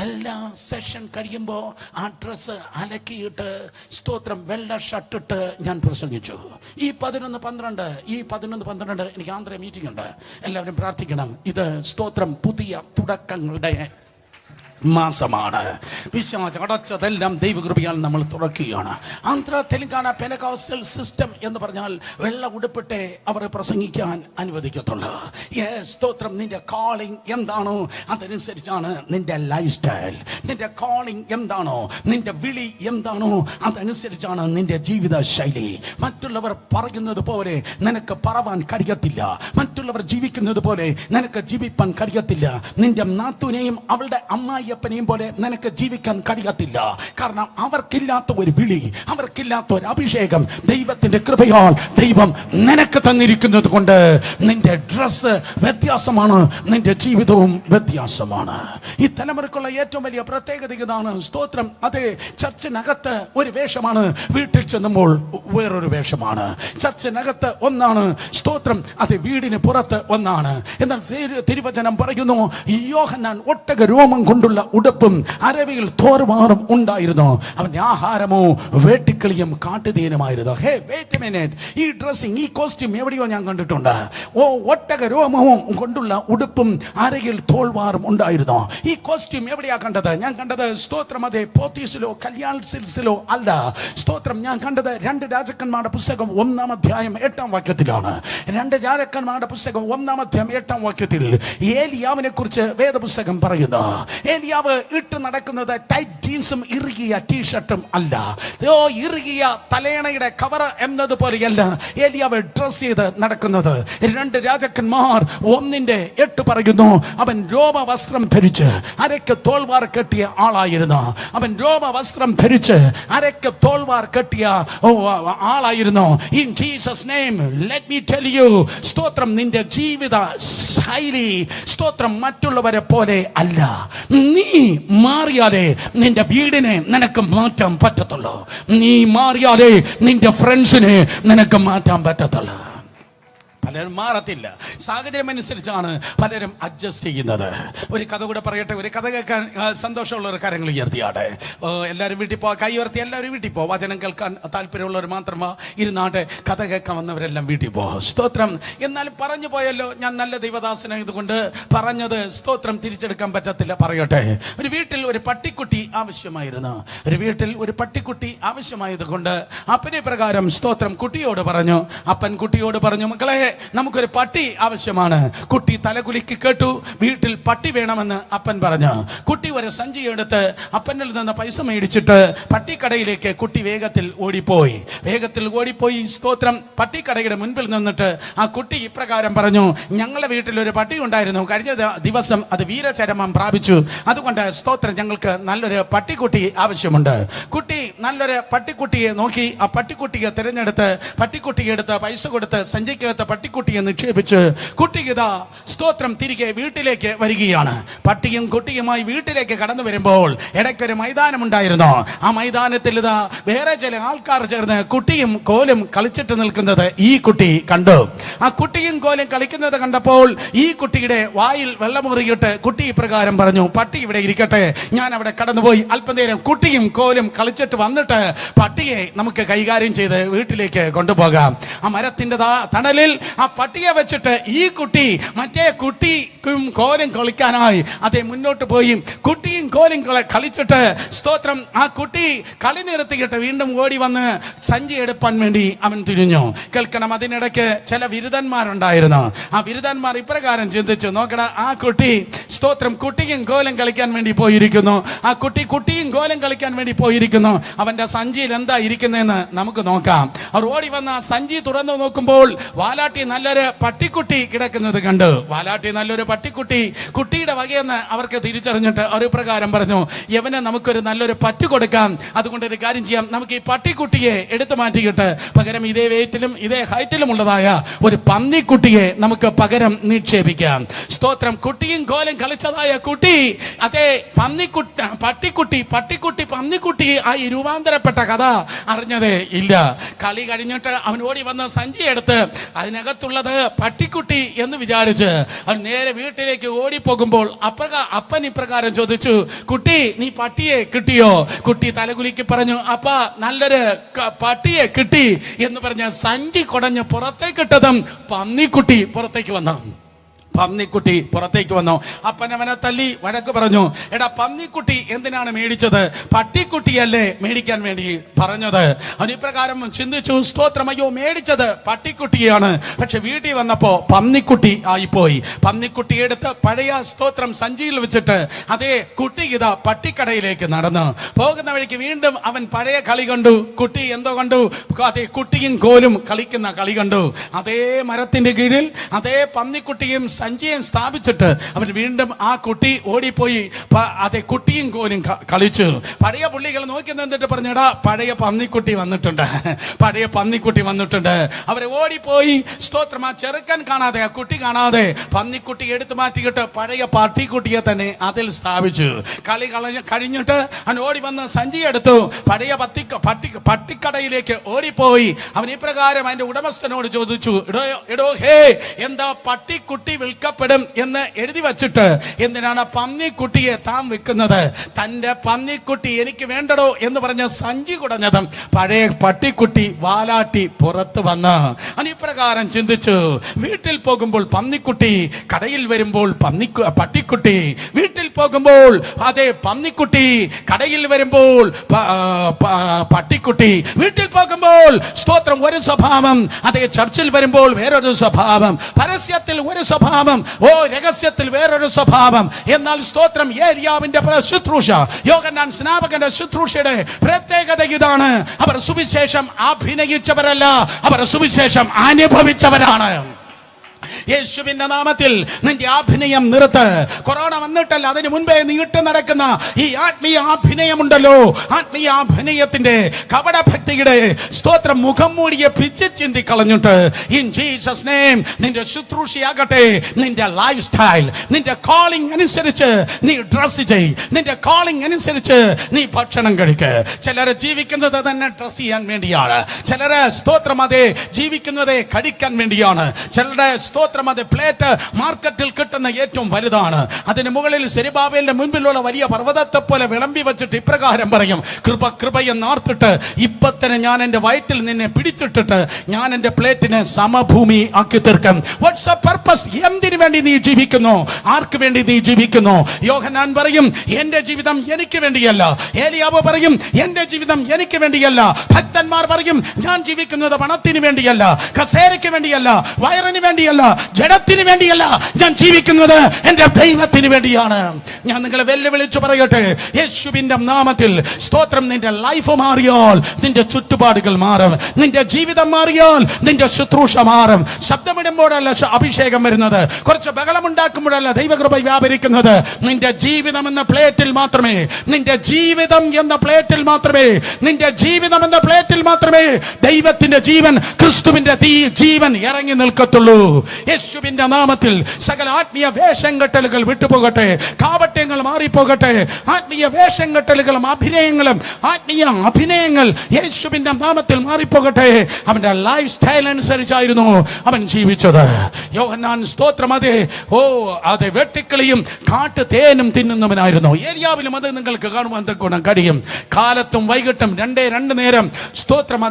എല്ലാ സെഷൻ കഴിയുമ്പോൾ ആ ഡ്രസ്സ് അലക്കിയിട്ട്, സ്തോത്രം, വെള്ള ഷർട്ടിട്ട് ഞാൻ പ്രസംഗിച്ചു. ഈ 11-12 എനിക്ക് ആന്ധ്ര മീറ്റിംഗ് ഉണ്ട്. എല്ലാവരും പ്രാർത്ഥിക്കണം. ഇത് സ്തോത്രം പുതിയ തുടക്കങ്ങളുടെ മാസമാണ്. പിശാച് അടച്ചതെല്ലാം ദൈവകൃപയാൽ നമ്മൾ തുറക്കുകയാണ്. ആന്ധ്ര, തെലങ്കാന പെന്തക്കോസ്റ്റൽ സിസ്റ്റം എന്ന് പറഞ്ഞാൽ വെള്ള ഉടുപ്പിട്ടേ അവർ പ്രസംഗിക്കാൻ അനുവദിക്കത്തുള്ളൂ. സ്തോത്രം. നിന്റെ കോളിംഗ് എന്താണോ അതനുസരിച്ചാണ് നിന്റെ ലൈഫ് സ്റ്റൈൽ. നിന്റെ കോളിംഗ് എന്താണോ, നിന്റെ വിളി എന്താണോ അതനുസരിച്ചാണ് നിന്റെ ജീവിത ശൈലി. മറ്റുള്ളവർ പറയുന്നത് പോലെ നിനക്ക് പറവാൻ കഴിയത്തില്ല. മറ്റുള്ളവർ ജീവിക്കുന്നത് പോലെ നിനക്ക് ജീവിപ്പാൻ കഴിയത്തില്ല. നിന്റെ നാത്തൂനെയും അവളുടെ അമ്മായി അമ്മായിയപ്പനെയും പോലെ നിനക്ക് ജീവിക്കാൻ കഴിയത്തില്ല. കാരണം അവർക്കില്ലാത്ത ഒരു വിളി, അവർക്കില്ലാത്ത ഒരു അഭിഷേകം ദൈവത്തിന്റെ കൃപയാൽ ദൈവം നിനക്ക് തന്നിരിക്കുന്നത് കൊണ്ട് നിന്റെ ഡ്രസ്സ് വ്യത്യാസമാണ്, നിന്റെ ജീവിതവും വ്യത്യാസമാണ്. ഈ തലമുറക്കുള്ള ഏറ്റവും വലിയ പ്രത്യേകത ഇതാണ്. സ്തോത്രം. അതെ, ചർച്ചിനകത്ത് ഒരു വേഷമാണ്, വീട്ടിൽ ചെന്നുമ്പോൾ വേറൊരു വേഷമാണ്. ചർച്ചിനകത്ത് ഒന്നാണ്, സ്തോത്രം, അത് വീടിന് പുറത്ത് ഒന്നാണ്. എന്നാൽ തിരുവചനം പറയുന്നു, യോഹന്നാൻ ഒട്ടക രോമം കൊണ്ടുള്ള ഉടുപ്പും അരവിയിൽ തോറുമാറും ഉണ്ടായിരുന്നു. അവന്റെ ആഹാരമോ വേട്ടിക്കിളിയും കാട്ടുതേനുമായിരുന്നു. ഹേ വെയിറ്റ് എ മിനിറ്റ്, ഈ ഡ്രസ്സിംഗ്, ഈ കോസ്റ്റ്യൂം എവിടെയോ ഞാൻ കണ്ടിട്ടുണ്ട്. ഒട്ടക രോമവും കൊണ്ടുള്ള ഉടുപ്പും അരയിൽ തോൾവാറും ഉണ്ടായിരുന്നു. ഈ കോസ്റ്റ്യൂം എവിടെയാ കണ്ടത്? ഞാൻ കണ്ടത്, സ്തോത്രം, അതെ, പോത്തീസിലോ കല്യാൺ സിൽസിലോ അല്ല. സ്തോത്രം, ഞാൻ കണ്ടത് 2 രാജാക്കന്മാരുടെ പുസ്തകം 1-ാം അധ്യായം 8-ാം വാക്യത്തിലാണ്. 2 രാജാക്കന്മാരുടെ പുസ്തകം 1-ാം അധ്യായം 8-ാം വാക്യത്തിൽ ഏലിയാവിനെ കുറിച്ച് വേദപുസ്തകം പറയുന്നു. ഏലിയാവ് ഇട്ട് നടക്കുന്നത് ടൈറ്റ് ജീൻസും ഇറുകിയ ടീഷർട്ടും അല്ല, ഇറുകിയ തലേണയുടെ കവർ എന്നതുപോലെയല്ല ഏലിയാവ് ഡ്രസ് ചെയ്ത് നടക്കുന്നത്. 2 രാജാക്കന്മാർ 1:8 പറയുന്നു, അവൻ രോമവസ്ത്രം ധരിച്ച് അരയ്ക്ക് തോൾവാർ കെട്ടിയ ആളായിരുന്നു. അവൻ രോമവസ്ത്രം ധരിച്ച് അരയ്ക്ക് തോൾവാർ കെട്ടിയ ആളായിരുന്നു. In Jesus name let me tell you, സ്തോത്രം, നിന്റെ ജീവിത ശൈലി, സ്തോത്രം, മറ്റുള്ളവരെ പോലെ അല്ല. നീ മാറിയാലേ നിന്റെ വീടിനെ നിനക്ക് മാറ്റാൻ പറ്റത്തുള്ളൂ. നീ മാറിയാലേ നിന്റെ ഫ്രണ്ട്സിനെ നിനക്ക് മാറ്റാൻ പറ്റത്തുള്ളൂ. പലരും മാറത്തില്ല. സാഹചര്യം അനുസരിച്ചാണ് പലരും അഡ്ജസ്റ്റ് ചെയ്യുന്നത്. ഒരു കഥ കൂടെ പറയട്ടെ. ഒരു കഥ കേൾക്കാൻ സന്തോഷമുള്ളവർ കാര്യങ്ങൾ ഉയർത്തിയാടെ. എല്ലാവരും വീട്ടിൽ പോവാ, കൈ ഉയർത്തി എല്ലാവരും വീട്ടിൽ പോവാ. വചനം കേൾക്കാൻ താല്പര്യമുള്ളവർ മാത്രമാ ഇരുന്നാട്ടെ. കഥ കേൾക്കാൻ വന്നവരെല്ലാം വീട്ടിൽ പോവാ. സ്തോത്രം. എന്നാലും പറഞ്ഞു പോയല്ലോ, ഞാൻ നല്ല ദൈവദാസനായതുകൊണ്ട് പറഞ്ഞത് സ്തോത്രം തിരിച്ചെടുക്കാൻ പറ്റത്തില്ല. പറയട്ടെ. ഒരു വീട്ടിൽ ഒരു പട്ടിക്കുട്ടി ആവശ്യമായിരുന്നു. ഒരു വീട്ടിൽ ഒരു പട്ടിക്കുട്ടി ആവശ്യമായത് കൊണ്ട് അപ്പനെ പ്രകാരം സ്തോത്രം കുട്ടിയോട് പറഞ്ഞു. അപ്പൻ കുട്ടിയോട് പറഞ്ഞു, മക്കളെ, നമുക്കൊരു പട്ടി ആവശ്യമാണ്. കുട്ടി തലകുലുക്കി കേട്ടു. വീട്ടിൽ പട്ടി വേണമെന്ന് അപ്പൻ പറഞ്ഞു. കുട്ടി ഒരു സഞ്ചി എടുത്ത് അപ്പനിൽ നിന്ന് പൈസ മേടിച്ചിട്ട് പട്ടിക്കടയിലേക്ക് കുട്ടി വേഗത്തിൽ ഓടിപ്പോയി. സ്തോത്രം. പട്ടിക്കടയുടെ മുൻപിൽ നിന്നിട്ട് ആ കുട്ടി ഇപ്രകാരം പറഞ്ഞു, ഞങ്ങളുടെ വീട്ടിൽ ഒരു പട്ടി ഉണ്ടായിരുന്നു. കഴിഞ്ഞ ദിവസം അത് വീരചരമം പ്രാപിച്ചു. അതുകൊണ്ട് സ്തോത്രം, ഞങ്ങൾക്ക് നല്ലൊരു പട്ടിക്കുട്ടി ആവശ്യമുണ്ട്. കുട്ടി നല്ലൊരു പട്ടിക്കുട്ടിയെ നോക്കി ആ പട്ടിക്കുട്ടിയെ തിരഞ്ഞെടുത്ത് പട്ടിക്കുട്ടിയെടുത്ത് പൈസ കൊടുത്ത് സഞ്ചിക്കകത്ത് പട്ടിക്കുട്ടിയെ നിക്ഷേപിച്ച് കുട്ടി ഇതാ സ്തോത്രം തിരികെ വീട്ടിലേക്ക് വരികയാണ്. പട്ടിയും കുട്ടിയുമായി വീട്ടിലേക്ക് കടന്നു വരുമ്പോൾ ഇടയ്ക്കൊരു മൈതാനം ഉണ്ടായിരുന്നു. ആ മൈതാനത്തിൽ ഇതാ വേറെ ചില ആൾക്കാർ ചേർന്ന് കുട്ടിയും കോലും കളിച്ചിട്ട് നിൽക്കുന്നത് ഈ കുട്ടി കണ്ടു. ആ കുട്ടിയും കോലും കളിക്കുന്നത് കണ്ടപ്പോൾ ഈ കുട്ടിയുടെ വായിൽ വെള്ളമുറിയിട്ട് കുട്ടി ഇപ്രകാരം പറഞ്ഞു, പട്ടി ഇവിടെ ഇരിക്കട്ടെ, ഞാൻ അവിടെ കടന്നുപോയി അല്പനേരം കുട്ടിയും കോലും കളിച്ചിട്ട് വന്നിട്ട് പട്ടിയെ നമുക്ക് കൈകാര്യം ചെയ്ത് വീട്ടിലേക്ക് കൊണ്ടുപോകാം. ആ മരത്തിന്റെ തണലിൽ ആ പട്ടിയെ വെച്ചിട്ട് ഈ കുട്ടി മറ്റേ കുട്ടിക്കും കോലും കളിക്കാനായി അതേ മുന്നോട്ട് പോയി. കുട്ടിയും കോലും കളിച്ചിട്ട് സ്തോത്രം ആ കുട്ടി കളി നിർത്തിയിട്ട് വീണ്ടും ഓടി വന്ന് സഞ്ചി എടുപ്പാൻ വേണ്ടി അവൻ തിരിഞ്ഞു. കേൾക്കണം, അതിനിടയ്ക്ക് ചില ബിരുദന്മാരുണ്ടായിരുന്നു. ആ ബിരുദന്മാർ ഇപ്രകാരം ചിന്തിച്ചു, നോക്കട, ആ കുട്ടി സ്തോത്രം കുട്ടിയും കോലും കളിക്കാൻ വേണ്ടി പോയിരിക്കുന്നു. ആ കുട്ടിയും കോലും കളിക്കാൻ വേണ്ടി പോയിരിക്കുന്നു. അവന്റെ സഞ്ചിയിൽ എന്താ ഇരിക്കുന്നതെന്ന് നമുക്ക് നോക്കാം. അവർ ഓടി വന്ന് ആ സഞ്ചി തുറന്നു നോക്കുമ്പോൾ വാലാട്ടി നല്ലൊരു പട്ടിക്കുട്ടി കിടക്കുന്നത് കണ്ടു. വാലാട്ടി നല്ലൊരു പട്ടിക്കുട്ടി, കുട്ടിയുടെ വകയെന്ന് അവർക്ക് തിരിച്ചറിഞ്ഞിട്ട് അവർ പ്രകാരം പറഞ്ഞു, യവന് നമുക്കൊരു നല്ലൊരു പറ്റു കൊടുക്കാം. അതുകൊണ്ട് ഒരു കാര്യം ചെയ്യാം, നമുക്ക് ഈ പട്ടിക്കുട്ടിയെ എടുത്തു മാറ്റിയിട്ട് പകരം ഇതേ വെയിറ്റിലും ഇതേ ഹൈറ്റിലും ഉള്ളതായ ഒരു പന്നിക്കുട്ടിയെ നമുക്ക് പകരം നിക്ഷേപിക്കാം. സ്തോത്രം. കുട്ടിയും കോലും കളിച്ചതായ കുട്ടി അതേ പന്നിക്കുട്ടി ആയി രൂപാന്തരപ്പെട്ട കഥ അറിഞ്ഞതേ ഇല്ല. കളി കഴിഞ്ഞിട്ട് അവൻ ഓടി വന്ന് സഞ്ചി എടുത്ത് അതിനകത്തുള്ളത് പട്ടിക്കുട്ടി എന്ന് വിചാരിച്ച് അവൻ നേരെ വീട്ടിലേക്ക് ഓടിപ്പോകുമ്പോൾ അപ്പൻ ഇപ്രകാരം ചോദിച്ചു, കുട്ടി, നീ പട്ടിയെ കിട്ടിയോ? കുട്ടി തലകുലുക്കി പറഞ്ഞു, അപ്പ നല്ലൊരു പട്ടിയെ കിട്ടി എന്ന് പറഞ്ഞ സഞ്ചി കുടഞ്ഞ് പുറത്തേക്കിട്ടതും പന്നിക്കുട്ടി പുറത്തേക്ക് വന്നു. അപ്പനവനെ തല്ലി വഴക്ക് പറഞ്ഞു, എടാ പന്നിക്കുട്ടി എന്തിനാണ് മേടിച്ചത്? പട്ടിക്കുട്ടിയല്ലേ മേടിക്കാൻ വേണ്ടി പറഞ്ഞത്? അവനിപ്രകാരം ചിന്തിച്ചു. സ്തോത്രമയ്യോ, മേടിച്ചത് പട്ടിക്കുട്ടിയാണ്, പക്ഷെ വീട്ടിൽ വന്നപ്പോ പന്നിക്കുട്ടി ആയിപ്പോയി. പന്നിക്കുട്ടി എടുത്ത് പഴയ സ്തോത്രം സഞ്ചിയിൽ വെച്ചിട്ട് അതേ കുട്ടി ഇതാ പട്ടിക്കടയിലേക്ക് നടന്നു പോകുന്ന വഴിക്ക് വീണ്ടും അവൻ പഴയ കളി കണ്ടു. കുട്ടി എന്തോ കണ്ടു? അതേ കുട്ടിയും കോലും കളിക്കുന്ന കളി കണ്ടു. അതേ മരത്തിന്റെ കീഴിൽ അതേ പന്നിക്കുട്ടിയും സഞ്ചയം സ്ഥാപിച്ചിട്ട് അവൻ വീണ്ടും ആ കുട്ടി ഓടിപ്പോയി അതെ കുട്ടിയും കോലും കളിച്ചു. പഴയ പുള്ളികൾ നോക്കി നിന്നിട്ട് പറഞ്ഞടാ പഴയ പന്നിക്കുട്ടി വന്നിട്ടുണ്ട്, പഴയ പന്നിക്കുട്ടി വന്നിട്ടുണ്ട്. അവരെ ഓടിപ്പോയി സ്തോത്രം. ആ ചെറുക്കൻ കാണാതെ, ആ കുട്ടി കാണാതെ പന്നിക്കുട്ടി എടുത്തു മാറ്റിയിട്ട് പഴയ പട്ടിക്കുട്ടിയെ തന്നെ അതിൽ സ്ഥാപിച്ചു. കളി കഴിഞ്ഞിട്ട് അവൻ ഓടി വന്ന് സഞ്ചി എടുത്തു, പഴയ പട്ടിക്കടയിലേക്ക് ഓടിപ്പോയി. അവൻ ഇപ്രകാരം അതിന്റെ ഉടമസ്ഥനോട് ചോദിച്ചു, എടോ ഹേ, എന്താ പട്ടിക്കുട്ടി വിൽക്കപ്പെടും എന്ന് എഴുതി വച്ചിട്ട് എന്തിനാണ് പന്നിക്കുട്ടിയെ താൻ വിൽക്കുന്നത്? തന്റെ പന്നിക്കുട്ടി എനിക്ക് വേണ്ടടോ എന്ന് പറഞ്ഞ സഞ്ചി കുടഞ്ഞതും പഴയ പട്ടിക്കുട്ടി വാലാട്ടി പുറത്തു വന്ന് അവൻ ഇപ്രകാരം ചിന്തിച്ചു, വീട്ടിൽ പോകുമ്പോൾ പന്നിക്കുട്ടി, കടയിൽ വരുമ്പോൾ പട്ടിക്കുട്ടി. വീട്ടിൽ പോകുമ്പോൾ അതെ പന്നിക്കുട്ടി, കടയിൽ വരുമ്പോൾ പട്ടിക്കുട്ടി. വീട്ടിൽ പോകുമ്പോൾ സ്തോത്രം ഒരു സ്വഭാവം, അതേ ചർച്ചിൽ വരുമ്പോൾ വേറൊരു സ്വഭാവം, പരസ്യത്തിൽ ഒരു സ്വഭാവം, രഹസ്യത്തിൽ വേറൊരു സ്വഭാവം. എന്നാൽ സ്തോത്രം ഏലിയാവിന്റെ ശുശ്രൂഷ, യോഹന്നാൻ സ്നാപകന്റെ ശുശ്രൂഷയുടെ പ്രത്യേകത ഇതാണ്. അവർ സുവിശേഷം അഭിനയിച്ചവരല്ല, അവർ സുവിശേഷം അനുഭവിച്ചവരാണ്. യേശുവിന്റെ നാമത്തിൽ നിന്റെ അഭിനയം നിർത്ത്. കൊറോണ വന്നിട്ടല്ല, അതിനു മുൻപേ നീട്ടു നടക്കുന്ന ഈ ആത്മീയ അഭിനയമുണ്ടല്ലോ, ആത്മീയ അഭിനയത്തിന്റെ കപടഭക്തിയുടെ സ്തോത്രം മുഖം മൂടിയെ പിച്ച് ചിന്തി കളഞ്ഞിട്ട് ഇൻ ജീസസ് നെയിം നിന്റെ ശുശ്രൂഷയാകട്ടെ, നിന്റെ ലൈഫ് സ്റ്റൈൽ, നിന്റെ കോളിംഗ് അനുസരിച്ച് നീ ഡ്രസ് ചെയ്, നിന്റെ കോളിംഗ് അനുസരിച്ച് നീ ഭക്ഷണം കഴിക്ക്. ചിലരെ ജീവിക്കുന്നത് തന്നെ ഡ്രസ് ചെയ്യാൻ വേണ്ടിയാണ്, ചിലരെ സ്തോത്രം അതെ ജീവിക്കുന്നത് കഴിക്കാൻ വേണ്ടിയാണ്, ചിലരുടെ സ്തോത്രം അത് പ്ലേറ്റ് മാർക്കറ്റിൽ കിട്ടുന്ന ഏറ്റവും വലുതാണ്. അതിന് മുകളിൽ സെരുബാബേലിന്റെ മുൻപിലുള്ള വലിയ പർവ്വതത്തെ പോലെ വിളമ്പി വെച്ചിട്ട് ഇപ്രകാരം പറയും, കൃപ കൃപ എന്നാർത്തിട്ട് ഇപ്പൊ തന്നെ ഞാൻ എന്റെ വയറ്റിൽ നിന്നെ പിടിച്ചിട്ടിട്ട് ഞാൻ എന്റെ പ്ലേറ്റിനെ സമഭൂമി ആക്കി തീർക്കും. What's a purpose? എന്തിനു വേണ്ടി നീ ജീവിക്കുന്നു? ആർക്ക് വേണ്ടി നീ ജീവിക്കുന്നു? യോഹന്നാൻ പറയും, എന്റെ ജീവിതം എനിക്ക് വേണ്ടിയല്ല. ഏലിയാവ് പറയും, എന്റെ ജീവിതം എനിക്ക് വേണ്ടിയല്ല. ഭക്തന്മാർ പറയും, ഞാൻ ജീവിക്കുന്നത് പണത്തിന് വേണ്ടിയല്ല, കസേരയ്ക്ക് വേണ്ടിയല്ല, വയറിന് വേണ്ടിയല്ല, ജഡത്തിന് വേണ്ടിയല്ല, ഞാൻ ജീവിക്കുന്നത് എന്റെ ദൈവത്തിന് വേണ്ടിയാണ്. ഞാൻ നിങ്ങളെ വെല്ലുവിളിച്ചു പറയട്ടെ, യേശുവിന്റെ നാമത്തിൽ സ്തോത്രം. നിന്റെ ലൈഫ് മാറിയാൽ നിന്റെ ചുറ്റുപാടുകൾ മാറും, നിന്റെ ജീവിതം മാറിയാൽ നിന്റെ ശുശ്രൂഷ മാറും. ശബ്ദമിടുമ്പോഴല്ല അഭിഷേകം വരുന്നത്, കുറച്ച് ബഹളമുണ്ടാക്കുമ്പോഴല്ല ദൈവകൃപ വ്യാപരിക്കുന്നത്. നിന്റെ ജീവിതം എന്ന പ്ലേറ്റിൽ മാത്രമേ, നിന്റെ ജീവിതം എന്ന പ്ലേറ്റിൽ മാത്രമേ, നിന്റെ ജീവിതം എന്ന പ്ലേറ്റിൽ മാത്രമേ ദൈവത്തിന്റെ ജീവൻ, ക്രിസ്തുവിന്റെ ജീവൻ ഇറങ്ങി നിൽക്കത്തുള്ളൂ. യേശുവിന്റെ നാമത്തിൽ സകല ആത്മീയ വേഷംകെട്ടലുകൾ വിട്ടുപോകട്ടെ, കാപട്യങ്ങൾ മാറിപ്പോകട്ടെ. ആത്മീയ വേഷംകെട്ടലുകളും അഭിനയങ്ങളും, ആത്മീയ അഭിനയങ്ങൾ യേശുവിന്റെ നാമത്തിൽ മാറിപ്പോകട്ടെ. അവന്റെ ലൈഫ് സ്റ്റൈൽ അനുസരിച്ചായിരുന്നു അവൻ ജീവിച്ചത്. യോഹന്നാൻ സ്തോത്രം അതെ വെട്ടിക്കിളിയും കാട്ടു തേനും തിന്നുന്നവനായിരുന്നു. ഏലിയാവിലും അത് നിങ്ങൾക്ക് കാണുവാൻ തക്കോണം കഴിയും. കാലത്തും വൈകിട്ടും രണ്ട് നേരം സ്തോത്രം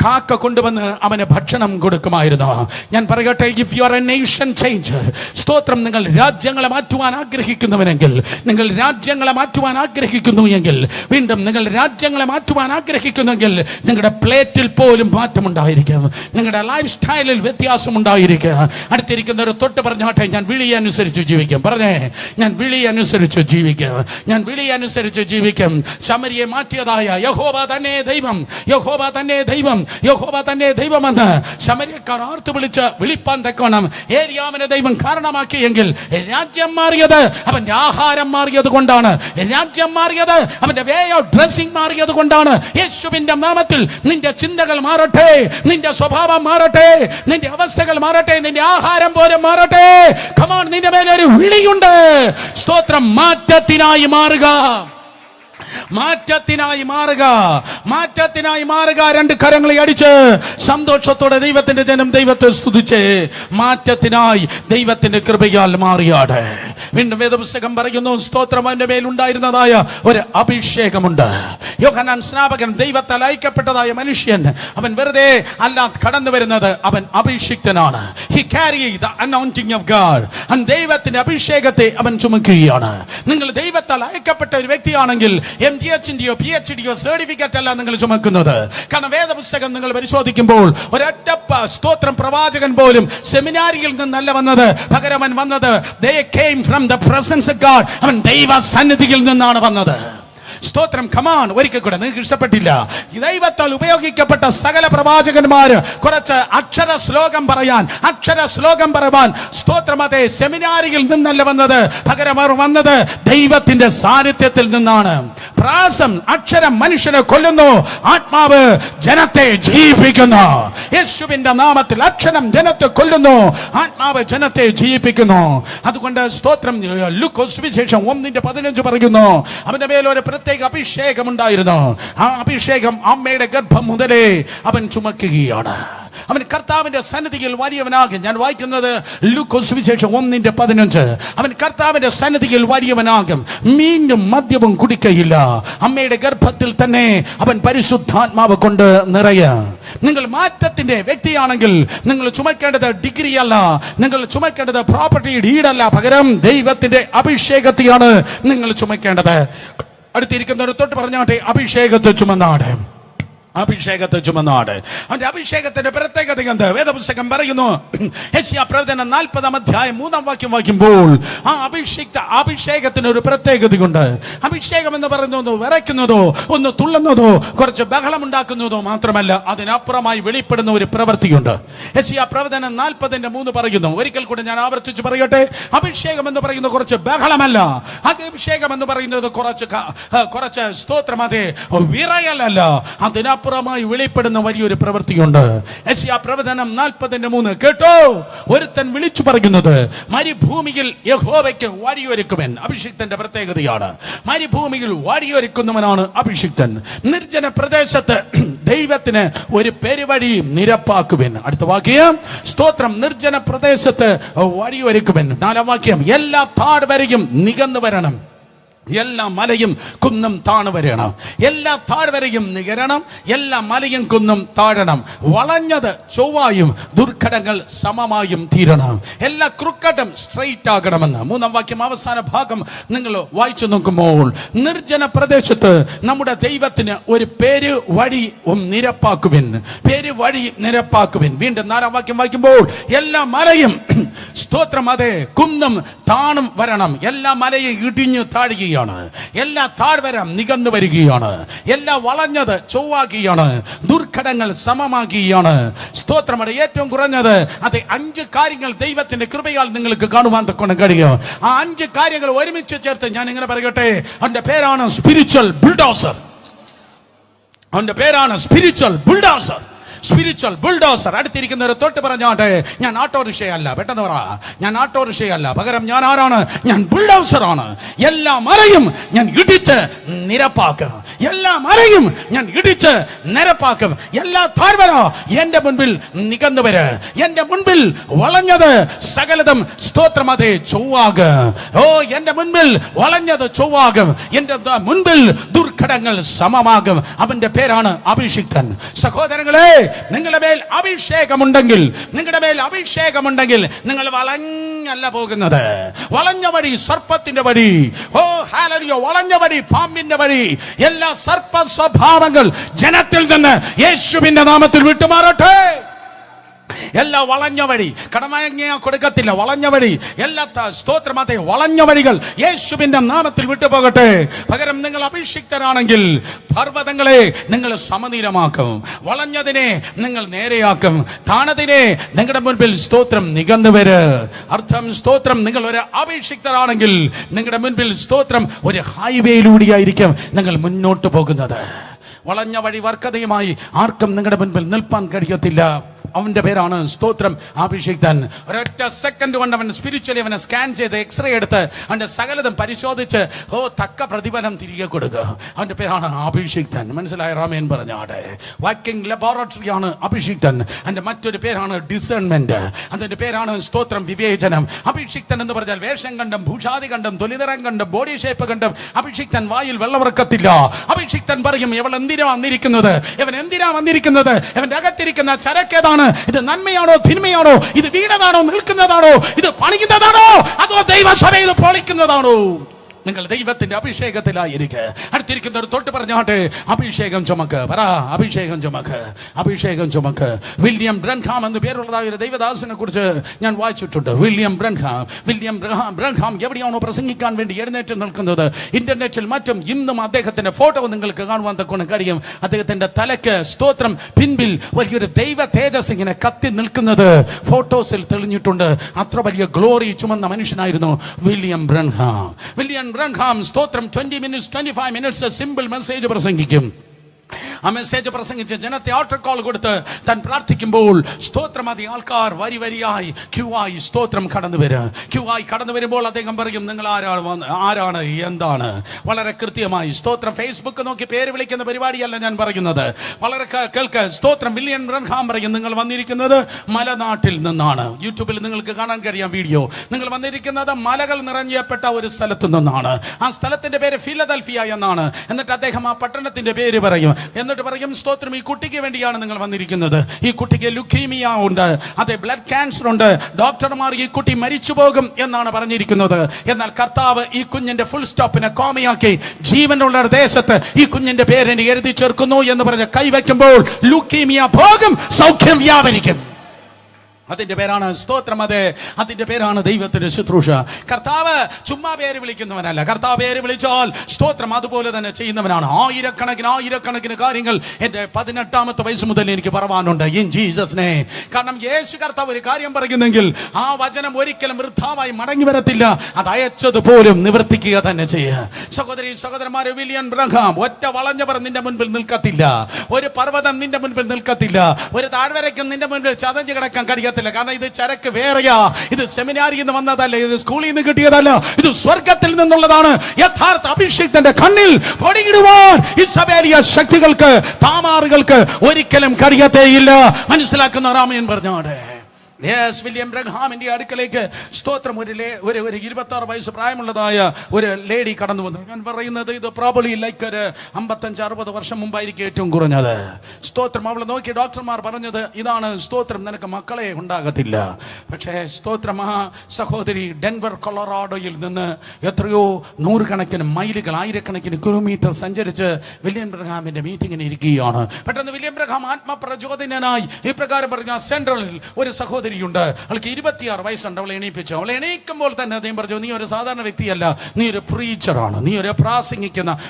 കാക്ക കൊണ്ടുവന്ന് അവന് ഭക്ഷണം കൊടുക്കുമായിരുന്നു. ഞാൻ പറയട്ടെ, if you are a nation changer, സ്തോത്രം, നിങ്ങൾ രാജ്യങ്ങളെ മാറ്റുവാൻ ആഗ്രഹിക്കുന്നുവെങ്കിൽ, നിങ്ങൾ രാജ്യങ്ങളെ മാറ്റുവാൻ ആഗ്രഹിക്കുന്നു എങ്കിൽ, വീണ്ടും നിങ്ങൾ രാജ്യങ്ങളെ മാറ്റുവാൻ ആഗ്രഹിക്കുന്നെങ്കിൽ നിങ്ങളുടെ പ്ലേറ്റിൽ പോലും മാറ്റമുണ്ടായിരിക്കും, നിങ്ങളുടെ ലൈഫ് സ്റ്റൈലിൽ വ്യത്യാസം ഉണ്ടായിരിക്കുക. അടുത്തിരിക്കുന്നവർ തൊട്ട് പറഞ്ഞാട്ടെ, ഞാൻ വിളി അനുസരിച്ച് ജീവിക്കും. പറഞ്ഞേ, ഞാൻ വിളി അനുസരിച്ച് ജീവിക്കും, ഞാൻ വിളി അനുസരിച്ച് ജീവിക്കും. ശമരിയെ മാറ്റിയതായ യഹോവ തന്നെ ദൈവം, യഹോവ തന്നെ ദൈവം, യഹോവ തന്നെ ദൈവമെന്ന് ശമര്യക്കാർ ആർത്തു വിളിച്ച് വിളിപ്പാൻ തക്കവണ്ണം ഏലിയാവിനെ ദൈവം കാരണമാക്കിയെങ്കിൽ, രാജ്യം മാറിയത് അവന്റെ ആഹാരം മാറിയത് കൊണ്ടാണ്, രാജ്യം മാറിയത് അവന്റെ വേ ഓഫ് ഡ്രസ്സിംഗ് മാറിയത് കൊണ്ടാണ്. യേശുവിന്റെ നാമത്തിൽ നിന്റെ ചിന്തകൾ മാറട്ടെ, നിന്റെ സ്വഭാവം മാറട്ടെ, നിന്റെ അവസ്ഥകൾ മാറട്ടെ, നിന്റെ ആഹാരം പോലും മാറട്ടെ. കമോൺ, നിന്റെ മേലെ ഒരു വിളിയുണ്ട്. സ്തോത്രം, മാറ്റത്തിനായി മാറുക, മാറ്റത്തിനായി മാറുക, മാറ്റത്തിനായി മാറുക. രണ്ട് കരങ്ങളെ അടിച്ച് സന്തോഷത്തോടെ ദൈവത്തിന്റെ ജനം ദൈവത്തെ സ്തുതിച്ച് മാറ്റത്തിനായി ദൈവത്തിന്റെ കൃപയാൽ മാറിയാട്. വീണ്ടും വേദപുസ്തകം പറയുന്നു, സ്തോത്രം, അവന്റെ മേലുണ്ടായിരുന്നതായ ഒരു അഭിഷേകമുണ്ട്. യോഹന്നാൻ സ്നാപകൻ ദൈവത്താൽ അയക്കപ്പെട്ടതായ മനുഷ്യൻ, അവൻ വെറുതെ അല്ല കടന്നു വരുന്നത്, അവൻ അഭിഷിക്തനാണ്. He carried the anointing of God. ദൈവത്തിന്റെ അഭിഷേകത്തെ അവൻ ചുമക്കുകയാണ്. നിങ്ങൾ ദൈവത്താൽ അയക്കപ്പെട്ട ഒരു വ്യക്തിയാണെങ്കിൽ MDHന്റെയോ PhDയോ സർട്ടിഫിക്കറ്റ് അല്ല നിങ്ങൾ ചുമക്കുന്നത്. കാരണം വേദപുസ്തകം നിങ്ങൾ പരിശോധിക്കുമ്പോൾ ഒരൊറ്റ സ്തോത്രം പ്രവാചകൻ പോലും സെമിനാരിയിൽ നിന്നല്ല വന്നത്, പകരം അവൻ വന്നത് they came from the presence of God. അവൻ ദൈവ സന്നിധിയിൽ നിന്നാണ് വന്നത്. സ്തോത്രം. കമാൻ, ഒരിക്കൽ കൂടെ. നിങ്ങൾക്ക് ഇഷ്ടപ്പെട്ടില്ല? ദൈവത്താൽ ഉപയോഗിക്കപ്പെട്ട സകല പ്രവാചകന്മാര് കുറച്ച് അക്ഷര ശ്ലോകം പറയാൻ സ്തോത്രം അതെ സെമിനാരിയിൽ നിന്നല്ല വന്നത്, പകരം അവർ വന്നത് ദൈവത്തിന്റെ സാന്നിധ്യത്തിൽ നിന്നാണ്. പ്രാസം അക്ഷരം മനുഷ്യനെ കൊല്ലുന്നു, ആത്മാവ് ജനത്തെ ജീവിപ്പിക്കുന്നു. യേശുവിന്റെ നാമത്തിൽ അക്ഷരം ജനത്തെ കൊല്ലുന്നു, ആത്മാവ് ജനത്തെ ജീവിപ്പിക്കുന്നു. അതുകൊണ്ട് സ്തോത്രം. ലൂക്കോസ് സുവിശേഷം 1:15 പറയുന്നു, അവന്റെ മേൽ ഒരു പ്രത്യേക അഭിഷേകം ഉണ്ടായിരുന്നു. ആ അഭിഷേകം അമ്മയുടെ ഗർഭം മുതലേ അവൻ ചുമക്കുകയാണ്. അവൻ കർത്താവിന്റെ സന്നിധിയിൽ വലിയവനാകും. ഞാൻ വായിക്കുന്നത് ലൂക്കോസ് സുവിശേഷം 1:15. അവൻ കർത്താവിന്റെ സന്നിധിയിൽ വലിയവനാകും, മീനും മദ്യവും കുടിക്കയില്ല. അമ്മയുടെ ഗർഭത്തിൽ തന്നെ അവൻ പരിശുദ്ധാത്മാവ് കൊണ്ട് നിറയും. നിങ്ങൾ മാറ്റത്തിന്റെ വ്യക്തിയാണെങ്കിൽ നിങ്ങൾ ചുമക്കേണ്ടത് ഡിഗ്രി അല്ല, നിങ്ങൾ ചുമക്കേണ്ടത് പ്രോപ്പർട്ടി ഡീഡല്ല, പകരം ദൈവത്തിന്റെ അഭിഷേകത്തെയാണ് നിങ്ങൾ ചുമക്കേണ്ടത്. അടുത്തിരിക്കുന്നവർ തൊട്ട് പറഞ്ഞാട്ടെ, അഭിഷേകത്തെ ചുമന്നാട്. അവന്റെ അഭിഷേകത്തിന്റെ പ്രത്യേകത എന്ത്? വേദപുസ്തകം പറയുന്നു, യെശയ്യാ പ്രവചനം 40-ാം അധ്യായം 3-ാം വാക്യം വായിക്കുമ്പോൾ ആ അഭിഷേകത്തിന് ഒരു പ്രത്യേകതയുണ്ട്. അഭിഷേകം എന്ന് പറയുന്നത് വിറയ്ക്കുന്നതോ ഒന്ന് തുള്ളുന്നതോ കുറച്ച് ബഹളമുണ്ടാക്കുന്നതോ മാത്രമല്ല, അതിനപ്പുറമായി വെളിപ്പെടുന്ന ഒരു പ്രവൃത്തിയുണ്ട്. യെശയ്യാ പ്രവചനം 40:3 പറയുന്നു, ഒരിക്കൽ കൂടെ ഞാൻ ആവർത്തിച്ച് പറയട്ടെ, അഭിഷേകം എന്ന് പറയുന്നത് കുറച്ച് ബഹളമല്ല, അഭിഷേകം എന്ന് പറയുന്നത് കുറച്ച് സ്തോത്രം അതെ വിറയലല്ല, അതിനപ്പുറമായി വെളിപ്പെടുന്ന വലിയൊരു പ്രവൃത്തിയുണ്ട്. യെശയ്യാ പ്രവചനം 40:3 കേട്ടോ, ഒരുത്തൻ വിളിച്ചു പറയുന്നത് മരുഭൂമിയിൽ യഹോവയ്ക്ക് വഴിയൊരുക്കുവൻ. അഭിഷിക്തന്റെ പ്രത്യേകതയാണ്, മരുഭൂമിയിൽ വഴിയൊരുക്കുന്നവനാണ് അഭിഷിക്തൻ. നിർജ്ജന പ്രദേശത്ത് ദൈവത്തിന് ഒരു പെരുവഴി നിരപ്പാക്കുവൻ. അടുത്ത വാക്യം സ്തോത്രം, നിർജ്ജന പ്രദേശത്ത് വഴിയൊരുക്കുവൻ. 4-ാം വാക്യം, എല്ലാ താഴ്വരയും നികന്നു വരണം, എല്ലാ മലയും കുന്നും താണു വരണം. എല്ലാ താഴ്വരയും നികരണം, എല്ലാ മലയും കുന്നും താഴണം. വളഞ്ഞത് ചൊവ്വായും ദുർഘടങ്ങൾ സമമായും തീരണം. എല്ലാ ക്രുക്കട്ടും സ്ട്രെയിറ്റ് ആകണമെന്ന്. 3-ാം വാക്യം അവസാന ഭാഗം നിങ്ങൾ വായിച്ചു നോക്കുമ്പോൾ, നിർജ്ജന പ്രദേശത്ത് നമ്മുടെ ദൈവത്തിന് ഒരു പേര് വഴി നിരപ്പാക്കുവിൻ, പേര് വഴി നിരപ്പാക്കുവിൻ. വീണ്ടും 4-ാം വാക്യം വായിക്കുമ്പോൾ, എല്ലാ മലയും സ്തോത്രം അതെ കുന്നും താണും വരണം. എല്ലാ മലയും ഇടിഞ്ഞു താഴുകയാണ്, എല്ലാ താഴ്വരം നികന്നു വരികയാണ്, എല്ലാ വളഞ്ഞത് ചൊവ്വാക്കുകയാണ്, ദുർഘടങ്ങൾ സമമാക്കുകയാണ്. സ്തോത്രമാണ്. ഏറ്റവും കുറഞ്ഞത് അതെ 5 കാര്യങ്ങൾ ദൈവത്തിന്റെ കൃപയാൽ നിങ്ങൾക്ക് കാണുവാൻ തക്കൊണ്ട് കഴിയും. ആ 5 കാര്യങ്ങൾ ഒരുമിച്ച് ചേർത്ത് ഞാൻ ഇങ്ങനെ പറയട്ടെ, അവന്റെ പേരാണ് സ്പിരിച്വൽ ബുൾഡോസർ. അവന്റെ പേരാണ് സ്പിരിച്വൽ ബുൾഡോസർ. Spiritual bulldozer. അടുത്തിരിക്കുന്നവരെ തൊട്ട് പറഞ്ഞാട്ടെ, ഞാൻ ഓട്ടോറിക്ഷയല്ല, പെട്ടെന്ന് പറ, ഞാൻ ഓട്ടോറിക്ഷയല്ല, പകരം ഞാൻ ആരാണ്? ഞാൻ ബുൾഡോസറാണ്. എല്ലാ മലയും ഞാൻ ഇടിച്ച് നിരപ്പാക്കും, എല്ലാ മലയും ഞാൻ ഇടിച്ച് നിരപ്പാക്കും. എല്ലാ താഴ്വര എന്റെ മുൻപിൽ നികന്നു വര്, എന്റെ മുൻപിൽ വളഞ്ഞത് സകലതും സ്തോത്രം അതേ ചൊവ്വാകും. ഓ, എന്റെ മുൻപിൽ വളഞ്ഞത് ചൊവ്വാകും, എന്റെ മുൻപിൽ ദുർഘടങ്ങൾ സമമാകും. അവന്റെ പേരാണ് അഭിഷിക്തൻ. സഹോദരങ്ങളെ, നിങ്ങളുടെ മേൽ അഭിഷേകമുണ്ടെങ്കിൽ നിങ്ങൾ വളഞ്ഞല്ല പോകുന്നത്. വളഞ്ഞ വഴി സർപ്പത്തിന്റെ വഴി, ഓ ഹല്ലേലൂയ, വളഞ്ഞ വഴി പാമ്പിന്റെ വഴി. എല്ലാ സർപ്പ സ്വഭാവങ്ങൾ ജനത്തിൽ നിന്ന് യേശുവിന്റെ നാമത്തിൽ വിട്ടുമാറട്ടെ. എല്ലാ വളഞ്ഞ വഴി കടമയങ്ങിയ കൊടുക്കത്തില്ല, വളഞ്ഞ വഴി എല്ലാ സ്തോത്രമാത്തെ വളഞ്ഞ വഴികൾ യേശുവിന്റെ നാമത്തിൽ വിട്ടുപോകട്ടെ. പകരം നിങ്ങൾ അഭിഷിക്തരാണെങ്കിൽ പർവ്വതങ്ങളെ നിങ്ങൾ സമനിലമാക്കും, വളഞ്ഞതിനെ നിങ്ങൾ നേരെയാക്കും, താണതിനെ നിങ്ങളുടെ മുൻപിൽ സ്തോത്രം നികന്നു വര്. അർത്ഥം സ്തോത്രം, നിങ്ങൾ ഒരു അഭിഷിക്തരാണെങ്കിൽ നിങ്ങളുടെ മുൻപിൽ സ്തോത്രം ഒരു ഹൈവേയിലൂടെയായിരിക്കും നിങ്ങൾ മുന്നോട്ട് പോകുന്നത്. വളഞ്ഞ വഴി വർക്കതയുമായി ആർക്കും നിങ്ങളുടെ മുൻപിൽ നിൽപ്പാൻ കഴിയത്തില്ല. അവന്റെ പേരാണ് സ്തോത്രം അഭിഷിക്തൻ. ഒരൊറ്റ സെക്കൻഡ് കൊണ്ട് അവൻ സ്പിരിച്വലി അവനെ സ്കാൻ ചെയ്ത് എക്സ്റേ എടുത്ത് അവന്റെ സകലതും പരിശോധിച്ച് തക്ക പ്രതിഫലം തിരികെ കൊടുക്കുക. അവന്റെ പേരാണ് അഭിഷിക്തൻ. മനസ്സിലായ? റാമേൻ പറഞ്ഞാടെ. വർക്കിംഗ് ലബോറട്ടറി ആണ് അഭിഷിക്തൻ. അതിന്റെ മറ്റൊരു പേരാണ് ഡിസേൺമെന്റ്. അതിന്റെ പേരാണ് സ്തോത്രം വിവേചനം. അഭിഷിക്തൻ എന്ന് പറഞ്ഞാൽ വേഷം കണ്ടും ഭൂഷാദി കണ്ടും തൊലിനിറം കണ്ടും ബോഡി ഷേപ്പ് കണ്ടും അഭിഷിക്തൻ വായിൽ വെള്ളമിറക്കത്തില്ല. അഭിഷിക്തൻ പറയും, ഇവൻ എന്തിനാ വന്നിരിക്കുന്നത്, ഇവന്റെ അകത്തിരിക്കുന്ന ചരക്കേതാണ്, ഇത് നന്മയാണോ തിന്മയാണോ, ഇത് വീണതാണോ നിൽക്കുന്നതാണോ, ഇത് പണിയുന്നതാണോ അതോ ദൈവസഭയിൽ പൊളിക്കുന്നതാണോ? നിങ്ങൾ ദൈവത്തിന്റെ അഭിഷേകത്തിലായിരിക്കെ. അടുത്തിരിക്കുന്നവർ തൊട്ട് പറഞ്ഞാട്ടെ, അഭിഷേകം ചുമക്ക്. പറ, അഭിഷേകം ചുമക്ക്, അഭിഷേകം ചുമക്ക്. വില്യം ബ്രൻഹാം എന്ന് പേരുള്ളതായ ഒരു ദൈവദാസനെ കുറിച്ച് ഞാൻ വായിച്ചിട്ടുണ്ട്. വില്യം ബ്രൻഹാം എവിടെയാണോ പ്രസംഗിക്കാൻ വേണ്ടി എഴുന്നേറ്റ് നിൽക്കുന്നത്, ഇന്റർനെറ്റിൽ മറ്റും ഇന്നും അദ്ദേഹത്തിന്റെ ഫോട്ടോ നിങ്ങൾക്ക് കാണുവാൻ തക്കൊണ്ട് കഴിയും. അദ്ദേഹത്തിന്റെ തലയ്ക്ക് സ്തോത്രം പിൻപിൽ വലിയൊരു ദൈവ തേജസ് ഇങ്ങനെ കത്തി നിൽക്കുന്നത് ഫോട്ടോസിൽ തെളിഞ്ഞിട്ടുണ്ട്. അത്ര വലിയ ഗ്ലോറി ചുമന്ന മനുഷ്യനായിരുന്നു വില്യം ബ്രൻഹാം. സ്തോത്രം 20 minutes 25 minutes സിമ്പിൾ മെസ്സേജ് പ്രസംഗിക്കും. ആ മെസ്സേജ് പ്രസംഗിച്ച് ജനത്തെ ആൾട്ടർ കോൾ കൊടുത്ത് താൻ പ്രാർത്ഥിക്കുമ്പോൾ സ്തോത്രം അതി ആൾക്കാർ വരിയായി ക്യൂവായി സ്തോത്രം ക്യൂവായി കടന്നു വരുമ്പോൾ അദ്ദേഹം പറയും, നിങ്ങൾ ആരാണ് എന്താണ്. വളരെ കൃത്യമായി സ്തോത്രം. ഫേസ്ബുക്ക് നോക്കി പേര് വിളിക്കുന്ന പരിപാടിയല്ല ഞാൻ പറയുന്നത്. വളരെ കേൾക്ക്. സ്തോത്രം. വില്യം ബ്രൻഹാം പറയും, നിങ്ങൾ വന്നിരിക്കുന്നത് മലനാട്ടിൽ നിന്നാണ്. യൂട്യൂബിൽ നിങ്ങൾക്ക് കാണാൻ കഴിയാം വീഡിയോ. നിങ്ങൾ വന്നിരിക്കുന്നത് മലകൾ നിറഞ്ഞപ്പെട്ട ഒരു സ്ഥലത്ത് നിന്നാണ്. ആ സ്ഥലത്തിന്റെ പേര് ഫിലദൽഫിയ എന്നാണ്. എന്നിട്ട് അദ്ദേഹം ആ പട്ടണത്തിന്റെ പേര് പറയും. എന്നിട്ട് പറയും, സ്തോത്രം, ഈ കുട്ടിക്ക് വേണ്ടിയാണ് നിങ്ങൾ വന്നിരിക്കുന്നത്. ഈ കുട്ടിക്ക് ലുക്കീമിയ ഉണ്ട്, അതെ, ബ്ലഡ് ക്യാൻസർ ഉണ്ട്. ഡോക്ടർമാർ ഈ കുട്ടി മരിച്ചു പോകും എന്നാണ് പറഞ്ഞിരിക്കുന്നത്. എന്നാൽ കർത്താവ് ഈ കുഞ്ഞിന്റെ ഫുൾ സ്റ്റോപ്പിനെ കോമയാക്കി ജീവനുള്ള ദേശത്ത് ഈ കുഞ്ഞിന്റെ പേരിന് എഴുതി ചേർക്കുന്നു എന്ന് പറഞ്ഞ് കൈവയ്ക്കുമ്പോൾ ലുക്കീമിയ പോകും, സൗഖ്യം വ്യാപരിക്കും. അതിന്റെ പേരാണ് സ്തോത്രം. അതെ, അതിന്റെ പേരാണ് ദൈവത്തിന്റെ ശുശ്രൂഷ. കർത്താവ് ചുമ്മാ പേര് വിളിക്കുന്നവനല്ല. കർത്താവ് പേര് വിളിച്ചാൽ സ്തോത്രം അതുപോലെ തന്നെ ചെയ്യുന്നവനാണ്. ആയിരക്കണക്കിന് കാര്യങ്ങൾ എന്റെ 18ാമത്തെ വയസ്സ് മുതൽ എനിക്ക് പറവാനുണ്ട് ഇൻ ജീസസ് നെയിം. കാരണം യേശു കർത്താവ് ഒരു കാര്യം പറയുന്നെങ്കിൽ ആ വചനം ഒരിക്കലും വൃഥാവായി മടങ്ങി വരത്തില്ല. അത് അയച്ചതുപോലും നിവർത്തിക്കുക തന്നെ ചെയ്യുക. സഹോദരി സഹോദരന്മാരെ, വില്യം ബ്രൻഹാം ഒറ്റ വളഞ്ഞവർ നിന്റെ മുൻപിൽ നിൽക്കത്തില്ല. ഒരു പർവ്വതം നിന്റെ മുൻപിൽ നിൽക്കത്തില്ല. ഒരു താഴ്വരയ്ക്കും നിന്റെ മുൻപിൽ ചതഞ്ഞു കിടക്കാൻ കഴിയത്തില്ല. കാരണം ഇത് ചരക്ക് വേറെയാ. ഇത് സെമിനാരിയിൽ നിന്ന് വന്നതല്ല, ഇത് സ്കൂളിൽ നിന്ന് കിട്ടിയതല്ല, ഇത് സ്വർഗത്തിൽ നിന്നുള്ളതാണ്. യഥാർത്ഥ അഭിഷേകത്തിന്റെ കണ്ണിൽ പൊടിയിടുവാൻ ഇസബേലിയ ശക്തികൾക്ക്, താമാറുകൾക്ക് ഒരിക്കലും കഴിയത്തേയില്ല. മനസ്സിലാക്കുന്ന ആമേൻ പറഞ്ഞാടെ. വില്യം ബ്രൻഹാമിന്റെ അടുക്കലേക്ക് സ്തോത്രം ഒരു 26 വയസ്സ് പ്രായമുള്ളതായ ഒരു ലേഡി കടന്നു വന്നു. ഞാൻ പറയുന്നത് ഇത് പ്രോബബ്ലി ലൈക്ക് ഒരു 55-60 വർഷം മുമ്പായിരിക്കും ഏറ്റവും കുറഞ്ഞത്. സ്തോത്രം. അവളെ നോക്കി ഡോക്ടർമാർ പറഞ്ഞത് ഇതാണ്, സ്തോത്രം, നിനക്ക് മക്കളെ ഉണ്ടാകത്തില്ല. പക്ഷേ സ്തോത്രം, ആ സഹോദരി ഡെൻവർ കൊളറാഡോയിൽ നിന്ന് എത്രയോ നൂറുകണക്കിന് മൈലുകൾ, ആയിരക്കണക്കിന് കിലോമീറ്റർ സഞ്ചരിച്ച് വില്യം ബ്രൻഹാമിന്റെ മീറ്റിംഗിന് ഇരിക്കുകയാണ്. പെട്ടെന്ന് വില്യം ബ്രൻഹാം ആത്മപ്രചോദനായി ഇപ്രകാരം പറഞ്ഞ, സെൻട്രലിൽ ഒരു സഹോദരി ഉണ്ട്, അവൾക്ക് 26 വയസ്സുണ്ട്. അവളെ എണീപ്പിച്ചു. അവളെ എണീക്കുമ്പോൾ തന്നെ അദ്ദേഹം പറഞ്ഞു, നീ ഒരു സാധാരണ വ്യക്തിയല്ല, നീ ഒരു പ്രീച്ചറാണ്, നീ ഒരു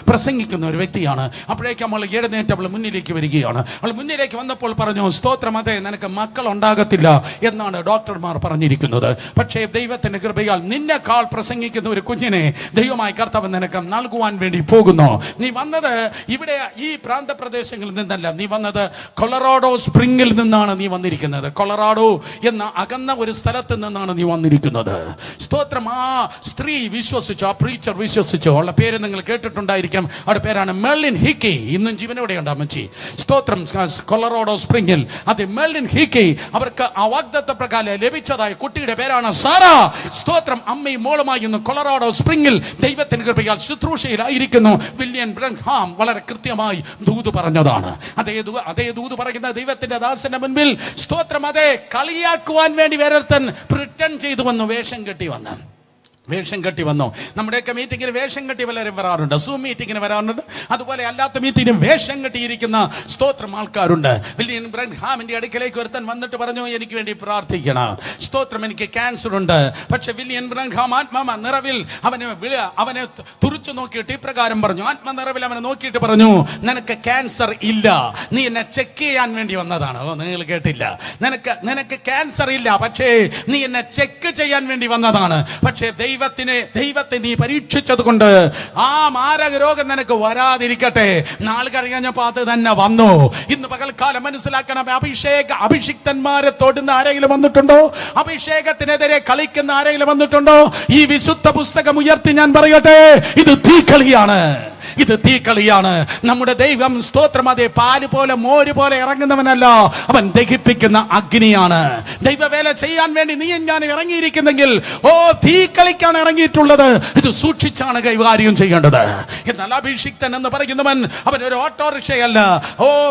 പ്രസംഗിക്കുന്ന ഒരു വ്യക്തിയാണ്. അപ്പോഴേക്കും അവൾ എഴുന്നേറ്റ് അവൾ മുന്നിലേക്ക് വരികയാണ്. അവൾ മുന്നിലേക്ക് വന്നപ്പോൾ പറഞ്ഞു, സ്തോത്രം, അതെ, നിനക്ക് മക്കൾ ഉണ്ടാകത്തില്ല എന്നാണ് ഡോക്ടർമാർ പറഞ്ഞിരിക്കുന്നത്. പക്ഷേ ദൈവത്തിന്റെ കൃപയാൽ നിന്നെക്കാൾ പ്രസംഗിക്കുന്ന ഒരു കുഞ്ഞിനെ ദൈവമായ കർത്താവ് നിനക്ക് നൽകുവാൻ വേണ്ടി പോകുന്നു. നീ വന്നത് ഇവിടെ ഈ പ്രാന്തപ്രദേശങ്ങളിൽ നിന്നല്ല, നീ വന്നത് കൊളറാഡോ സ്പ്രിംഗിൽ നിന്നാണ് നീ വന്നിരിക്കുന്നത്. കൊളറാഡോ എന്ന അകന്ന ഒരു സ്ഥലത്ത് നിന്നാണ് നീ വന്നിരിക്കുന്നത്. സ്തോത്രം. ആ സ്ത്രീ വിശ്വസിച്ചു, ആ പ്രീച്ചർ വിശ്വസിച്ചു. അവളുടെ പേര് നിങ്ങൾ കേട്ടിട്ടുണ്ടായിരിക്കും. അവരുടെ പേരാണ് മെർലിൻ ഹിക്കി. ഇന്നും ജീവനോടെയുണ്ട് അമ്മച്ചി. സ്തോത്രം. കൊളറാഡോ സ്പ്രിംഗിൽ അത് മെർലിൻ ഹിക്കി അവർക്ക് ആ വാഗ്ദത്ത പ്രകാരം ലഭിച്ചതായ കുട്ടിയുടെ പേരാണ് സാറ. സ്തോത്രം. അമ്മയും മോളുമായി ഇന്ന് കൊളറാഡോ സ്പ്രിംഗിൽ ദൈവത്തിന്റെ കൃപയാൽ ശുശ്രൂഷയിലായിരിക്കുന്നു. വില്യം ബ്രൻഹാം വളരെ കൃത്യമായി ദൂത് പറഞ്ഞതാണ്. അതേ ദൂത് പറയുന്ന ദൈവത്തിന്റെ ദാസന്റെ മുൻപിൽ സ്തോത്രം, അതേ, കളിയാക്കുവാൻ വേണ്ടി വേറൊരുത്തൻ പ്രിട്ടൻ ചെയ്തു വന്നു, വേഷം കെട്ടി വന്നു. നമ്മുടെയൊക്കെ മീറ്റിങ്ങിന് വേഷം കെട്ടി പലരും വരാറുണ്ട്. സൂം മീറ്റിങ്ങിന് വരാറുണ്ട്. അതുപോലെ അല്ലാത്ത മീറ്റിങ്ങിനും വേഷം കെട്ടിയിരിക്കുന്ന സ്തോത്രം ആൾക്കാരുണ്ട്. വില്യം ബ്രൻഹാമിന്റെ അടുക്കലേക്ക് ഒരുത്തൻ വന്നിട്ട് പറഞ്ഞു, എനിക്ക് വേണ്ടി പ്രാർത്ഥിക്കണം, സ്തോത്രം, എനിക്ക് ക്യാൻസർ ഉണ്ട്. പക്ഷെ വില്യം ബ്രൻഹാം ആത്മ നിറവിൽ അവനെ തുറിച്ചു നോക്കിയിട്ട് ഇപ്രകാരം പറഞ്ഞു. ആത്മനിറവിൽ അവനെ നോക്കിയിട്ട് പറഞ്ഞു, നിനക്ക് ക്യാൻസർ ഇല്ല, നീ എന്നെ ചെക്ക് ചെയ്യാൻ വേണ്ടി വന്നതാണ്. നിങ്ങൾ കേട്ടില്ല. നിനക്ക് ക്യാൻസർ ഇല്ല, പക്ഷേ നീ എന്നെ ചെക്ക് ചെയ്യാൻ വേണ്ടി വന്നതാണ്. പക്ഷേ ദൈവത്തെ നീ പരീക്ഷിച്ചത് കൊണ്ട് ആ മാരക രോഗം നിനക്ക് വരാതിരിക്കട്ടെ. നാൾ കഴിഞ്ഞപ്പോ അത് തന്നെ വന്നു. ഇന്ന് പകൽക്കാലം മനസ്സിലാക്കണം, അഭിഷിക്തന്മാരെ തൊടുന്ന ആരെങ്കിലും വന്നിട്ടുണ്ടോ? അഭിഷേകത്തിനെതിരെ കളിക്കുന്ന ആരെങ്കിലും വന്നിട്ടുണ്ടോ? ഈ വിശുദ്ധ പുസ്തകം ഉയർത്തി ഞാൻ പറയട്ടെ, ഇത് തീക്കളിയാണ്. ഇത് തീക്കളിയാണ്. നമ്മുടെ ദൈവം സ്തോത്രം അതേ പാല് പോലെ മോര് പോലെ ഇറങ്ങുന്നവനല്ല, അവൻ ദഹിപ്പിക്കുന്ന അഗ്നിയാണ്. ദൈവവേല ചെയ്യാൻ വേണ്ടി നീ ഞാൻ ഇറങ്ങിയിരിക്കുന്നെങ്കിൽ തീക്കളിക്കാണ് ഇറങ്ങിയിട്ടുള്ളത്. ഇത് സൂക്ഷിച്ചാണ് കൈകാര്യം ചെയ്യേണ്ടത്. എന്നാൽ അഭിഷിക്തൻ എന്ന് പറയുന്നവൻ അവൻ ഒരു ഓട്ടോറിക്ഷയല്ല,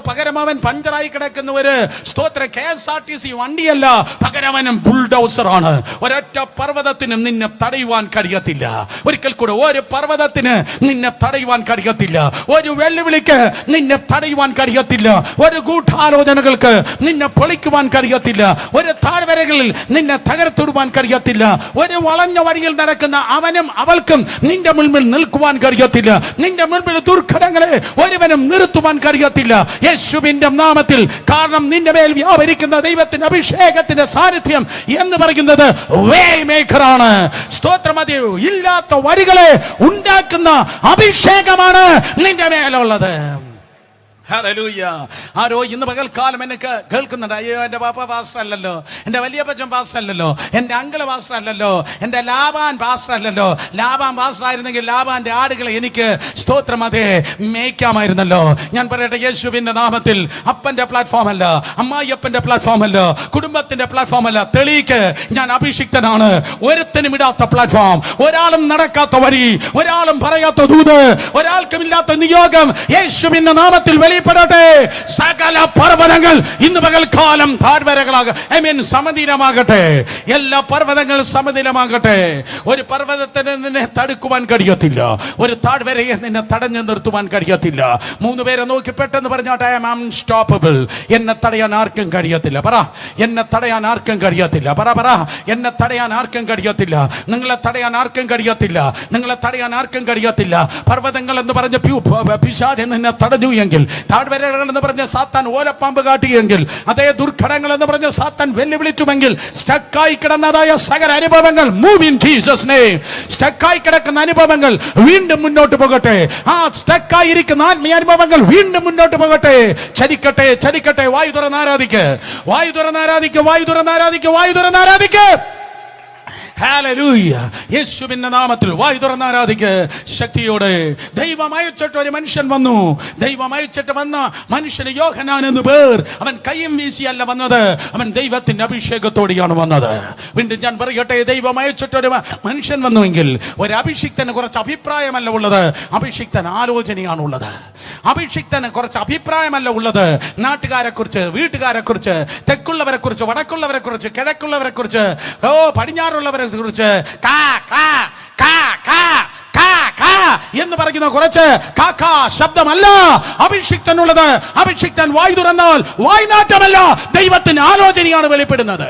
പകരം അവൻ പഞ്ചറായി കിടക്കുന്ന ഒരു സ്തോത്ര KSRTC വണ്ടിയല്ല, പകരം അവൻ ബുൾഡോസറാണ്. ഒരൊറ്റ പർവ്വതത്തിനും നിന്നെ തടയുവാൻ കഴിയത്തില്ല. ഒരിക്കൽ കൂടെ ഒരു പർവ്വതത്തിന് നിന്നെ തടയുവാൻ കഴിയത്തില്ല. ഒരു വെല്ലുവിളിക്ക് നിന്നെ തടയുവാൻ കഴിയത്തില്ല. ഒരു ഗൂഢാലോചനകൾക്ക് നിന്നെ പൊളിക്കുവാൻ കഴിയത്തില്ല. ഒരു താഴ്വരകളിൽ നിന്നെ തകർത്തിടുവാൻ കഴിയത്തില്ല. ഒരു വളഞ്ഞ വഴിയിൽ നടക്കുന്ന അവനും അവൾക്കും നിന്റെ മുൻപിൽ നിൽക്കുവാൻ കഴിയത്തില്ല. നിന്റെ മുൻപിൽ ദുർഘടങ്ങളെ ഒരുവനും നിർത്തുവാൻ കഴിയത്തില്ല യേശുവിന്റെ നാമത്തിൽ. കാരണം നിന്റെ മേൽ വ്യാപരിക്കുന്ന ദൈവത്തിന്റെ അഭിഷേകത്തിന്റെ സാന്നിധ്യം എന്ന് പറയുന്നത് വേ മേക്കറാണ്. സ്തോത്രമതി ഇല്ലാത്ത വഴികളെ ഉണ്ടാക്കുന്ന അഭിഷേകമാണ് നിന്റെ മേലുള്ളത്. ഹല്ലേലൂയ. ആരോ ഇന്ന് പകൽക്കാലം എന്നെ കേൾക്കുന്നുണ്ട്. അയ്യോ, എൻ്റെ പാപ്പ പാസ്റ്റർ അല്ലല്ലോ, എൻ്റെ വലിയപ്പച്ചൻ പാസ്റ്റർ അല്ലല്ലോ, എൻ്റെ അങ്കിള് പാസ്റ്റർ അല്ലല്ലോ, എൻ്റെ ലാബാൻ പാസ്റ്റർ അല്ലല്ലോ. ലാബാൻ പാസ്റ്റർ ആയിരുന്നെങ്കിൽ ലാബാന്റെ ആടുകളെ എനിക്ക് സ്തോത്രം അതേ മേയ്ക്കാമായിരുന്നല്ലോ. ഞാൻ പറയട്ടെ, യേശുവിന്റെ നാമത്തിൽ അപ്പന്റെ പ്ലാറ്റ്ഫോം അല്ല, അമ്മായിയപ്പന്റെ പ്ലാറ്റ്ഫോം അല്ല, കുടുംബത്തിന്റെ പ്ലാറ്റ്ഫോം അല്ല, തെളിയിക്ക് ഞാൻ അഭിഷിക്തനാണ്. ഒരുത്തനും ഇടാത്ത പ്ലാറ്റ്ഫോം, ഒരാളും നടക്കാത്ത വഴി, ഒരാളും പറയാത്ത ദൂത്, ഒരാൾക്കും ഇല്ലാത്ത നിയോഗം യേശുവിന്റെ നാമത്തിൽ വെളിപ്പെടട്ടെ. സകല പർവ്വതങ്ങൾ ഇന്ന് പകൽക്കാലം താഴ്വരകളാകട്ടെ, സമതലമാകട്ടെ. എല്ലാ പർവ്വതങ്ങളും സമതലമാകട്ടെ. ഒരു പർവ്വതത്തിന് നിന്നെ തടുക്കുവാൻ കഴിയത്തില്ല, ഒരു താഴ്വരയെ നിന്നെ തടഞ്ഞു നിർത്തുവാൻ കഴിയത്തില്ല. 3 പേരെ നോക്കി പെട്ടെന്ന് പറഞ്ഞാട്ടെ, ഐ ആം അൺസ്റ്റോപ്പബിൾ. എന്നെ തടയാൻ ആർക്കും കഴിയത്തില്ല. പറ, എന്നെ തടയാൻ ആർക്കും കഴിയത്തില്ല. പറ, എന്നെ തടയാൻ ആർക്കും കഴിയത്തില്ല. നിങ്ങളെ തടയാൻ ആർക്കും കഴിയത്തില്ല. നിങ്ങളെ തടയാൻ ആർക്കും കഴിയത്തില്ല. പർവ്വതങ്ങൾ എന്ന് പറഞ്ഞ പിശാച് നിന്നെ തടഞ്ഞു എങ്കിൽ, താഴ്വരകൾ എന്ന് പറഞ്ഞ സാത്താൻ ഓലപ്പാമ്പ് കാട്ടിയെങ്കിൽ, അതേ ദുർഘടങ്ങൾ എന്ന് പറഞ്ഞ സാത്താൻ വെല്ലുവിളിച്ചുമെങ്കിൽ, സ്റ്റക്കായി കിടന്നതായ സകല അനുഭവങ്ങൾ മൂവ് ഇൻ ജീസസ് നെയിം. സ്റ്റക്കായി കിടക്കുന്ന അനുഭവങ്ങൾ വീണ്ടും മുന്നോട്ട് പോകട്ടെ. ആ സ്റ്റക്കായി ഇരിക്കുന്ന ആത്മീയ അനുഭവങ്ങൾ വീണ്ടും മുന്നോട്ട് പോകട്ടെ. ചലിക്കട്ടെ, ചലിക്കട്ടെ. വായു തുറന്ന് ആരാധിക്ക്, വായു തുറന്ന് ആരാധിക്ക്, വായു തുറന്ന് ആരാധിക്ക്, വായു തുറന്ന് ആരാധിക്ക്. ഹല്ലേലൂയ. യേശുവിന്റെ നാമത്തിൽ വായു തുറന്ന് ആരാധിക്ക് ശക്തിയോടെ. ദൈവം അയച്ചിട്ട് ഒരു മനുഷ്യൻ വന്നു. ദൈവം അയച്ചിട്ട് വന്ന മനുഷ്യന് യോഹന്നാൻ എന്ന് പേർ. അവൻ കയ്യും വീശിയല്ല വന്നത്, അവൻ ദൈവത്തിന്റെ അഭിഷേകത്തോടെയാണ് വന്നത്. വീണ്ടും ഞാൻ പറയട്ടെ, ദൈവം അയച്ചിട്ട് ഒരു മനുഷ്യൻ വന്നുവെങ്കിൽ ഒരു അഭിഷിക്തന് കുറച്ച് അഭിപ്രായമല്ല ഉള്ളത്, അഭിഷിക്തൻ ആലോചനയാണുള്ളത്. അഭിഷിക്തന് കുറച്ച് അഭിപ്രായമല്ല ഉള്ളത്. നാട്ടുകാരെ കുറിച്ച്, വീട്ടുകാരെ കുറിച്ച്, തെക്കുള്ളവരെ കുറിച്ച്, വടക്കുള്ളവരെ കുറിച്ച്, കിഴക്കുള്ളവരെ കുറിച്ച്, പടിഞ്ഞാറുള്ളവരെ കുറിച്ച് എന്ന് പറയുന്ന കുറച്ച് കാക്കാ ശബ്ദമല്ല അഭിഷിക്തനുള്ളത്. അഭിഷിക്തൻ വായു തുറന്നാൽ വായ്നാറ്റമല്ല, ദൈവത്തിന്റെ ആലോചനയാണ് വെളിപ്പെടുന്നത്.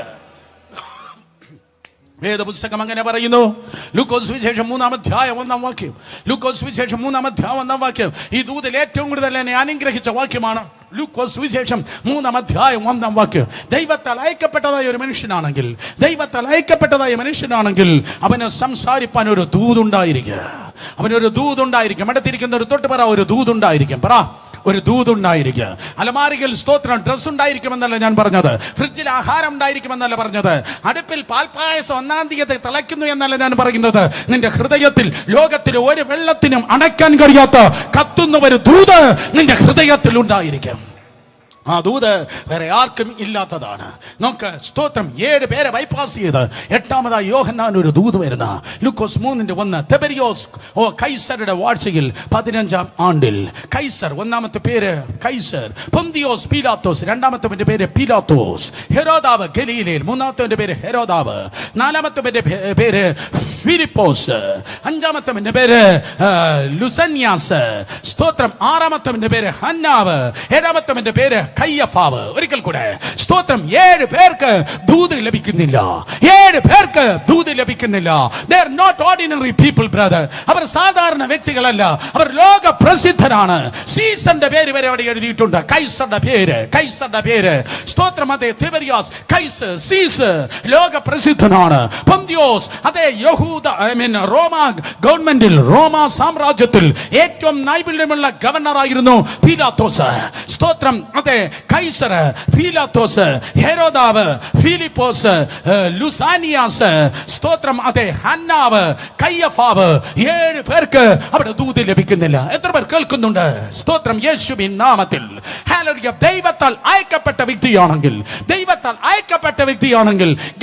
വേദപുസ്തകം അങ്ങനെ പറയുന്നു. ലൂക്കോസ് സുവിശേഷം 3-ാം അധ്യായം 1-ാം വാക്യം. ലൂക്കോസ് സുവിശേഷം 3-ാം അധ്യായം 1-ാം വാക്യം. ഈ ദൂതിൽ ഏറ്റവും കൂടുതൽ എന്നെ അനുഗ്രഹിച്ച വാക്യമാണ് ലൂക്കോസ് സുവിശേഷം 3-ാം അധ്യായം 1-ാം വാക്യം. ദൈവത്താൽ അയക്കപ്പെട്ടതായ ഒരു മനുഷ്യനാണെങ്കിൽ, ദൈവത്താൽ അയക്കപ്പെട്ടതായ മനുഷ്യനാണെങ്കിൽ അവന് സംസാരിപ്പാൻ ഒരു ദൂതുണ്ടായിരിക്കും. അവനൊരു ദൂതുണ്ടായിരിക്കും. അടുത്തിരിക്കുന്ന ഒരു തൊട്ട് പറ, ഒരു ദൂതുണ്ടായിരിക്കും. പറ, ഒരു ദൂതുണ്ടായിരിക്കും. അലമാരിയിൽ സ്തോത്രം ഡ്രസ് ഉണ്ടായിരിക്കുമെന്നല്ല ഞാൻ പറഞ്ഞത്. ഫ്രിഡ്ജിൽ ആഹാരം ഉണ്ടായിരിക്കുമെന്നല്ല പറഞ്ഞത്. അടുപ്പിൽ പാൽപ്പായസം 1-ാം തീയതി തിളയ്ക്കുന്നു എന്നല്ല ഞാൻ പറയുന്നത്. നിന്റെ ഹൃദയത്തിൽ ലോകത്തിൽ ഒരു വെള്ളത്തിനും അണയ്ക്കാൻ കഴിയാത്ത കത്തുന്ന ഒരു ദൂത് നിന്റെ ഹൃദയത്തിൽ ഉണ്ടായിരിക്കും. ആ ദൂത് വേറെ ആർക്കും ഇല്ലാത്തതാണ്. നമുക്ക് സ്തോത്രം 7 പേരെ ബൈപ്പാസ് ചെയ്ത് 8-ാമതായി യോഹന്നാൻ ഒരു ദൂത് വരുന്ന ലൂക്കോസ് 3:1. തെബരിയോസ് കൈസറുടെ വാഴ്ചയിൽ 15-ാം ആണ്ടിൽ കൈസർ, 1-ാമത്തെ പേര് കൈസർ. പൊന്തിയോസ് പീലാത്തോസ്, 2-ാമത്തെ പേര് പീലാത്തോസ്. ഹെരോദാവ് ഗലീലയിൽ, 3-ാമത്തെ പേര് ഹെരോദാവ്. 4-ാമത്തെ പേര് ഫിലിപ്പോസ്. 5-ാമത്തെ പേര് ലുസന്യാസ്. സ്തോത്രം 6-ാമത്തെ പേര് ഹന്നാവ്. 7-ാമത്തെ പേര് കയ്യഫാവ്. ഒരിക്കൽ കൂടെ സ്തോത്രം 7 പേർക്ക് ദൂത് ലഭിക്കുന്നില്ല. 7 പേർക്ക് ദൂത് ലഭിക്കുന്നില്ല. They are not ordinary people, brother. അവർ സാധാരണ വ്യക്തികളല്ല, അവർ ലോക പ്രസിദ്ധരാണ്. സീസന്റെ പേര് വരെ അവിടെ എഴുതിയിട്ടുണ്ട്. കൈസറുടെ പേര്, കൈസറുടെ പേര്. സ്തോത്രം അതേ തിബരിയാസ്, കൈസർ, സീസർ ലോക പ്രസിദ്ധനാണ്. പൊന്തിയോസ് അതേ യഹൂദ റോമ ഗവൺമെന്റിൽ, റോമ സാമ്രാജ്യത്തിൽ ഏറ്റവും നൈപുണ്യമുള്ള ഗവർണറായിരുന്നു പീലാത്തോസ്. സ്തോത്രം അതേ കൈസർ, പീലാത്തോസ്, ഹെരോദാവ്, ഫിലിപ്പോസ്, ലുസാൻ അനനിയാസ്, സ്തോത്രം, അതെ, ഹന്നാവ്, കയ്യഫാവ്, 7 പേർക്ക് അവിടെ ദൂത് ലഭിക്കുന്നില്ല. എത്ര പേർ കേൾക്കുന്നുണ്ട്? സ്തോത്രം, യേശുവിൻ നാമത്തിൽ. ഹല്ലേലൂയ. ദൈവത്താൽ അയക്കപ്പെട്ട വ്യക്തിയാണെങ്കിൽ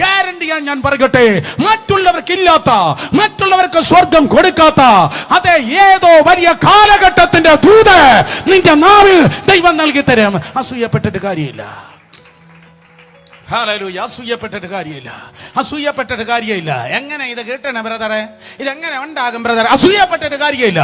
ഗ്യാരണ്ടിയാ ഞാൻ പറയട്ടെ, മറ്റുള്ളവർക്കില്ലാത്ത, മറ്റുള്ളവർക്ക് സ്വർഗം കൊടുക്കാത്ത അതെ ഏതോ വലിയ കാലഘട്ടത്തിന്റെ ദൂത് നിന്റെ നാവിൽ ദൈവം നൽകി തരും. അസൂയപ്പെട്ടിട്ട് കാര്യമില്ല. ഹല്ലേലൂയ. അസൂയപ്പെട്ടിട്ട് കാര്യമില്ല. എങ്ങനെ ഇത് കിട്ടണം ബ്രദറെ? ഇതെങ്ങനെ ഉണ്ടാകും ബ്രദർ? അസൂയപ്പെട്ടിട്ട് കാര്യമില്ല.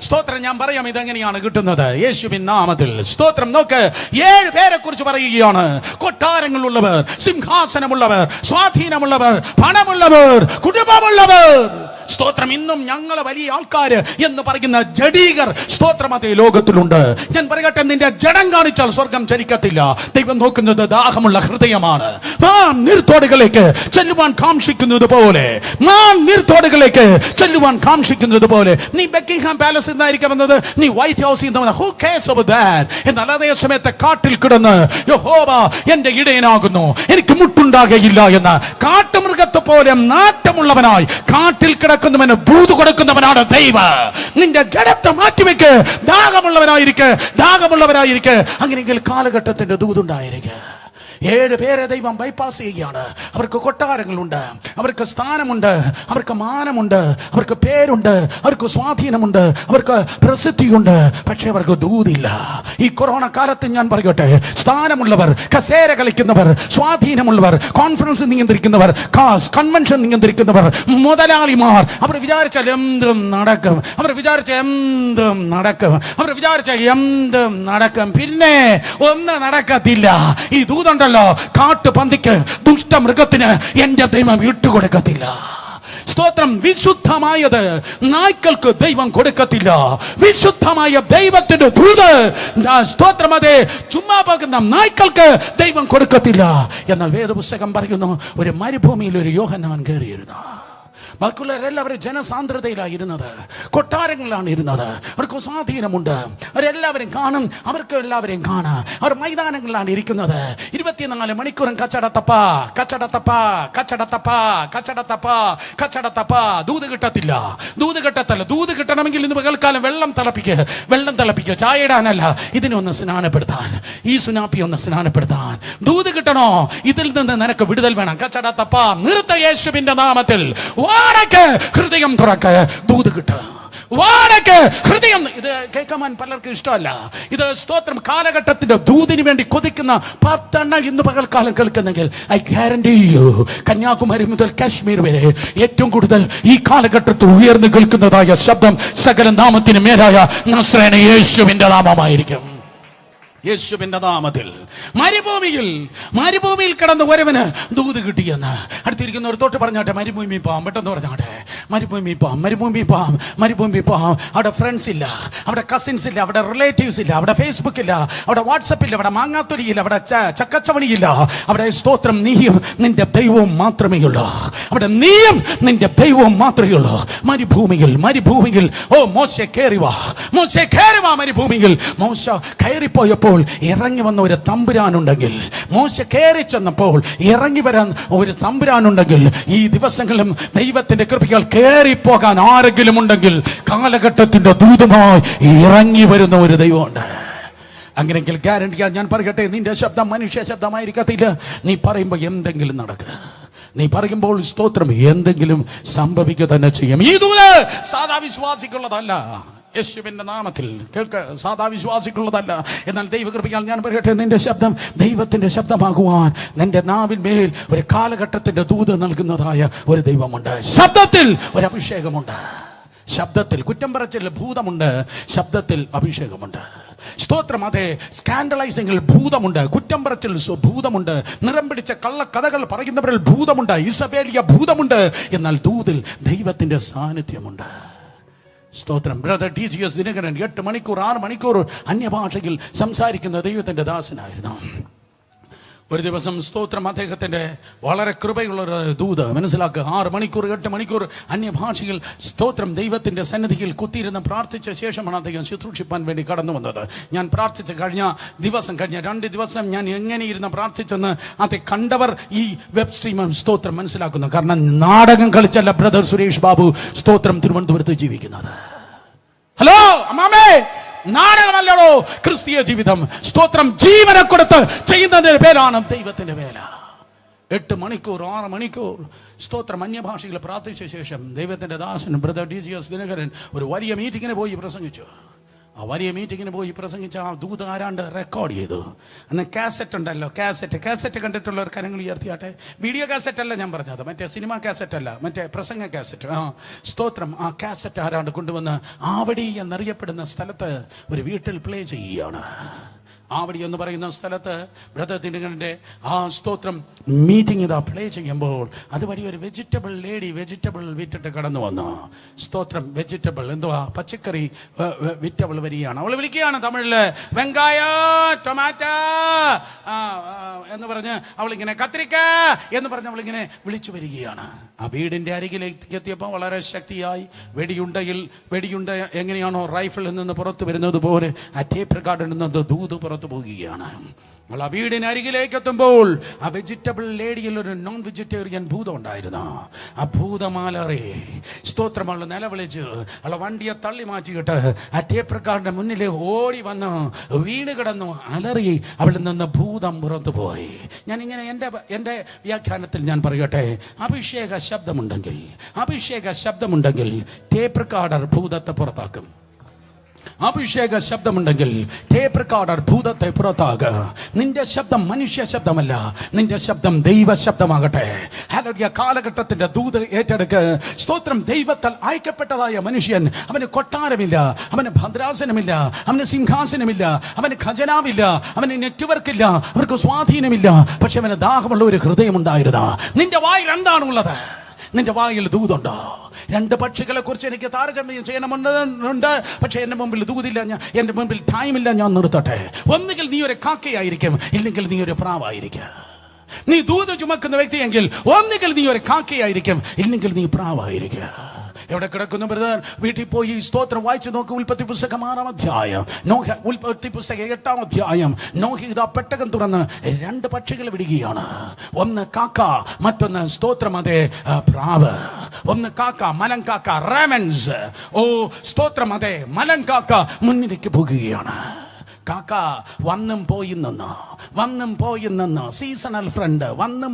സ്തോത്രം, ഞാൻ പറയാം ഇതെങ്ങനെയാണ് കിട്ടുന്നത്. യേശുവിൻ നാമത്തിൽ. സ്തോത്രം. നോക്ക്, 7 പേരെ കുറിച്ച് പറയുകയാണ്. കൊട്ടാരങ്ങളുള്ളവർ, സിംഹാസനമുള്ളവർ, സ്വാധീനമുള്ളവർ, പണമുള്ളവർ, കുടുംബമുള്ളവർ. സ്തോത്രം. ഇന്നും ഞങ്ങളെ വലിയ ആൾക്കാര് എന്ന് പറയുന്ന ജഡീകർ, സ്തോത്രം, അതേ ലോകത്തിലുണ്ട്. ഞാൻ പറയട്ടെ, നിന്റെ ജഡം കാണിച്ചാൽ സ്വർഗം ചരിക്കത്തില്ല. ദൈവം നോക്കുന്നത് ദാഹമുള്ള ഹൃദയമാണ്. നീർത്തോടുകളിലേക്ക് ചെല്ലുവാൻ കാംക്ഷിക്കുന്നത് പോലെ നീ ബക്കിംഗ്ഹാം പാലസിൽ നിന്നായിരിക്കും വന്നത്, നീ വൈറ്റ് ഹൗസിൽ നിന്ന്. Who cares about that? എന്നാൽ അതേ സമയത്ത് കാട്ടിൽ കിടന്ന് യഹോവ എന്റെ ഇടയനാകുന്നു, എനിക്ക് മുട്ടുണ്ടാകയില്ല എന്ന് കാട്ടുമൃഗത്തെ പോലെ നാട്ടമുള്ളവനായി കാട്ടിൽ കിടക്കുന്നവന് ദൂത് കൊടുക്കുന്നവനാണ് ദൈവം. നിന്റെ ജഡത്തെ മാറ്റിവെക്ക്, ദാഹമുള്ളവരായിരിക്കെ. അങ്ങനെയെങ്കിൽ കാലഘട്ടത്തിന്റെ ദൂതുണ്ടായിരിക്കെ. 7 പേരെ ദൈവം ബൈപ്പാസ് ചെയ്യുകയാണ്. അവർക്ക് കൊട്ടാരങ്ങളുണ്ട്, അവർക്ക് സ്ഥാനമുണ്ട്, അവർക്ക് മാനമുണ്ട്, അവർക്ക് പേരുണ്ട്, അവർക്ക് സ്വാധീനമുണ്ട്, അവർക്ക് പ്രസിദ്ധിയുണ്ട്. പക്ഷെ അവർക്ക് ദൂതില്ല. ഈ കൊറോണ കാലത്ത് ഞാൻ പറയട്ടെ, സ്ഥാനമുള്ളവർ, കസേര കളിക്കുന്നവർ, സ്വാധീനമുള്ളവർ, കോൺഫറൻസ് നിയന്ത്രിക്കുന്നവർ, കൺവെൻഷൻ നിയന്ത്രിക്കുന്നവർ, മുതലാളിമാർ, അവർ വിചാരിച്ചാൽ എന്തും നടക്കും. പിന്നെ ഒന്നും നടക്കത്തില്ല. ഈ ദൂതുണ്ട് കാട്ടുപന്തിക്ക്, ദുഷ്ടമൃഗത്തിന് എന്റെ ദൈവം വിട്ടുകൊടുക്കത്തില്ല. സ്തോത്രം. വിശുദ്ധമായത് നായ്ക്കൾക്ക് ദൈവം കൊടുക്കത്തില്ല. വിശുദ്ധമായ ദൈവത്തിന്റെ ദൂത്, സ്തോത്രം, അതെ, ചുമ്മാ പോകുന്ന നായ്ക്കൾക്ക് ദൈവം കൊടുക്കത്തില്ല. എന്നാൽ വേദപുസ്തകം പറയുന്നു, ഒരു മരുഭൂമിയിൽ ഒരു യോഹന്നാൻ കയറിയിരുന്നു. ബാക്കിയുള്ളവരെല്ലാവരും ജനസാന്ദ്രതയിലായിരുന്നത്, കൊട്ടാരങ്ങളിലാണ് ഇരുന്നത്. അവർക്ക് സ്വാധീനമുണ്ട്, അവരെല്ലാവരും കാണും, അവർക്ക് എല്ലാവരെയും കാണാം. അവർ മൈതാനങ്ങളിലാണ് ഇരിക്കുന്നത്. 24 മണിക്കൂറും കച്ചടത്തപ്പ. ദൂത് കിട്ടത്തില്ല. ദൂത് കിട്ടണമെങ്കിൽ ഇന്ന് പകൽക്കാലം വെള്ളം തിളപ്പിക്കുക. ചായ ഇടാനല്ല, ഇതിനൊന്ന് സ്നാനപ്പെടുത്താൻ, ഈ സുനാപ്പി ഒന്ന് സ്നാനപ്പെടുത്താൻ. ദൂത് കിട്ടണോ? ഇതിൽ നിന്ന് നിനക്ക് വിടുതൽ വേണം. കച്ചടത്തപ്പ നിർത്ത യേശുവിന്റെ നാമത്തിൽ. ഹൃദയം തുറക്ക്, ദൂത് കിട്ട. ഹൃദയം. ഇത് കേൾക്കാൻ പലർക്കും ഇഷ്ടമല്ല. ഇത് സ്തോത്രം, കാലഘട്ടത്തിന്റെ ദൂതിന് വേണ്ടി കൊതിക്കുന്ന 10 ഇന്ന് പകൽക്കാലം കേൾക്കുന്നെങ്കിൽ ഐ ഗ്യാരണ്ടി യു, കന്യാകുമാരി മുതൽ കാശ്മീർ വരെ ഏറ്റവും കൂടുതൽ ഈ കാലഘട്ടത്തിൽ ഉയർന്നു കേൾക്കുന്നതായ ശബ്ദം സകല നാമത്തിന് മേലായ നസ്രേന യേശുവിന്റെ നാമമായിരിക്കും. യേശുവിന്റെ നാമത്തിൽ. മരുഭൂമിയിൽ കിടന്ന് ഒരുവന് ദൂത് കിട്ടിയെന്ന് അടുത്തിരിക്കുന്നവർ തൊട്ട് പറഞ്ഞാട്ടെ, മരുഭൂമി പോവാം, പെട്ടെന്ന് പറഞ്ഞാട്ടെ, മരുഭൂമി പോവാം. അവിടെ ഫ്രണ്ട്സ് ഇല്ല, അവിടെ കസിൻസ് ഇല്ല, അവിടെ റിലേറ്റീവ്സ് ഇല്ല, അവിടെ ഫേസ്ബുക്ക് ഇല്ല, അവിടെ വാട്സപ്പ് ഇല്ല, അവിടെ മാങ്ങാത്തൊലിയില്ല, അവിടെ ചക്കച്ചവണിയില്ല. അവിടെ സ്തോത്രം, നീയും നിന്റെ ദൈവവും മാത്രമേ ഉള്ളൂ. മരുഭൂമിയിൽ ഓ മോശെ കയറി വാ മരുഭൂമിയിൽ. മോശ കയറിപ്പോയപ്പോൾ ഇറങ്ങി വന്ന ഒരു തമ്പുരാനുണ്ടെങ്കിൽ, മോശ കയറി ചെന്നപ്പോൾ ഇറങ്ങി വരാൻ ഒരു തമ്പുരാനുണ്ടെങ്കിൽ, ഈ ദിവസങ്ങളിലും ദൈവത്തിന്റെ കൃപയാൽ കയറിപ്പോകാൻ ആരെങ്കിലും ഉണ്ടെങ്കിൽ കാലഘട്ടത്തിന്റെ ദൂതമായി ഇറങ്ങി വരുന്ന ഒരു ദൈവമുണ്ട്. അങ്ങനെയെങ്കിൽ ഗ്യാരണ്ടിയാ ഞാൻ പറയട്ടെ, നിന്റെ ശബ്ദം മനുഷ്യ ശബ്ദമായിരിക്കത്തില്ല. നീ പറയുമ്പോൾ എന്തെങ്കിലും നടക്കുക. നീ പറയുമ്പോൾ സ്തോത്രം എന്തെങ്കിലും സംഭവിക്കുക തന്നെ ചെയ്യും. ഈ ദൂത് സാധാ വിശ്വാസിക്കുള്ളതല്ല. യേശുവിന്റെ നാമത്തിൽ കേൾക്ക്, സാധാ വിശ്വാസിക്കുള്ളതല്ല. എന്നാൽ ദൈവകൃപയാൽ ഞാൻ പറയട്ടെ, നിന്റെ ശബ്ദം ദൈവത്തിന്റെ ശബ്ദമാകുവാൻ നിന്റെ നാവിൽ മേൽ ഒരു കാലഘട്ടത്തിന്റെ ദൂത് നൽകുന്നതായ ഒരു ദൈവമുണ്ട്. ശബ്ദത്തിൽ ഒരു അഭിഷേകമുണ്ട്. ശബ്ദത്തിൽ കുറ്റം പറച്ചിൽ ഭൂതമുണ്ട്, ശബ്ദത്തിൽ അഭിഷേകമുണ്ട്. സ്തോത്രം. അതെ, സ്കാൻഡലൈസിംഗിൽ ഭൂതമുണ്ട്, കുറ്റം പറച്ചിൽ ഭൂതമുണ്ട്, നിറം പിടിച്ച കള്ളക്കഥകൾ പറയുന്നവരിൽ ഭൂതമുണ്ട്, ഇസബേലിയ ഭൂതമുണ്ട്. എന്നാൽ ദൂതിൽ ദൈവത്തിന്റെ സാന്നിധ്യമുണ്ട്. സ്തോത്രം. ബ്രദർ TGS ദിനകരൻ 8 മണിക്കൂർ 6 മണിക്കൂർ അന്യഭാഷയിൽ സംസാരിക്കുന്ന ദൈവത്തിന്റെ ദാസനായിരുന്നു. ഒരു ദിവസം സ്തോത്രം അദ്ദേഹത്തിന്റെ വളരെ കൃപയുള്ളൊരു ദൂത് മനസ്സിലാക്കുക. 6 മണിക്കൂർ 8 മണിക്കൂർ അന്യഭാഷയിൽ സ്തോത്രം ദൈവത്തിന്റെ സന്നിധിയിൽ കുത്തിയിരുന്ന് പ്രാർത്ഥിച്ച ശേഷമാണ് അദ്ദേഹം ശുശ്രൂഷിപ്പാൻ വേണ്ടി കടന്നു വന്നത്. ഞാൻ പ്രാർത്ഥിച്ച കഴിഞ്ഞ 2 ദിവസം ഞാൻ എങ്ങനെ ഇരുന്ന് പ്രാർത്ഥിച്ചെന്ന് അത് കണ്ടവർ ഈ വെബ് സ്ട്രീം സ്തോത്രം മനസ്സിലാക്കുന്നു. കാരണം നാടകം കളിച്ചല്ല ബ്രദർ സുരേഷ് ബാബു സ്തോത്രം തിരുവനന്തപുരത്ത് ജീവിക്കുന്നത്. ഹലോ അമ്മാമേ, നാടകമല്ലടോ ക്രിസ്തീയ ജീവിതം. സ്തോത്രം ജീവനെ കൊടുത്ത് ചെയ്യുന്നതിന്റെ പേരാണ് ദൈവത്തിന്റെ വേല. 8 മണിക്കൂർ 6 മണിക്കൂർ സ്തോത്രം അന്യഭാഷയിൽ പ്രാർത്ഥിച്ച ശേഷം ദൈവത്തിന്റെ ദാസൻ ബ്രദർ DGS ദിനകരൻ ഒരു വലിയ മീറ്റിങ്ങിന് പോയി പ്രസംഗിച്ചു. ആ വലിയ മീറ്റിങ്ങിന് പോയി പ്രസംഗിച്ച ആ ദൂത് ആരാണ്ട് റെക്കോർഡ് ചെയ്തു. അന്ന് കാസറ്റ് ഉണ്ടല്ലോ, കാസറ്റ് കണ്ടിട്ടുള്ളവർ കരങ്ങൾ ഉയർത്തിയാട്ടെ. വീഡിയോ കാസറ്റ് അല്ല ഞാൻ പറഞ്ഞത്, മറ്റേ സിനിമ കാസറ്റ് അല്ല, മറ്റേ പ്രസംഗ കാസറ്റ്. സ്തോത്രം ആ കാസറ്റ് ആരാണ്ട് കൊണ്ടുവന്ന് ആവടി എന്നറിയപ്പെടുന്ന സ്ഥലത്ത് ഒരു വീട്ടിൽ പ്ലേ ചെയ്യുകയാണ്. ആവടി എന്ന് പറയുന്ന സ്ഥലത്ത് ബ്രദർ ദിനകരന്റെ ആ സ്തോത്രം മീറ്റിംഗ് ഇതാ പ്ലേ ചെയ്യുമ്പോൾ അതുവഴി ഒരു വെജിറ്റബിൾ വിറ്റിട്ട് കടന്നു വന്നു. സ്തോത്രം വെജിറ്റബിൾ എന്തുവാ, പച്ചക്കറി വിറ്റവൾ വരികയാണ്. അവൾ വിളിക്കുകയാണ് തമിഴില്, വെങ്കായ ടൊമാറ്റോ എന്ന് പറഞ്ഞ് അവളിങ്ങനെ, കത്രിക്ക എന്ന് പറഞ്ഞ് അവളിങ്ങനെ വിളിച്ചു വരികയാണ്. ആ വീടിന്റെ അരികിലേക്ക് എത്തിയപ്പോൾ വളരെ ശക്തിയായി വെടിയുണ്ട എങ്ങനെയാണോ റൈഫിളിൽ നിന്ന് പുറത്തു വരുന്നത് പോലെ ആ ടേപ്പ് റെക്കോർഡിൽ നിന്ന് ദൂത് പുറത്തു പോവുകയാണ്. ആ വീടിന് അരികിലേക്ക് എത്തുമ്പോൾ ആ വെജിറ്റബിൾ ലേഡിയിൽ ഒരു നോൺ വെജിറ്റേറിയൻ ഭൂതം ഉണ്ടായിരുന്നു. ആ ഭൂതമാലറെ സ്തോത്രമുള്ള നിലവിളിച്ച് അവളെ വണ്ടിയെ തള്ളി മാറ്റിയിട്ട് ആ ടേപ്പ് റെക്കോർഡിന്റെ മുന്നിൽ ഓടി വന്ന് വീണ് കിടന്നു അലറി. അവളിൽ നിന്ന് ഭൂതം പുറത്തു പോയി. ഞാനിങ്ങനെ എൻ്റെ വ്യാഖ്യാനത്തിൽ ഞാൻ പറയട്ടെ, അഭിഷേക ശബ്ദമുണ്ടെങ്കിൽ ടേപ്പ് റെക്കോർഡർ ഭൂതത്തെ പുറത്താക്കും. അഭിഷേക ശബ്ദമുണ്ടെങ്കിൽ ടേപ്പ് റെക്കോർഡർ ഭൂതത്തെ പുറത്താകുക. നിന്റെ ശബ്ദം മനുഷ്യ ശബ്ദമല്ല, നിന്റെ ശബ്ദം ദൈവ ശബ്ദമാകട്ടെ. ഹല്ലേലൂയ. കാലഘട്ടത്തിന്റെ ദൂത് ഏറ്റെടുക്ക്. സ്തോത്രം. ദൈവത്താൽ അയക്കപ്പെട്ടതായ മനുഷ്യൻ, അവന് കൊട്ടാരമില്ല, അവന് ഭദ്രാസനമില്ല, അവന് സിംഹാസനമില്ല, അവന് ഖജനാവില്ല, അവന് നെറ്റ്വർക്ക് ഇല്ല, അവർക്ക് സ്വാധീനമില്ല. പക്ഷെ അവന് ദാഹമുള്ള ഒരു ഹൃദയമുണ്ടായിരുന്നു. നിന്റെ വായിൽ എന്താണുള്ളത്? നിന്റെ വായിൽ ദൂതുണ്ടോ? 2 പക്ഷികളെ കുറിച്ച് എനിക്ക് താരതമ്യം ചെയ്യണമെന്നുണ്ട്, പക്ഷെ എന്റെ മുമ്പിൽ ദൂതില്ല, എന്റെ മുമ്പിൽ ടൈമില്ല. ഞാൻ നിർത്തട്ടെ. ഒന്നുകിൽ നീ ഒരു കാക്കയായിരിക്കും, ഇല്ലെങ്കിൽ നീ ഒരു പ്രാവായിരിക്കും. നീ ദൂത് ചുമക്കുന്ന വ്യക്തിയെങ്കിൽ ഒന്നുകിൽ നീ ഒരു കാക്കയായിരിക്കും, ഇല്ലെങ്കിൽ നീ പ്രാവായിരിക്കും. എവിടെ കിടക്കുന്നു ബ്രദർ? വീട്ടിൽ പോയി സ്തോത്രം വായിച്ചു നോക്ക്. ഉൽപ്പത്തി പുസ്തകം 6-ാം അധ്യായം, ഉൽപ്പത്തി പുസ്തകം 8-ാം അധ്യായം. നോഹ ഇതാ പെട്ടകം തുറന്ന് 2 പക്ഷികളെ വിടുകയാണ്. ഒന്ന് കാക്ക, മറ്റൊന്ന് സ്തോത്രം അതെ പ്രാവ്. ഒന്ന് കാക്ക, മലം കാക്ക, റാവൻസ്. ഓ സ്തോത്രം അതെ, മലം കാക്ക മുന്നിലേക്ക് പോകുകയാണ്. കാക്ക വന്നും പോയി നിന്ന് സീസണൽ ഫ്രണ്ട്, വന്നും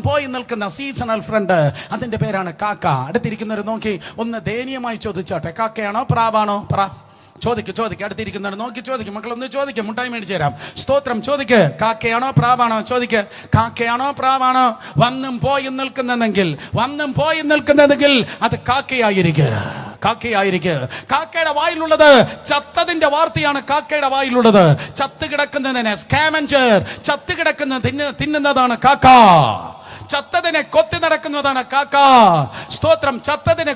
പോയി നിൽക്കുന്ന സീസണൽ ഫ്രണ്ട്, അതിന്റെ പേരാണ് കാക്ക. അടുത്തിരിക്കുന്നവർ നോക്കി ഒന്ന് ദയനീയമായി ചോദിച്ചോട്ടെ, കാക്കയാണോ പ്രാവാണോ? ചോദിക്ക്. അടുത്തിരിക്കുന്നവർ നോക്കി ചോദിക്കും. മക്കളൊന്ന് ചോദിക്കും, മുട്ടായി മേടിച്ചു തരാം. സ്തോത്രം. ചോദിക്ക്, കാക്കയാണോ പ്രാവാണോ? ചോദിക്ക്, കാക്കയാണോ പ്രാവാണോ? വന്നും പോയി നിൽക്കുന്നതെങ്കിൽ അത് കാക്കയായിരിക്കും. കാക്കയുടെ വായിലുള്ളത് ചത്തതിന്റെ വാർത്തയാണ്. കാക്കയുടെ വായിലുള്ളത് ചത്ത് കിടക്കുന്നതിനെ സ്കാവഞ്ചർ, ചത്ത് കിടക്കുന്ന തിന്നുന്നതാണ് കാക്ക. ചത്തതിനെ കൊത്തി നടക്കുന്നതാണ് കാക്ക. സ്തോത്രം. ചത്തതിനെ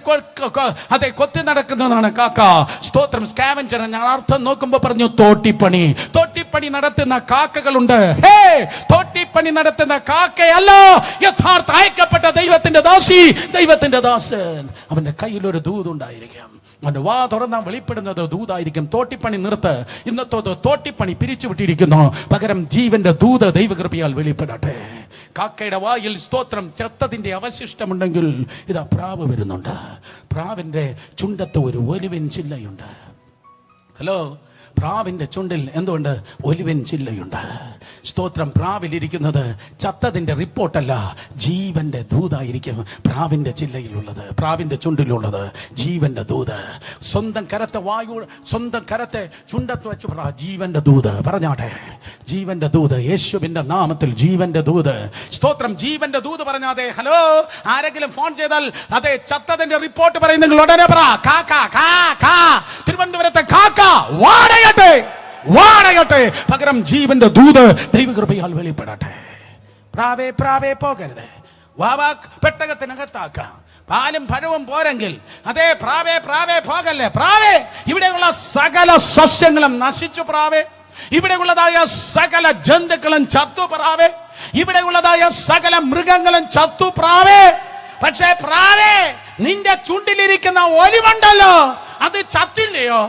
കൊത്തി നടക്കുന്നതാണ് കാക്ക. സ്തോത്രം. സ്കാവഞ്ചർ ഞാൻ അർത്ഥം നോക്കുമ്പോ പറഞ്ഞു തോട്ടിപ്പണി നടത്തുന്ന കാക്കകളുണ്ട്. തോട്ടിപ്പണി നടത്തുന്ന കാക്കയല്ല യഥാർത്ഥ അയക്കപ്പെട്ട ദൈവത്തിന്റെ ദാസൻ. അവന്റെ കയ്യിലൊരു ദൂതുണ്ടായിരിക്കും. അവന്റെ വാ തുറന്നാൻ വെളിപ്പെടുന്നത് ദൂതായിരിക്കും. തോട്ടിപ്പണി നിർത്ത്. ഇന്നത്തെ തോട്ടിപ്പണി പിരിച്ചുവിട്ടിരിക്കുന്നു. പകരം ജീവന്റെ ദൂത് ദൈവകൃപയാൽ വെളിപ്പെടട്ടെ. കാക്കയുടെ വായിൽ സ്തോത്രം ചത്തതിന്റെ അവശിഷ്ടമുണ്ടെങ്കിൽ ഇതാ പ്രാവ് വരുന്നുണ്ട്. പ്രാവിന്റെ ചുണ്ടത്ത് ഒരു ഒലിവിൻ ചില്ലയുണ്ട്. ഹലോ. പ്രാവിന്റെ ചുണ്ടിൽ എന്തുകൊണ്ട്? ഒലിവിൻ ചില്ലയുണ്ട്. സ്തോത്രം. പ്രാവിലിരിക്കുന്നത് ചത്തതിന്റെ റിപ്പോർട്ടല്ല, ജീവന്റെ ദൂതായിരിക്കും. പ്രാവിന്റെ ചില്ലയിലുള്ളത്, പ്രാവിന്റെ ചുണ്ടിലുള്ളത് ജീവന്റെ ദൂത്. സ്വന്തം കരത്തെ ചുണ്ടത്ത് വെച്ച് പറ, ജീവന്റെ ദൂത്. പറഞ്ഞാട്ടെ, ജീവന്റെ ദൂത്. യേശുവിന്റെ നാമത്തിൽ ജീവന്റെ ദൂത്. സ്തോത്രം. ജീവന്റെ ദൂത് പറഞ്ഞാതെ. ഹലോ. ആരെങ്കിലും ഫോൺ ചെയ്താൽ അതെ ചത്തതിന്റെ റിപ്പോർട്ട് പറയുന്നെങ്കിൽ ഉടനെ പറ, തിരുവനന്തപുരത്തെ കാക്ക വാടകട്ടെ. പകരം ജീവന്റെ ദൂത് ദൈവകൃപയാൽ വെളിപ്പെടട്ടെ. പ്രാവേ പോകരുത്. വാവാക്ക് പെട്ടകത്തിനകത്താക്കാം. പാലും പഴവും പോരെങ്കിൽ അതേ പ്രാവേ പോകല്ലേ. പ്രാവേ, ഇവിടെയുള്ള സകല സസ്യങ്ങളും നശിച്ചു. പ്രാവേ, ഇവിടെയുള്ളതായ സകല ജന്തുക്കളും ചത്തു പ്രാവേ, ഇവിടെയുള്ളതായ സകല മൃഗങ്ങളും ചത്തു പ്രാവേ. പക്ഷേ പ്രാവേ, നിന്റെ ചുണ്ടിലിരിക്കുന്ന ഒലിവുണ്ടല്ലോ, അത് ചത്തില്ലയോ?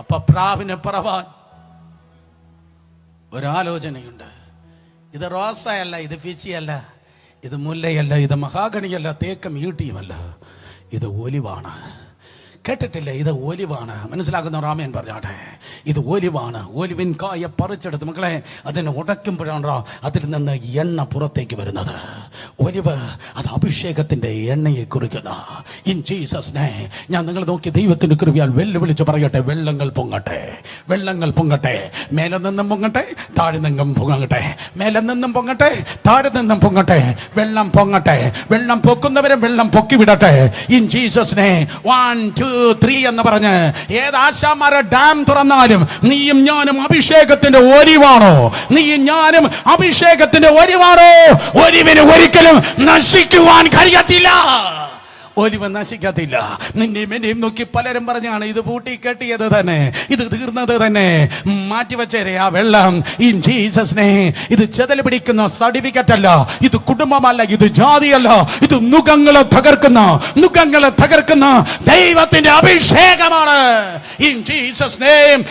അപ്പൊ പ്രാവിന് പറവാൻ ഒരാലോചനയുണ്ട്. ഇത് റോസയല്ല, ഇത് പിച്ചിയല്ല, ഇത് മുല്ലയല്ല, ഇത് മഹാഗണിയല്ല, തേക്കും ഈട്ടിയുമല്ല, ഇത് ഒലിവാണ്. കേട്ടിട്ടില്ലേ? ഇത് ഒലിവാണ്. മനസ്സിലാക്കുന്ന റാമേൻ പറഞ്ഞാട്ടെ, ഇത് ഒലിവാണ്. ഒലിവിൻ കായ പറിച്ചെടുത്ത് മക്കളെ അതിനെ ഉടയ്ക്കുമ്പോഴാണോ അതിൽ നിന്ന് എണ്ണ പുറത്തേക്ക് വരുന്നത്. ഒലിവ് അത് അഭിഷേകത്തിന്റെ എണ്ണയെ കുറിക്കുന്ന. ഇൻ ജീസസ് നെയിം ഞാൻ നിങ്ങൾ നോക്കി ദൈവത്തിന്റെ കൃപയാൽ വെല്ലുവിളിച്ച് പറയട്ടെ, വെള്ളങ്ങൾ പൊങ്ങട്ടെ, വെള്ളങ്ങൾ പൊങ്ങട്ടെ. മേലെ നിന്നും പൊങ്ങട്ടെ, താഴെ നിന്നും പൊങ്ങട്ടെ. മേലെ നിന്നും പൊങ്ങട്ടെ, താഴെ നിന്നും പൊങ്ങട്ടെ. വെള്ളം പൊങ്ങട്ടെ. വെള്ളം പൊക്കുന്നവരെ വെള്ളം പൊക്കി വിടട്ടെ. In Jesus name. 1 2 3 എന്ന് പറഞ്ഞ് ഏത് ആശാമാരെ ഡാം തുറന്നാലും നീയും ഞാനും അഭിഷേകത്തിന്റെ ഒലിവാണോ? നീയും ഞാനും അഭിഷേകത്തിന്റെ ഒലിവാണോ? ഒലിവിന് ഒരിക്കലും നശിക്കുവാൻ കഴിയത്തില്ല. ഒലിവ് നശിക്കത്തില്ല. നിന്നെയും എന്നെയും നോക്കി പലരും പറഞ്ഞാണ് ഇത് പൂട്ടി കെട്ടിയത് തന്നെ, ഇത് തീർന്നത് തന്നെ, മാറ്റിവെച്ചേരെ ആ വെള്ളം. In Jesus name. ഇത് ചെതൽ പിടിക്കുന്ന സർട്ടിഫിക്കറ്റ് അല്ല, ഇത് കുടുംബമല്ല, ഇത് ജാതിയല്ല, ഇത് നുകങ്ങളെ തകർക്കുന്ന, നുകങ്ങളെ തകർക്കുന്ന ദൈവത്തിന്റെ അഭിഷേകമാണ്. In Jesus name.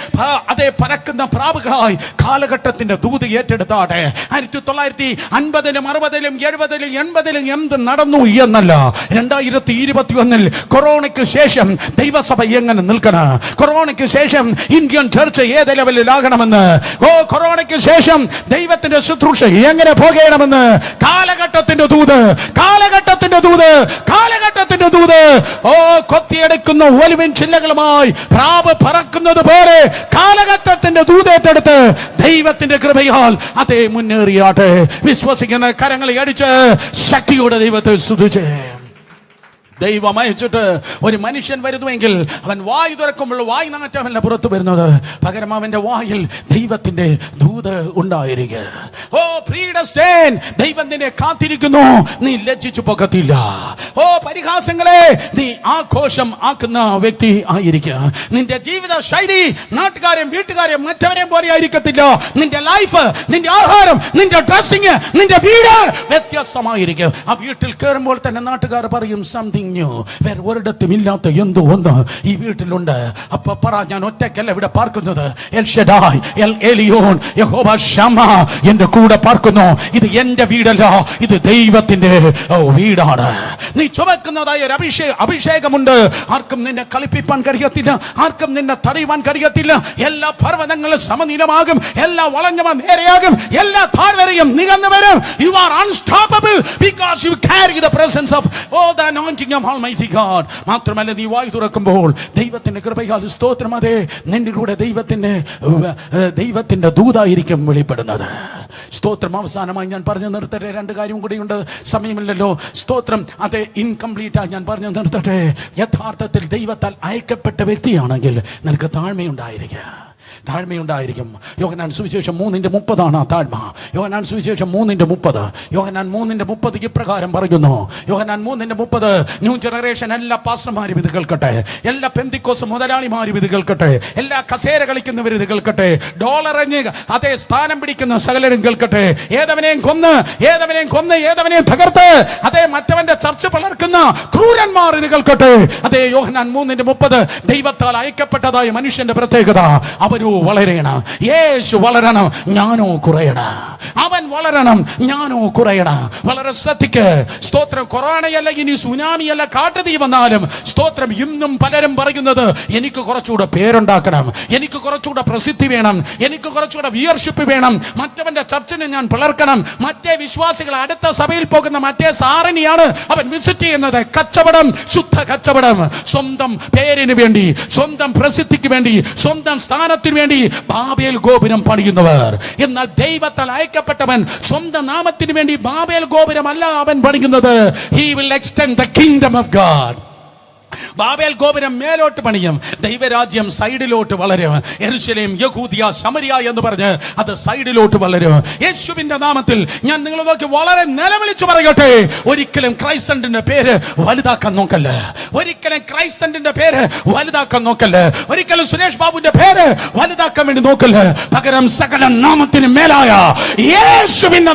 അതേ പറക്കുന്ന പ്രാവുകളായി കാലഘട്ടത്തിന്റെ ദൂത് ഏറ്റെടുത്താട്ടെ. 1950-ലും 60-ലും 70-ലും 80-ലും എന്ത് നടന്നു എന്നല്ല, 2021 കൊറോണയ്ക്ക് ശേഷം ദൈവസഭ എങ്ങനെ നിൽക്കണം, കൊറോണയ്ക്ക് ശേഷം ഇന്ത്യൻ ചർച്ച് ഏത് ലെവലിലാകണമെന്ന്, കൊറോണയ്ക്ക് ശേഷം ദൈവത്തിന്റെ ശുശ്രൂഷ എങ്ങനെ പോകണമെന്ന് കാലഘട്ടത്തിന്റെ ദൂത്, കാലഘട്ടത്തിന്റെ ദൂത്, കാലഘട്ടത്തിന്റെ ദൂത്. കൊത്തിയെടുക്കുന്ന ഒലിവിൻ ചില്ലകളുമായി പ്രാവ് പറക്കുന്നത് പോലെ കാലഘട്ടത്തിന്റെ ദൂതേറ്റെടുത്ത് ദൈവത്തിന്റെ കൃപയാൽ അതേ മുന്നേറിയാട്ടെ. വിശ്വസിക്കുന്ന കരങ്ങളെ അടിച്ച് ശക്തിയോടെ ദൈവത്തെ സ്തുതിച്ച്. ദൈവം അയച്ചിട്ട് ഒരു മനുഷ്യൻ വരുന്നുവെങ്കിൽ അവൻ വായ് തുറക്കുമ്പോൾ വായ് നാറ്റമല്ല പുറത്തു വരുന്നത്, പകരം അവന്റെ വായിൽ ദൈവത്തിന്റെ ദൂത് ഉണ്ടായിരിക്കുക. ഓ പ്രീഡസ്റ്റൈൻ, ദൈവം നിന്നെ കാത്തിരിക്കുന്നു, നീ ലജ്ജിച്ചു പോകത്തില്ല. ഓ പരിഹാസങ്ങളെ നീ ആഘോഷം ആക്കുന്ന വ്യക്തി ആയിരിക്കുക. നിന്റെ ജീവിത ശൈലി നാട്ടുകാരെയും വീട്ടുകാരെയും മറ്റവരെയും പോലെ ആയിരിക്കത്തില്ല. നിന്റെ ലൈഫ്, നിന്റെ ആഹാരം, നിന്റെ ഡ്രസ്സിങ്, നിന്റെ വീട് വ്യത്യസ്തമായിരിക്കും. ആ വീട്ടിൽ കയറുമ്പോൾ തന്നെ നാട്ടുകാർ പറയും സംതിങ് ന്യൂ. വേറെ ഒരിടത്തും ഇല്ലാത്ത എന്തോ ഒന്ന് ഈ വീട്ടിലുണ്ട്. അപ്പൊ പറ, ഞാൻ ഒറ്റയ്ക്കല്ല ഇവിടെ പാർക്കുന്നത്. എൽ ഷഡായ്, എൽ എലിയോൻ, യഹോവ ശമ്മ എന്റെ കൂടെ പാർക്കുന്നു. ഇത് എന്റെ വീടല്ല, ഇത് ദൈവത്തിന്റെ വീടാണ്. നീ ചുമക്കുന്നതായ ഒരു അഭിഷേകമുണ്ട്. ആർക്കും നിന്നെ കളിപ്പിക്കാൻ കഴിയത്തില്ല, ആർക്കും നിന്നെ തടയുവാൻ കഴിയത്തില്ല. എല്ലാ പർവ്വതങ്ങളും സമനിലമാകും, എല്ലാ വളഞ്ഞവ നേരെയാകും, എല്ലാ താഴ്വരയും നികന്നു വരും. You are unstoppable because you carry the presence of the anointing of Almighty God. മാത്രമല്ല നീ വായ് തുറക്കുമ്പോൾ ദൈവത്തിന്റെ കൃപയാൽ സ്തോത്രം, അതെ നിന്നിലൂടെ ദൈവത്തിന്റെ ദൂതായിരിക്കും വെളിപ്പെടുന്നത്. സ്തോത്രം. അവസാനമായി ഞാൻ പറഞ്ഞു നിർത്തട്ടെ, 2 കാര്യം കൂടിയുണ്ട്, സമയമില്ലല്ലോ. സ്തോത്രം. അതെ ഇൻകംപ്ലീറ്റ് ആയി ഞാൻ പറഞ്ഞു നിർത്തട്ടെ. യഥാർത്ഥത്തിൽ ദൈവത്താൽ അയക്കപ്പെട്ട വ്യക്തിയാണെങ്കിൽ നിനക്ക് താഴ്മയുണ്ടായിരിക്കും. യോഹന്നാൻ സുവിശേഷം 3:30 ആ താഴ്മ. യോഹന്നാൻ സുവിശേഷം 3:30. യോഹന്നാൻ 3:30 ഇപ്രകാരം പറയുന്നു. യോഹന്നാൻ 3:30. ന്യൂ ജനറേഷൻ എല്ലാ പാസ്റ്റർമാരും ഇത് കേൾക്കട്ടെ, എല്ലാ പെന്തിക്കോസ് മുതലാളിമാരും ഇത് കേൾക്കട്ടെ, എല്ലാ കസേര കളിക്കുന്നവർ ഇത് കേൾക്കട്ടെ, ഡോളറിഞ്ഞ് അതേ സ്ഥാനം പിടിക്കുന്ന സകലരും കേൾക്കട്ടെ. ഏതവനെയും കൊന്ന് ഏതവനെയും തകർത്ത് അതേ മറ്റവന്റെ ചർച്ച വളർക്കുന്ന ക്രൂരന്മാർ ഇത് കേൾക്കട്ടെ. അതേ യോഹന്നാൻ 3:30. ദൈവത്താൽ അയക്കപ്പെട്ടതായ മനുഷ്യന്റെ പ്രത്യേകത, അവനോ വളരണം, യേശു വളരണം, ഞാനോ കുറയണം. അവൻ വളരണം, ഞാനോ കുറയണം. വളരെ ശ്രദ്ധിക്ക്. സ്തോത്രം. കൊറോണയല്ല, ഇനി സുനാമിയല്ല, കാട്ടുതീ വന്നാലും സ്തോത്രം, ഇന്നും പലരും പറയുന്നത് എനിക്ക് കുറച്ചുകൂടെ പേരുണ്ടാക്കണം, എനിക്ക് കുറച്ചുകൂടെ പ്രസിദ്ധി വേണം, എനിക്ക് കുറച്ചുകൂടെ വ്യൂവർഷിപ്പ് വേണം, മറ്റവന്റെ ചർച്ചിനെ ഞാൻ പിളർക്കണം. മറ്റേ വിശ്വാസികൾ അടുത്ത സഭയിൽ പോകുന്ന മറ്റേ സാറിനെയാണ് അവൻ വിസിറ്റ് ചെയ്യുന്നത്. കച്ചവടം, ശുദ്ധ കച്ചവടം. സ്വന്തം പേരിന് വേണ്ടി, സ്വന്തം പ്രസിദ്ധിക്ക് വേണ്ടി, സ്വന്തം സ്ഥാനത്തിന് വേണ്ടി ബാബേൽ ഗോപുരം പണിയുന്നവർ. എന്നാൽ ദൈവത്താൽ അയക്കപ്പെട്ടവൻ സ്വന്തം നാമത്തിന് വേണ്ടി ബാബേൽ ഗോപുരം അല്ല അവൻ പണിയുന്നത്. He will extend the kingdom of God. Babel ഗോപുരം മേലോട്ട് പണിയും, ദൈവരാജ്യം സൈഡിലോട്ട് വളരും. യെരൂശലേം, യഹൂദിയ, ശമരിയ എന്ന് പറഞ്ഞ് അത് സൈഡിലോട്ട് വളരും. യേശുവിന്റെ നാമത്തിൽ ഞാൻ നിങ്ങളെ നോക്കി വളരെ നിലവിളിച്ചു പറയട്ടെ, ഒരിക്കലും ക്രൈസ്തന്റെ പേര് വലുതാക്കാൻ നോക്കല്ല. ഒരിക്കലും ക്രൈസ്തന്റെ പേര് വലുതാക്കാൻ നോക്കല്ല. ഒരിക്കലും സുരേഷ് ബാബുവിന്റെ പേര് വലുതാക്കാൻ വേണ്ടി നോക്കല്ല. പകരം സകല നാമത്തിന് മേലായ യേശുവിന്റെ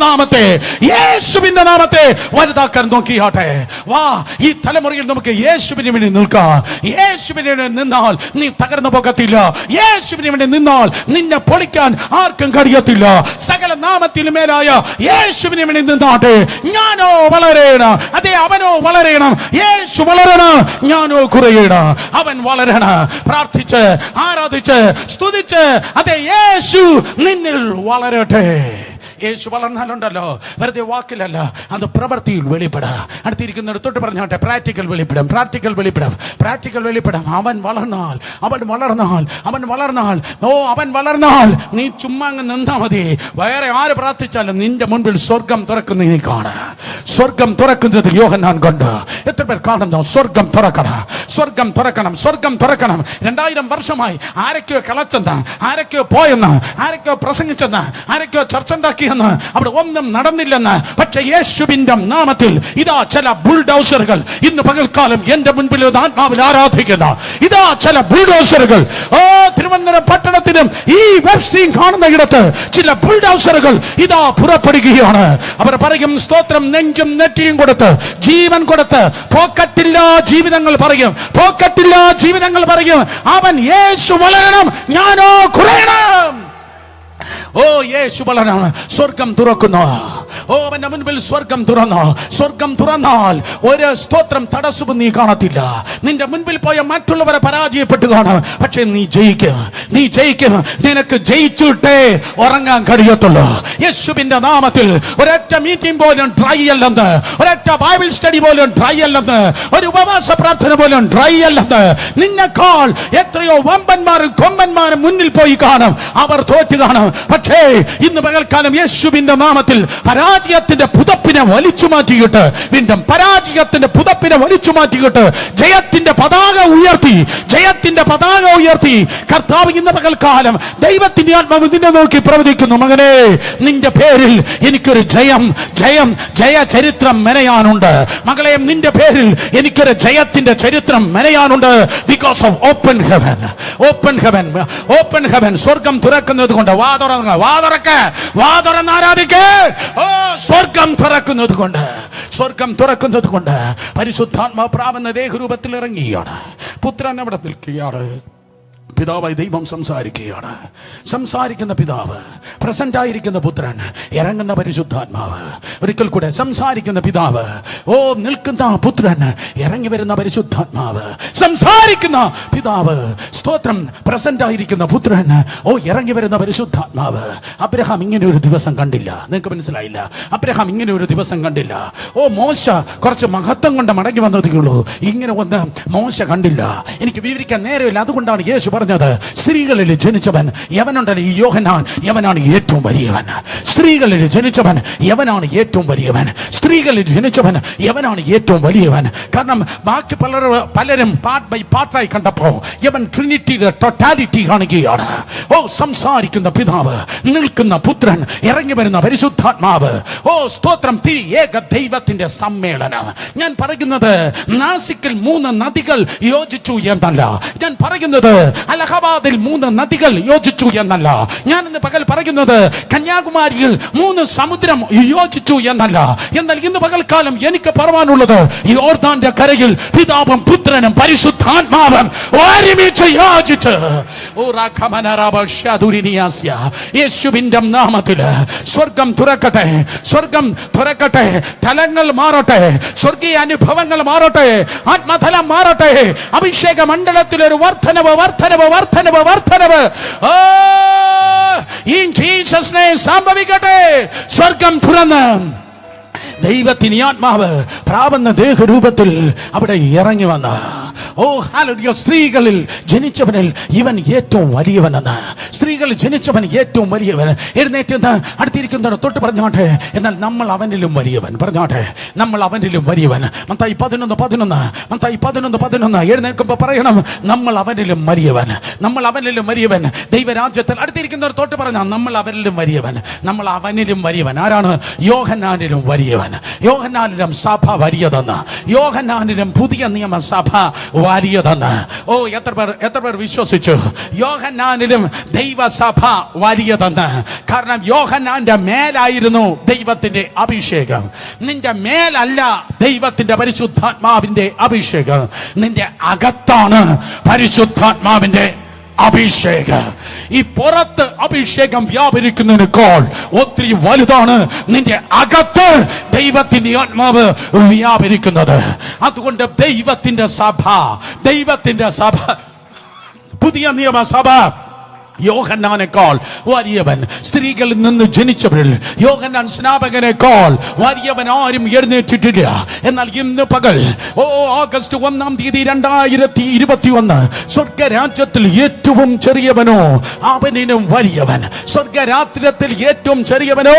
നാമത്തെ വലുതാക്കാൻ നോക്കിയാട്ടെ. വാ, ഈ തലമുറയിൽ നമുക്ക് യേശുവിന് വേണ്ടി നിൽക്കാം. യേശുവിന് വേണ്ടി നിന്നാൽ നീ തകർന്നു പോകത്തില്ല. യേശുവിന് വേണ്ടി നിന്നാൽ നിന്നെ പൊളിക്കാൻ ആർക്കും കഴിയത്തില്ല. സകല നാമത്തിന് മേലായ യേശുവിന് വേണ്ടി നിന്നാട്ടെ. ഞാനോ വളരണം, അതെ അവനോ വളരണം. യേശു വളരണം, ഞാനോ കുറയണം. അവൻ വളരണം. പ്രാർത്ഥിച്ച്, ആരാധിച്ച്, സ്തുതിച്ച്, അതെ യേശു നിന്നിൽ വളരട്ടെ. യേശു വളർന്നാലുണ്ടല്ലോ വെറുതെ വാക്കിലല്ല, അത് പ്രവൃത്തിയിൽ വെളിപ്പെടാം. അടുത്തിരിക്കുന്നിടത്തോട്ട് പറഞ്ഞോട്ടെ, പ്രാക്ടിക്കൽ വെളിപ്പെടാം. അവൻ വളർന്നാൽ നീ ചുമ്മാ അങ്ങ് നിന്നാ മതി. വേറെ ആര് പ്രാർത്ഥിച്ചാലും നിന്റെ മുൻപിൽ സ്വർഗം തുറക്കുന്ന നീ കാണാ. സ്വർഗം തുറക്കുന്നത് യോഹന്നാൻ കണ്ട്. എത്ര പേർ കാണുന്നു? സ്വർഗം തുറക്കണം. 2000 വർഷമായി ആരൊക്കെയോ കളച്ചെന്ന്, ആരൊക്കെയോ പോയെന്ന്, ആരൊക്കെയോ പ്രസംഗിച്ചെന്ന്, ആരൊക്കെയോ ചർച്ച ഉണ്ടാക്കി, അവിടെ ഒന്നും നടന്നില്ലെന്ന്. പക്ഷേ യേശുവിന്റെ നാമത്തിൽ ഇതാ ചില ബുൾഡോസറുകൾ ഇന്ന് പകൽക്കാലം എന്റെ മുൻപിൽ ആത്മാവിൽ ആരാധിക്കുന്ന ഇതാ ചില ബുൾഡോസറുകൾ. തിരുവനന്തപുരം പട്ടണത്തിനും ഈ വെബ് സ്ട്രീം കാണുന്ന ഇടത്ത് ചില ബുൾഡോസറുകൾ ഇതാ പുറപ്പെടുകയാണ്. അവർ പറയും സ്തോത്രം, നെഞ്ചും നെറ്റിയും കൊടുത്ത്, ജീവൻ കൊടുത്ത്, പോക്കറ്റില്ല ജീവിതങ്ങൾ പറയും. അവൻ യേശു വളരണം, ഞാനോ കുറയണം. ഓ യേശു വളരണം. സ്വർഗം തുറക്കുന്നു. അവന്റെ മുൻപിൽ സ്വർഗം തുറന്നാൽ ഒരു സ്തോത്രം തടസ്സവും നീ കാണത്തില്ല. നിന്റെ മുൻപിൽ പോയ മറ്റുള്ളവരെ പരാജയപ്പെട്ടു കാണും. പക്ഷെ നീ ജയിക്കും. നിനക്ക് ജയിച്ചിട്ടേ ഉറങ്ങാൻ കഴിയത്തുള്ളൂ. യേശുവിന്റെ നാമത്തിൽ ഒരൊറ്റ മീറ്റിംഗ് പോലും ഡ്രൈ അല്ലെന്ന്, ഒരൊറ്റ ബൈബിൾ സ്റ്റഡി പോലും ഡ്രൈ അല്ലെന്ന്, ഒരു ഉപവാസ പ്രാർത്ഥന പോലും ഡ്രൈ അല്ലെന്ന്. നിന്നെക്കാൾ എത്രയോ വമ്പന്മാരും കൊമ്പന്മാരും മുന്നിൽ പോയി കാണും. അവർ തോറ്റു കാണും. പക്ഷേ ഇന്ന് പകൽക്കാലം യേശുവിന്റെ നാമത്തിൽ പരാജയത്തിന്റെ പുതപ്പിനെ വലിച്ചു മാറ്റിയിട്ട്, വീണ്ടും പരാജയത്തിന്റെ പുതപ്പിനെ വലിച്ചു മാറ്റിയിട്ട് ജയത്തിന്റെ പതാക ഉയർത്തി കർത്താവ് ഇന്ന് പകൽക്കാലം ദൈവത്തിന്റെ ആത്മാവ് നിന്നെ നോക്കി പ്രവചിക്കുന്നു. മകനെ, നിന്റെ പേരിൽ എനിക്കൊരു ജയ ചരിത്രം മെനയാനുണ്ട്. മകളെ, നിന്റെ പേരിൽ എനിക്കൊരു ജയത്തിന്റെ ചരിത്രം മെനയാനുണ്ട്. Because of open heaven. സ്വർഗം തുറക്കുന്നത് കൊണ്ട് വാ തുറന്ന് ആരാധിക്കേ. സ്വർഗം തുറക്കുന്നത് കൊണ്ട് പരിശുദ്ധാത്മാവ് പ്രാപന്ന ദേഹരൂപത്തിൽ ഇറങ്ങിയാണ്. പുത്രൻ അവിടെ നിൽക്കുകയാണ്. പിതാവായി ദൈവം സംസാരിക്കുന്ന പിതാവ്, പ്രസന്റ് ആയിരിക്കുന്ന പുത്രൻ, ഇറങ്ങുന്ന പരിശുദ്ധാത്മാവ്. ഒരിക്കൽ കൂടെ, സംസാരിക്കുന്ന പിതാവ്, നിൽക്കുന്ന പുത്രൻ, ഇറങ്ങി വരുന്ന പരിശുദ്ധാത്മാവ്. സംസാരിക്കുന്ന പിതാവ്, സ്തോത്രം, പ്രസന്റ് ആയിരിക്കുന്ന പുത്രൻ, ഇറങ്ങി വരുന്ന പരിശുദ്ധാത്മാവ്. അബ്രഹാം ഇങ്ങനെ ഒരു ദിവസം കണ്ടില്ല. നിങ്ങൾക്ക് മനസ്സിലായില്ല? അബ്രഹാം ഇങ്ങനെ ഒരു ദിവസം കണ്ടില്ല. മോശ കുറച്ച് മഹത്വം കൊണ്ട് മടങ്ങി വന്നതേ ഉള്ളൂ. ഇങ്ങനെ ഒന്ന് മോശ കണ്ടില്ല. എനിക്ക് വിവരിക്കാൻ നേരമില്ല. അതുകൊണ്ടാണ് യേശു പറഞ്ഞത്, സ്ത്രീകളിൽ ജനിച്ചവൻ യവനുണ്ടല്ലോ, ഈ യോഹന്നാൻ, യവനാണ് ഏറ്റവും വലിയവൻ. സ്ത്രീകളിൽ ജനിച്ചവൻ യവനാണ് ഏറ്റവും വലിയവൻ. കാരണം ബാക്കി പലരും പാർട്ട് ബൈ പാർട്ടായി കണ്ടപ്പോ യവൻ ട്രിനിറ്റിയുടെ ടോട്ടാലിറ്റി കാണുകയാണ്. സംസാരിക്കുന്ന പിതാവ്, നിൽക്കുന്ന പുത്രൻ, ഇറങ്ങി വരുന്ന പരിശുദ്ധാത്മാവ്. സ്തോത്രം, ഏക ദൈവത്തിന്റെ സമ്മേളനം. ഞാൻ പറയുന്നത് നാസിക്കിൽ 3 നദികൾ യോജിച്ചു എന്നല്ല. ഞാൻ പറയുന്നത് അലഹബാദിൽ 3 നദികൾ യോജിച്ചു എന്നല്ല. ഞാൻ ഇന്ന് പകൽ പറയുന്നത് കന്യാകുമാരിയിൽ 3 സമുദ്രം യോജിച്ചു എന്നല്ല. എന്നാൽ ഇന്ന് പകൽക്കാലം എനിക്ക് പറയാനുള്ളത്, ഈ യോർദാന്റെ കരയിൽ പിതാവും പുത്രനും പരിശുദ്ധാത്മാവും ഒരുമിച്ച് യോജിച്ച് യേശുവിന്റെ നാമത്തിൽ സ്വർഗം തുറക്കട്ടെ. തലങ്ങൾ മാറട്ടെ, സ്വർഗീയ അനുഭവങ്ങൾ മാറട്ടെ, ആത്മതലം മാറട്ടെ. അഭിഷേക മണ്ഡലത്തിൽ ഒരു വർധനവ്. In Jesus' name സംഭവിക്കട്ടെ. സ്വർഗം തുറന്ന് ദൈവത്തിന് ആത്മാവ് പ്രാപന്ന ദേഹരൂപത്തിൽ അവിടെ ഇറങ്ങി വന്ന ഓ ഹല്ലേലൂയ, സ്ത്രീകളിൽ ജനിച്ചവനിൽ ഇവൻ ഏറ്റവും വലിയവനെന്ന്. സ്ത്രീകളിൽ ജനിച്ചവൻ ഏറ്റവും വലിയവൻ. എഴുന്നേറ്റ് അടുത്തിരിക്കുന്ന തൊട്ട് പറഞ്ഞാട്ടെ, എന്നാൽ നമ്മൾ അവനിലും വലിയവൻ. പറഞ്ഞാട്ടെ, നമ്മൾ അവനിലും വലിയവൻ. മത്തായി 11:11, മത്തായി 11:11. എഴുന്നേൽക്കുമ്പോൾ പറയണം, നമ്മൾ അവനിലും വലിയവൻ, നമ്മൾ അവനിലും വലിയവൻ. ദൈവരാജ്യത്തിൽ അടുത്തിരിക്കുന്നവർ തൊട്ട് പറഞ്ഞാൽ നമ്മൾ അവനിലും വലിയവൻ, നമ്മൾ അവനിലും വലിയവൻ. ആരാണ്? യോഹന്നാനിലും വലിയവൻ. യോഹന്നാനിലും സഭ വലിയതെന്ന്, യോഹന്നാനിലും പുതിയ നിയമസഭ വലിയതെന്ന്. ഓ, എത്ര പേർ വിശ്വസിച്ചു യോഹന്നാനിലും ദൈവസഭ വലിയതെന്ന്? കാരണം യോഹന്നാന്റെ മേലായിരുന്നു ദൈവത്തിന്റെ അഭിഷേകം. നിന്റെ മേലല്ല ദൈവത്തിന്റെ പരിശുദ്ധാത്മാവിന്റെ അഭിഷേകം, നിന്റെ അകത്താണ് പരിശുദ്ധാത്മാവിന്റെ അഭിഷേകം. ഈ പുറത്ത് അഭിഷേകം വ്യാപരിക്കുന്നതിനേക്കാൾ ഒത്തിരി വലുതാണ് നിന്റെ അകത്ത് ദൈവത്തിന്റെ ആത്മാവ് വ്യാപരിക്കുന്നത്. അതുകൊണ്ട് ദൈവത്തിന്റെ സഭ, പുതിയ നിയമസഭ യോഹന്നാനേക്കാൾ വലിയവൻ. സ്ത്രീകളിൽ നിന്ന് ജനിച്ചവരിൽ യോഹന്നാൻ സ്നാപകനേക്കാൾ വലിയവൻ ആരും എഴുന്നേറ്റിട്ടില്ല. എന്നാൽ ഇന്ന് പകൽ ഓഗസ്റ്റ് 1 തീയതി 2021 സ്വർഗരാജ്യത്തിൽ ഏറ്റവും ചെറിയവനോ അവനും വലിയവൻ. സ്വർഗരാജ്യത്തിൽ ഏറ്റവും ചെറിയവനോ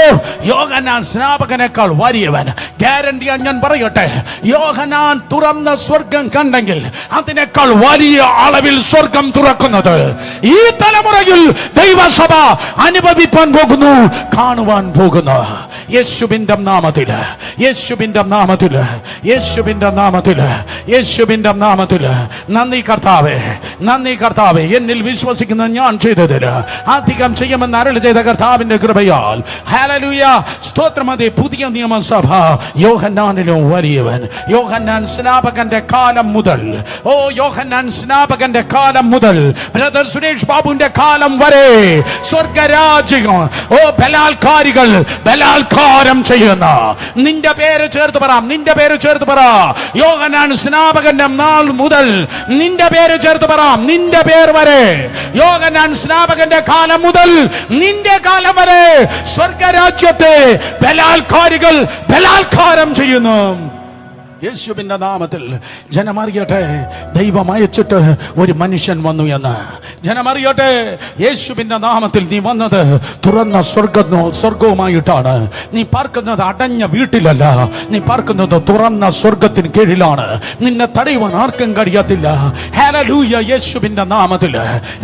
യോഹന്നാൻ സ്നാപകനേക്കാൾ വലിയവൻ. ഗ്യാരണ്ടി ഞാൻ പറയട്ടെ, യോഹന്നാൻ തുറന്ന സ്വർഗം കണ്ടെങ്കിൽ അതിനേക്കാൾ വലിയ അളവിൽ സ്വർഗം തുറക്കുന്നത് ഈ തലമുറയിൽ ദൈവസഭ അനുഭവിപ്പാൻ പോകുന്നു, കാണുവാൻ പോകുന്നു. യേശുവിന്റെ നാമത്തിൽ, യേശുവിന്റെ നാമത്തിൽ, യേശുവിന്റെ നാമത്തിൽ, യേശുവിന്റെ നാമത്തിൽ. നന്ദി കർത്താവേ, നന്ദി കർത്താവേ. എന്നിൽ വിശ്വസിക്കുന്ന ഞാൻ ചെയ്തതിന് അധികം ചെയ്യുമെന്ന് അരുളി ചെയ്ത കർത്താവിന്റെ കൃപയാൽ ഹല്ലേലൂയ, സ്തോത്രം. അതേ പുതിയ നിയമസഭ യോഹന്നാനിലും വലിയവൻ. യോഹന്നാൻ സ്നാപകന്റെ കാലം മുതൽ, യോഹന്നാൻ സ്നാപകന്റെ കാലം മുതൽ ബ്രദർ സുരേഷ് ബാബുവിന്റെ കാലം വരെ സ്വർഗരാജ്യം ബലാൽക്കാരികൾ ബലാൽക്കാരം ചെയ്യുന്ന, നിന്റെ പേര് ചേർത്ത് പറ, നിന്റെ പേര് ചേർത്ത് പറ. യോഹന്നാൻ സ്നാപകന്റെ നാൾ മുതൽ നിന്റെ പേര് ചേർത്ത് പറ, നിന്റെ പേര് വരെ. യോഹന്നാൻ സ്നാപകന്റെ കാലം മുതൽ നിന്റെ കാലം വരെ സ്വർഗരാജ്യത്തെ ബലാൽക്കാരികൾ ബലാൽക്കാരം ചെയ്യുന്നു. യേശുവിന്റെ നാമത്തിൽ ജനമറിയട്ടെ, ദൈവം അയച്ചിട്ട് ഒരു മനുഷ്യൻ വന്നു എന്ന് ജനമറിയട്ടെ. യേശുവിന്റെ നാമത്തിൽ നീ വന്നത് തുറന്ന സ്വർഗവുമായിട്ടാണ്. നീ പാർക്കുന്നത് അടഞ്ഞ വീട്ടിലല്ല, നീ പാർക്കുന്നത് തുറന്ന സ്വർഗത്തിന് കീഴിലാണ്. നിന്നെ തടയുവാൻ ആർക്കും കഴിയത്തില്ല. ഹല്ലേലൂയ. യേശുവിന്റെ നാമത്തിൽ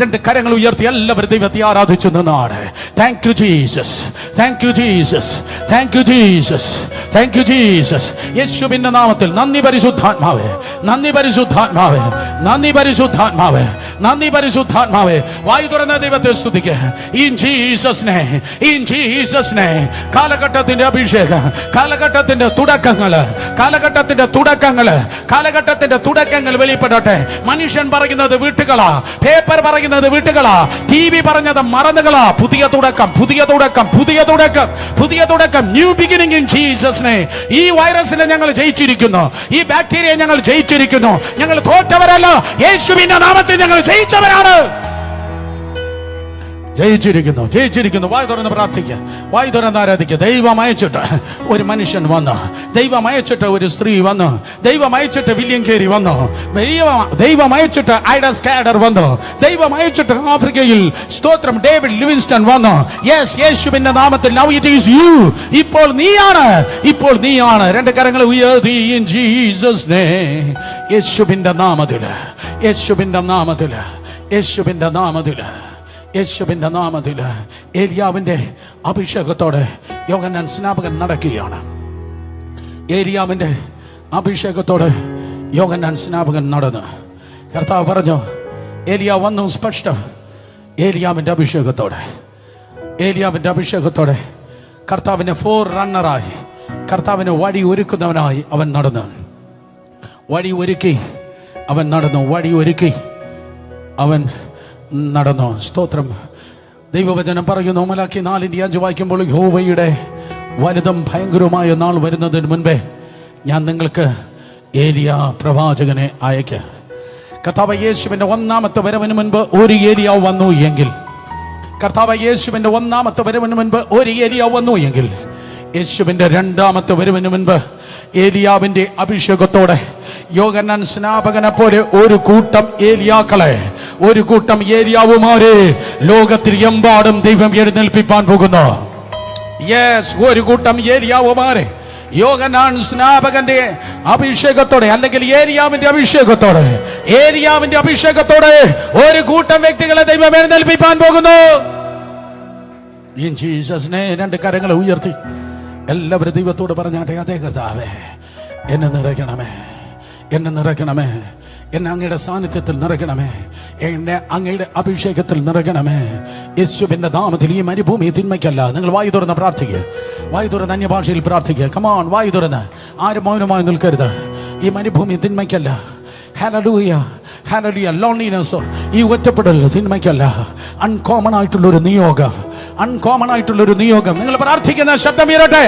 രണ്ട് കരങ്ങൾ ഉയർത്തി എല്ലാവരും ദൈവത്തെ ആരാധിച്ചു നിന്നാണ്. Thank you Jesus, thank you Jesus, thank you Jesus, thank you Jesus. യേശുവിന്റെ നാമത്തിൽ നന്ദി പരിശുദ്ധാത്മാവേ, നന്ദി പരിശുദ്ധാത്മാവേ, നന്ദി പരിശുദ്ധാത്മാവേ, നന്ദി പരിശുദ്ധാത്മാവേ. വായു തുറന്ന ദൈവത്തെ സ്തുതിക്കുക. In Jesus name, in Jesus name. കാലഘട്ടത്തിന്റെ അഭിഷേകം, കാലഘട്ടത്തിന്റെ തുടക്കങ്ങള്, കാലഘട്ടത്തിന്റെ തുടക്കങ്ങള്, കാലഘട്ടത്തിന്റെ തുടക്കങ്ങൾ വെളിപ്പെടട്ടെ. മനുഷ്യൻ പറയുന്നത് വീട്ടുകളാ, പേപ്പർ പറയുന്നത് വീട്ടുകളാ, TV പറഞ്ഞത് മറന്നുകളാ. പുതിയ തുടക്കം, പുതിയ തുടക്കം, പുതിയ തുടക്കം, പുതിയ തുടക്കം. New beginning in Jesus name. ഈ വൈറസിനെ ഞങ്ങൾ ജയിച്ചിരിക്കുന്നു, ഈ ബാക്ടീരിയ ഞങ്ങൾ ജയിച്ചിരിക്കുന്നു. ഞങ്ങൾ തോറ്റവരല്ല, യേശുവിന്റെ നാമത്തിൽ ഞങ്ങൾ ജയിച്ചവരാണ്. ജയിച്ചിരിക്കുന്നു, ജയിച്ചിരിക്കുന്നു. വായു തുറന്ന് പ്രാർത്ഥിക്കുക, വായു തുറന്ന് ആരാധിക്കുക. ദൈവം അയച്ചിട്ട് ഒരു മനുഷ്യൻ വന്നു, ദൈവം അയച്ചിട്ട് ഒരു സ്ത്രീ വന്നു, ദൈവം അയച്ചിട്ട് വില്യം കേരി വന്നു, ദൈവം അയച്ചിട്ട് ഐഡ സ്കാഡർ വന്നു, ദൈവം അയച്ചിട്ട് ആഫ്രിക്കയിൽ സ്തോത്രം ഡേവിഡ് ലിവിങ്സ്റ്റൺ വന്നു. യെസ്, യേശുവിന്റെ നാമത്തിൽ നൗ ഇറ്റ് ഈസ് യു. ഇപ്പോൾ നീയാണ്, ഇപ്പോൾ നീയാണ്. രണ്ട് കരങ്ങൾ ഉയർത്തി ഇൻ ജീസസ് നെയിം. യേശുവിന്റെ നാമത്തിൽ, യേശുവിന്റെ നാമത്തിൽ, യേശുവിന്റെ നാമത്തിൽ, യേശുവിന്റെ നാമത്തിൽ. ഏലിയാവിന്റെ അഭിഷേകത്തോടെ യോഹന്നാൻ സ്നാപകൻ നടക്കുകയാണ്. ഏലിയാവിന്റെ അഭിഷേകത്തോടെ യോഹന്നാൻ സ്നാപകൻ നടന്നു. കർത്താവ് പറഞ്ഞു, ഏലിയ വന്നു സ്പഷ്ടം. ഏലിയാവിന്റെ അഭിഷേകത്തോടെ, ഏലിയാവിന്റെ അഭിഷേകത്തോടെ കർത്താവിനെ ഫോർ റണ്ണറായി, കർത്താവിനെ വഴി ഒരുക്കുന്നവനായി അവൻ നടന്നു. വഴി ഒരുക്കി അവൻ നടന്നു, വഴി ഒരുക്കി അവൻ നടന്നു. സ്തോത്രം. ദൈവവചനം പറയുന്നു, മലാക്കി 4:5 വായിക്കുമ്പോൾ, യഹോവയുടെ വലുതും ഭയങ്കരവുമായ നാൾ വരുന്നതിന് മുൻപേ ഞാൻ നിങ്ങൾക്ക് ഏലിയ പ്രവാചകനെ അയക്കാം. കർത്താവ് യേശുവിന്റെ ഒന്നാമത്തെ വരവിന് മുൻപ് ഒരു ഏലിയ വന്നു എങ്കിൽ, കർത്താവ് യേശുവിന്റെ ഒന്നാമത്തെ വരവിന് മുൻപ് ഒരു ഏലിയ വന്നു എങ്കിൽ, യേശുവിന്റെ രണ്ടാമത്തെ വരവിന് മുൻപ് ഏലിയാവിന്റെ അഭിഷേകത്തോടെ യോഹന്നാൻ സ്നാപകനെ പോലെ ഒരു കൂട്ടം ഏലിയാക്കളെ, ഒരു കൂട്ടം ഏലിയാവുമാരെ ലോകത്തിൽ എമ്പാടും ദൈവം എഴുന്നേൽപ്പിക്കാൻ പോകുന്നു. യെസ്, ഒരു കൂട്ടം ഏലിയാവുമാരെ യോഹന്നാൻ സ്നാപകന്റെ അഭിഷേകത്തോടെ, അല്ലെങ്കിൽ ഏലിയാവിന്റെ അഭിഷേകത്തോടെ ഒരു കൂട്ടം വ്യക്തികളെ ദൈവം എഴുന്നേൽപ്പിക്കാൻ പോകുന്നു. In Jesus name. രണ്ട് കരങ്ങളെ ഉയർത്തി എല്ലാവരും ദൈവത്തോട് പറഞ്ഞാട്ടെ, അതേ കർത്താവേ, എന്നെ നിറയ്ക്കണമേ, എന്നെ നിറയ്ക്കണമേ, എന്നെ അങ്ങയുടെ സാന്നിധ്യത്തിൽ നിറയ്ക്കണമേ, എന്നെ അങ്ങയുടെ അഭിഷേകത്തിൽ നിറയ്ക്കണമേ. യേശുവിന്റെ നാമത്തിൽ ഈ മരുഭൂമി തിന്മയ്ക്കല്ല. നിങ്ങൾ വായു തുറന്ന് പ്രാർത്ഥിക്കുക, വായു തുറന്ന് അന്യഭാഷയിൽ പ്രാർത്ഥിക്കുക. കമോൺ, വായു തുറന്ന്, ആരും മൗനമായി നിൽക്കരുത്. ഈ മരുഭൂമി തിന്മയ്ക്കല്ല. Hallelujah, hallelujah. ലോൺലിനെസ്, ഈ ഒറ്റപ്പെടൽ തിന്മയ്ക്കല്ല. അൺകോമൺ ആയിട്ടുള്ളൊരു നിയോഗം, നിങ്ങൾ പ്രാർത്ഥിക്കുന്ന ശബ്ദം ഉയരട്ടെ.